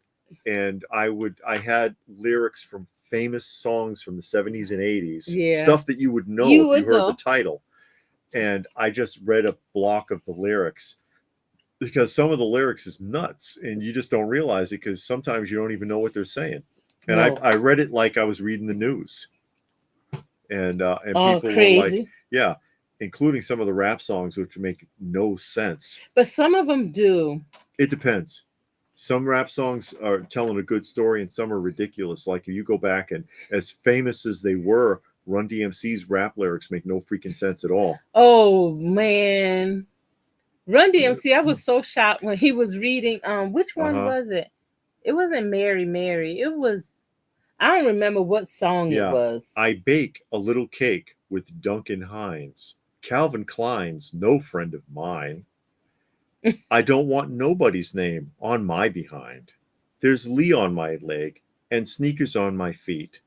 And I had lyrics from famous songs from the 70s and 80s. Yeah. Stuff that you would know if you heard the title. And I just read a block of the lyrics. Because some of the lyrics is nuts and you just don't realize it because sometimes you don't even know what they're saying. And no. I read it like I was reading the news. And people crazy. were like, yeah, including some of the rap songs, which make no sense. But some of them do. It depends. Some rap songs are telling a good story and some are ridiculous. Like if you go back and as famous as they were, Run DMC's rap lyrics make no freaking sense at all. Oh, man. Run DMC, I was so shocked when he was reading. Which one was it? It wasn't Mary Mary. It was, I don't remember what song it was. I bake a little cake with Duncan Hines. Calvin Klein's no friend of mine. I don't want nobody's name on my behind. There's Lee on my leg and sneakers on my feet.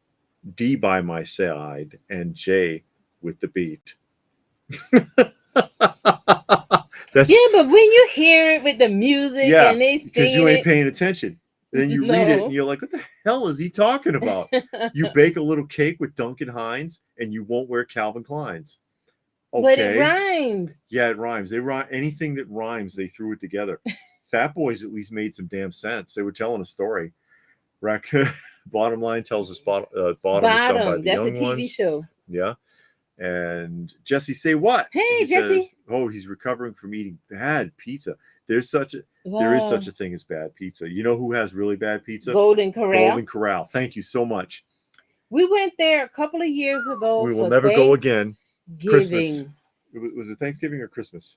D by my side and J with the beat. Yeah, but when you hear it with the music and they sing because you ain't paying attention. Then you read it and you're like, what the hell is he talking about? You bake a little cake with Duncan Hines and you won't wear Calvin Klein's. Okay. But it rhymes. Yeah, it rhymes. They rhyme anything that rhymes, they threw it together. Fat Boys at least made some damn sense. They were telling a story. Bottom Line tells us bottom is done by the Young Ones. That's a TV show. Yeah. And Jesse, say what? Hey, Jesse. Says, he's recovering from eating bad pizza. There is such a thing as bad pizza. You know who has really bad pizza? Golden Corral. Golden Corral. Thank you so much. We went there a couple of years ago. We will never go again. Christmas. Was it Thanksgiving or Christmas?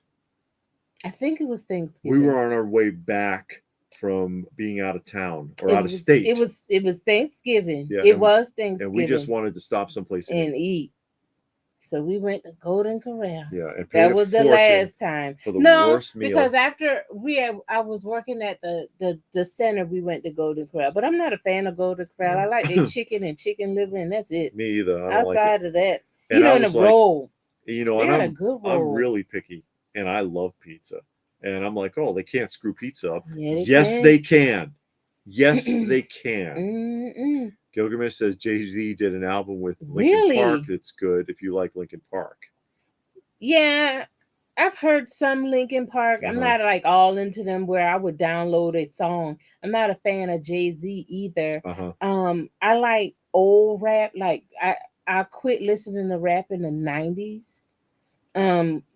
I think it was Thanksgiving. We were on our way back from being out of town or out of state. It was Thanksgiving. Yeah, it was Thanksgiving. And we just wanted to stop someplace and eat. So we went to Golden Corral. Yeah, and that was the last time. For the worst meal. Because after I was working at the center, we went to Golden Corral. But I'm not a fan of Golden Corral. I like their chicken and chicken liver, and that's it. Me either. I don't Outside like it. of that, and in a roll. And a good roll. I'm really picky, and I love pizza. And I'm like, they can't screw pizza up. Yeah, yes, they can. Yes, they can. Gilgamesh says Jay-Z did an album with Linkin Park that's good if you like Linkin Park. Yeah, I've heard some Linkin Park. I'm not like all into them where I would download a song. I'm not a fan of Jay-Z either. I like old rap. Like I quit listening to rap in the 90s.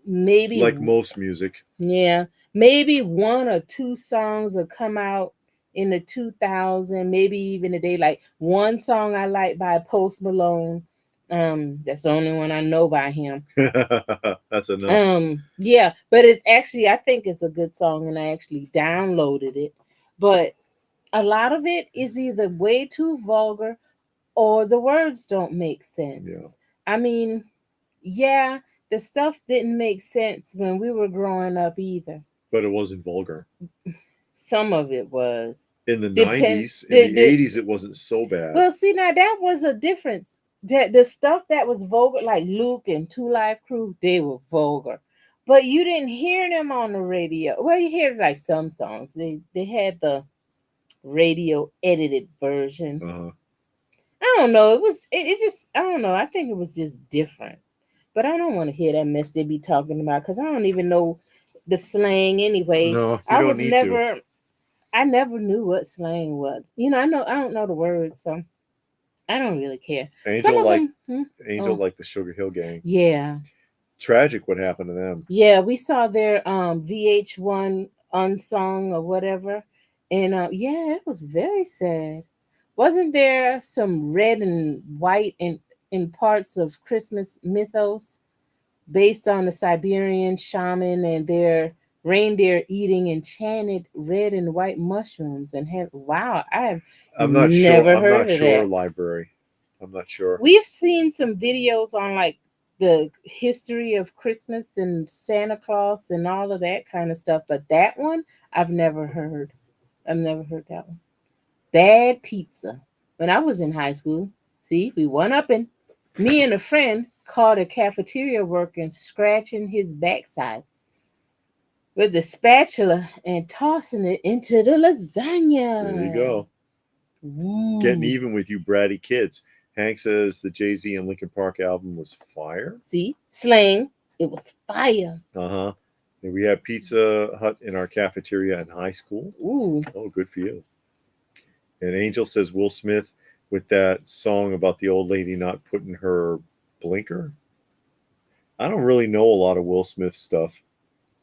Maybe like most music. Yeah, maybe one or two songs will come out in the 2000s, maybe even today. Like one song I like by Post Malone. That's the only one I know by him. That's enough. Yeah, but it's actually, I think it's a good song, and I actually downloaded it. But a lot of it is either way too vulgar, or the words don't make sense. Yeah. I mean, yeah, the stuff didn't make sense when we were growing up either. But it wasn't vulgar. Some of it was. In the 90s, in the 80s, it wasn't so bad. Well, see, now that was a difference. That the stuff that was vulgar, like Luke and Two Live Crew, they were vulgar. But you didn't hear them on the radio. Well, you hear like some songs. They had the radio edited version. I don't know. It just, I don't know. I think it was just different. But I don't want to hear that mess they be talking about because I don't even know the slang anyway. No, I never knew what slang was. I don't know the words, so I don't really care. Angel like the Sugar Hill Gang. Yeah. Tragic what happened to them. Yeah, we saw their VH1 Unsung or whatever. And yeah, it was very sad. Wasn't there some red and white and in parts of Christmas mythos based on the Siberian shaman and their reindeer eating enchanted red and white mushrooms and have wow, I've I'm not sure. never I'm heard not of sure. that. Library. I'm not sure. We've seen some videos on like the history of Christmas and Santa Claus and all of that kind of stuff, but that one I've never heard. I've never heard that one. Bad pizza. When I was in high school, see, we one up and me and a friend caught a cafeteria worker scratching his backside with the spatula and tossing it into the There you lasagna. go. Getting Ooh. even with you bratty kids. Hank says the Jay-Z and Linkin Park album was fire. See, slang, it was fire. Uh-huh. And we had Pizza Hut in our cafeteria in high school. Ooh. Oh, good for you. And Angel says Will Smith with that song about the old lady not putting her blinker. I don't really know a lot of Will Smith stuff.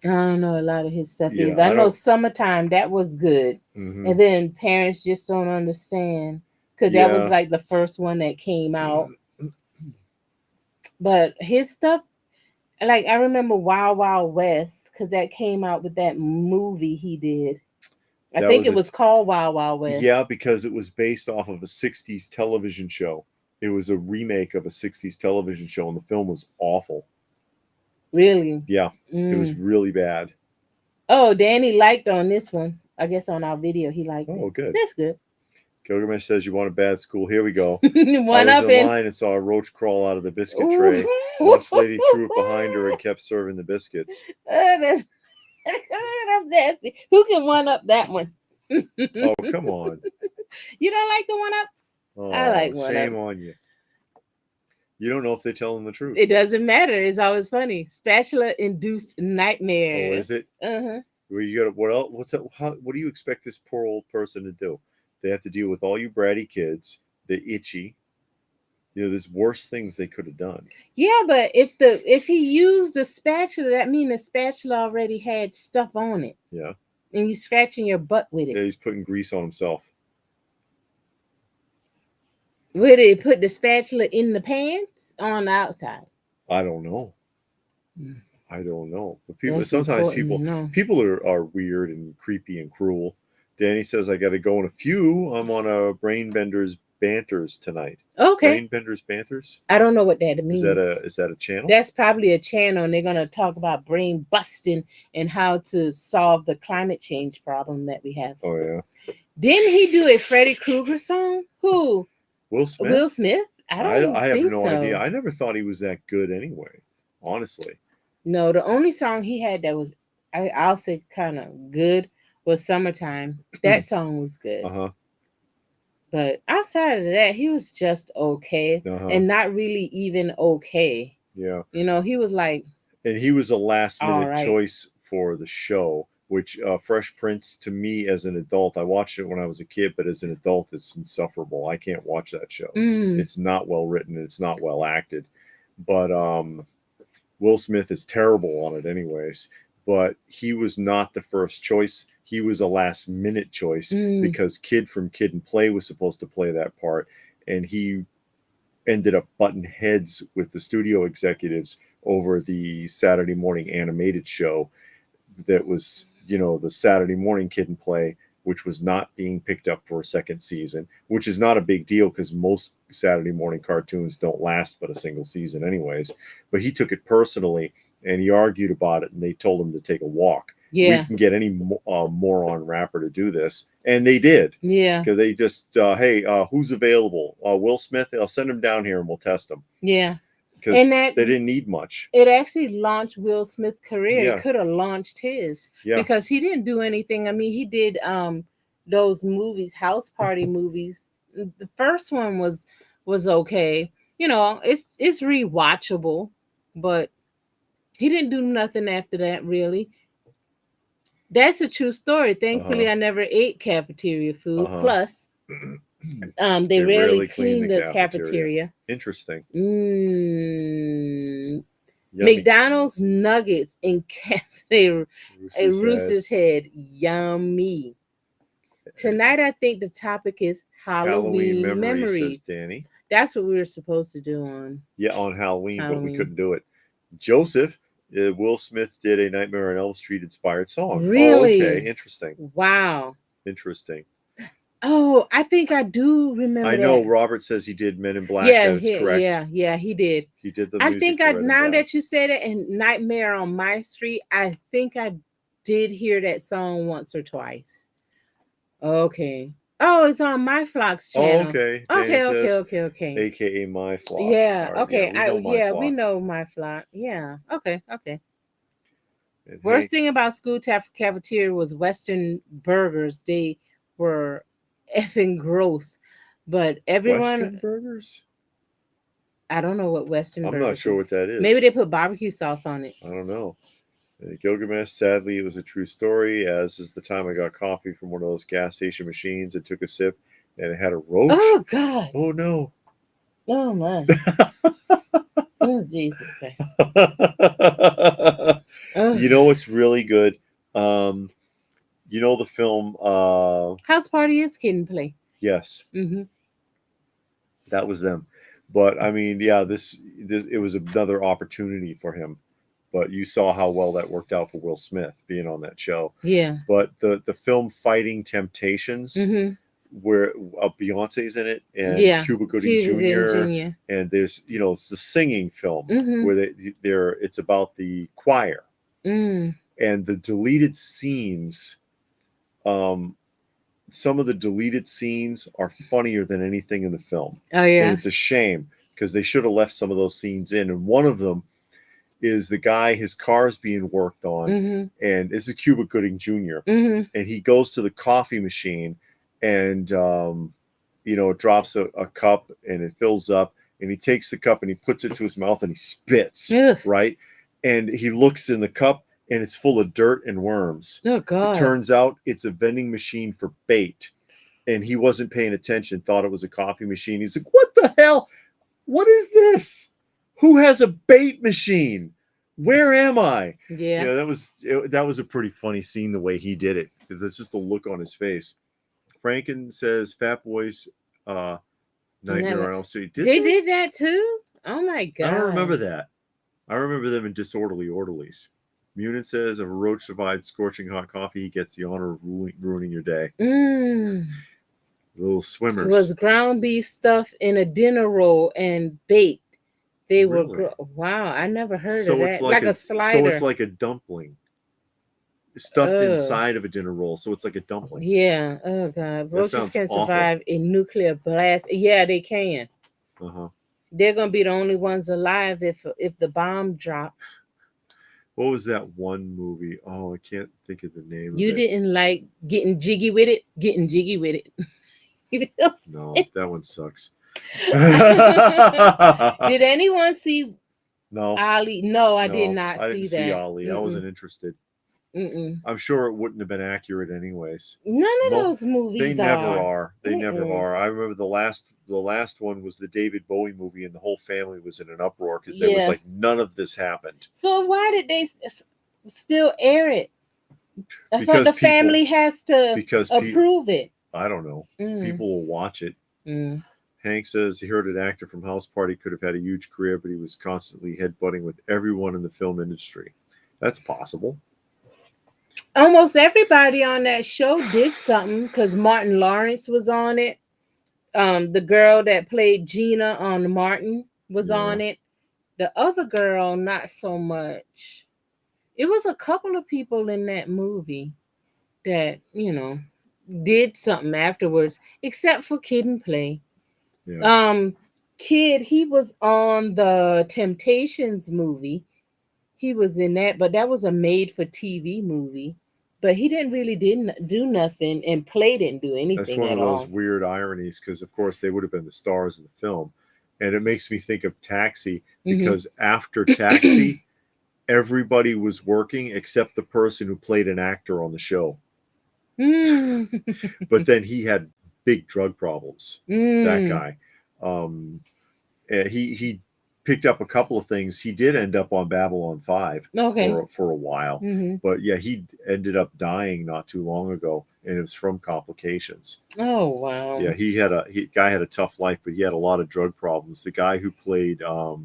I don't know a lot of his stuff Yeah, is. I I know don't. Summertime, that was good. Hmm. And then Parents Just Don't Understand. Because that was Yeah. like the first one that came out. But his stuff, like I remember Wild Wild West, because that came out with that movie he did. I That think was it a was called Wild Wild West. yeah, because it was based off of a 60s television show. It was a remake of a 60s television show, and the film was awful. Really? Yeah, it was Mm. really bad. Oh, Danny liked on this one. I guess on our video he liked it. Oh, good. That's good. Gilgamesh says you want a bad school. Here we go. I One was up in in. line and saw a roach crawl out of the biscuit Ooh. tray. Lunch lady threw it behind her and kept serving the biscuits. That's, that's nasty. Who can one up that one? Oh, come on. You don't like the one ups? I Oh, like one shame ups. on you. You don't know if they're telling the truth. It doesn't matter. It's always funny. Spatula induced Oh, nightmares. is it? Uh-huh. Well, you got what else? What's that? What do you expect this poor old person to do? They have to deal with all you bratty kids. They're itchy. There's worse things they could have done. Yeah, but if he used the spatula, that means the spatula already had stuff on it. Yeah. And you scratching your butt with Yeah, it. he's putting grease on himself. Would it put the spatula in the pants on the outside? I don't know. I don't know. But people That's sometimes important to people know. people are weird and creepy and cruel. Danny says I got to go in a few. I'm on a Brainbenders Banters tonight. Okay. Brainbenders Banters? I don't know what that means. Is that a channel? That's probably a channel, and they're going to talk about brain busting and how to solve the climate change problem that we have. Oh yeah. Didn't he do a Freddy Krueger song? Who? Will Smith? Will Smith? I have think no so. idea. I never thought he was that good anyway. Honestly. No, the only song he had that was I'll say kind of good was Summertime. That song was good. Uh-huh. But outside of that, he was just okay. Uh-huh. And not really even okay. Yeah. He was like, and he was a last minute right. choice for the show, which Fresh Prince to me as an adult, I watched it when I was a kid, but as an adult, it's insufferable. I can't watch that show. It's not well written. It's not well acted. But Will Smith is terrible on it anyways. But he was not the first choice. He was a last minute choice because Kid from Kid and Play was supposed to play that part. And he ended up butting heads with the studio executives over the Saturday morning animated show that was, the Saturday morning Kid and Play, which was not being picked up for a second season, which is not a big deal because most Saturday morning cartoons don't last but a single season anyways. But he took it personally and he argued about it, and they told him to take a walk. Yeah. We can get any moron rapper to do this. And they did. Yeah. Because they just, hey, who's available? Will Smith? I'll send him down here and we'll test him. Yeah. Because they didn't need much. It actually launched Will Smith's career. Yeah. It could have launched his. Yeah. Because he didn't do anything. I mean, he did those movies, house party movies. The first one was okay. It's rewatchable, but he didn't do nothing after that, really. That's a true story. Thankfully, I never ate cafeteria food. Plus, they rarely clean the cafeteria. Interesting. McDonald's nuggets encapsulate a rooster's head. Yummy. Tonight, I think the topic is Halloween memories. Says Danny. That's what we were supposed to do on on Halloween, but we Halloween. couldn't do it. Joseph, Will Smith did a Nightmare on Elm Street inspired song. Oh, okay, Really? interesting, Wow. interesting. Oh, I think I do remember I know that. Robert says he did Men in Black. Yeah, That is correct. he did. He did the I music think for I Red and now Black. that you said it, and Nightmare on My Street, I think I did hear that song once or twice. Okay. Oh, it's on My Flock's Oh, channel. okay. Dana Okay, okay, says, okay, okay. AKA My Flock. Yeah, All right, yeah, okay. we know My We Flock. know My Flock. Yeah. Okay, okay. And Worst Hank, thing about school cafeteria was Western burgers. They were effing gross. But everyone, Western Burgers? I don't know what Western I'm not burgers sure is. what that is. Maybe they put barbecue sauce on it. I don't know. Gilgamesh, sadly, it was a true story, as is the time I got coffee from one of those gas station machines and took a sip and it had a roach. Oh, God. Oh, no. Oh, my. Oh, Jesus Christ. Oh. You know what's really good? You know the film, House Party is Kid and Play. yes, Mm-hmm. that was them. But I mean, yeah, this it was another opportunity for him. But you saw how well that worked out for Will Smith being on that show. Yeah. But the film Fighting Temptations, Mm-hmm. where Beyonce's in it and Yeah. Cuba Gooding Cuba Gooding Jr. Jr. and there's it's the singing film Mm-hmm. where they're it's about the choir Mm. and the deleted scenes. Some of the deleted scenes are funnier than anything in the film. Oh, And yeah. it's a shame because they should have left some of those scenes in. And one of them is the guy, his car's being worked on, Mm-hmm. and this is Cuba Gooding Jr. Mm-hmm. And he goes to the coffee machine and it drops a cup and it fills up, and he takes the cup and he puts it to his mouth and he spits. Ugh. Right, and he looks in the cup and it's full of dirt and worms. Oh, It God. turns out it's a vending machine for bait, and he wasn't paying attention, thought it was a coffee machine. He's like, what the hell, what is this, who has a bait machine, where am I? Yeah. That was a pretty funny scene, the way he did it. There's just a look on his face. Franken says Fat Boys Nightmare on Elm Street. They did that too? Oh, my God. I don't remember that. I remember them in Disorderly Orderlies. Munin says if a roach survived scorching hot coffee, he gets the honor of ruining your day. Little swimmers. It was ground beef stuffed in a dinner roll and baked. They Really? were wow. I never heard So of that. it's like a slider. So it's like a dumpling stuffed inside of a dinner roll. So it's like a dumpling. Yeah. Oh, God. Roaches sounds can awful. survive a nuclear blast. Yeah, they can. Uh-huh. They're gonna be the only ones alive if the bomb drops. What was that one movie? Oh, I can't think of the name of it. You didn't like Getting Jiggy with It? Getting Jiggy with It. No, that one sucks. Did anyone see No. Ali? No, I did not I see didn't that. see Ali. I wasn't interested. Mm-mm. I'm sure it wouldn't have been accurate anyways. None of those movies They never are. They Mm-mm. never are. I remember the last one was the David Bowie movie, and the whole family was in an uproar because there was like none of this happened. So why did they still air it? I Because thought the family has to approve it. I don't know. People will watch it. Hank says he heard an actor from House Party could have had a huge career, but he was constantly headbutting with everyone in the film industry. That's possible. Almost everybody on that show did something because Martin Lawrence was on it. The girl that played Gina on Martin was on it. The other girl, not so much. It was a couple of people in that movie that, did something afterwards, except for Kid and Play. Yeah. Kid, he was on the Temptations movie. He was in that, but that was a made-for-TV movie. But he didn't really do nothing, and Play didn't do anything. That's one of those weird ironies, because of course they would have been the stars of the film, and it makes me think of Taxi, because after Taxi, everybody was working except the person who played an actor on the show. But then he had big drug problems. That guy, he picked up a couple of things. He did end up on Babylon 5 for a while. But yeah, he ended up dying not too long ago, and it was from complications. Oh, wow. Yeah, guy had a tough life, but he had a lot of drug problems. The guy who played oh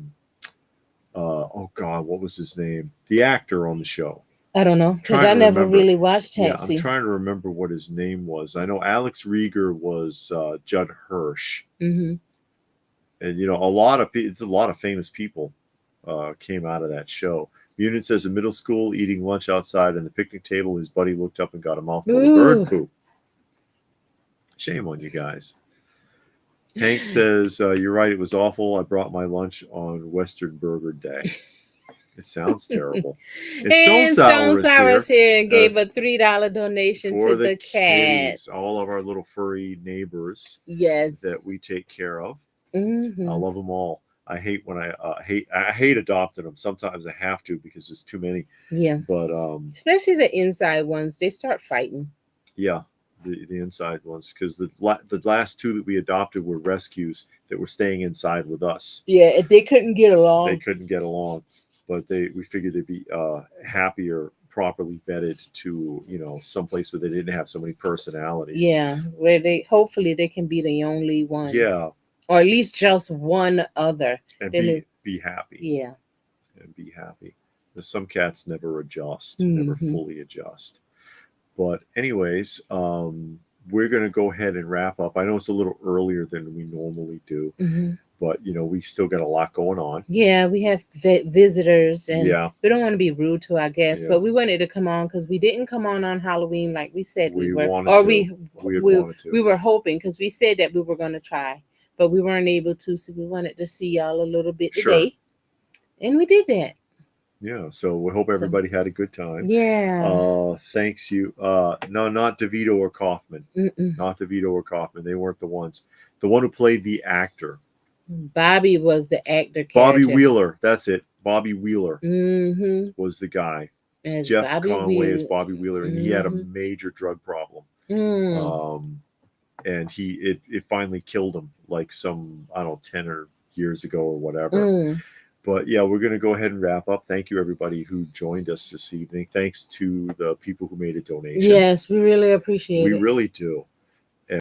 God, what was his name? The actor on the show. I don't know, because I never really watched Taxi. Yeah, I'm trying to remember what his name was. I know Alex Rieger was Judd Hirsch. And you know, a lot of famous people came out of that show. Munin says in middle school, eating lunch outside on the picnic table, his buddy looked up and got a mouthful of bird poop. Shame on you guys. Hank says, you're right, it was awful. I brought my lunch on Western Burger Day. It sounds terrible. And Stone Sour's here and gave a $3 donation to the cats. All of our little furry neighbors. Yes. That we take care of. I love them all. I hate when I hate adopting them. Sometimes I have to because there's too many. Yeah. But especially the inside ones, they start fighting. Yeah. The inside ones, because the last two that we adopted were rescues that were staying inside with us. Yeah, they couldn't get along. But we figured they'd be happier, properly vetted to, you know, someplace where they didn't have so many personalities. Yeah, where hopefully they can be the only one. Yeah, or at least just one other, and be happy. Yeah, and be happy. Because some cats never adjust, never fully adjust. But anyways, we're going to go ahead and wrap up. I know it's a little earlier than we normally do, but, you know, we still got a lot going on. Yeah, we have visitors, and we don't want to be rude to our guests, but we wanted to come on because we didn't come on Halloween like we said we were. We were hoping, because we said that we were going to try, but we weren't able to, so we wanted to see y'all a little bit today. And we did that. Yeah, so we hope everybody had a good time. Yeah. Thanks you. No, not DeVito or Kaufman. Not DeVito or Kaufman. They weren't the ones. The one who played the actor. Bobby was the actor. Bobby Wheeler. That's it. Bobby Wheeler was the guy. As Jeff Bobby Conway is Bobby Wheeler, and he had a major drug problem. And it finally killed him, like some, I don't know, 10 years ago or whatever. But yeah, we're going to go ahead and wrap up. Thank you, everybody who joined us this evening. Thanks to the people who made a donation. Yes, we really appreciate it. We really do.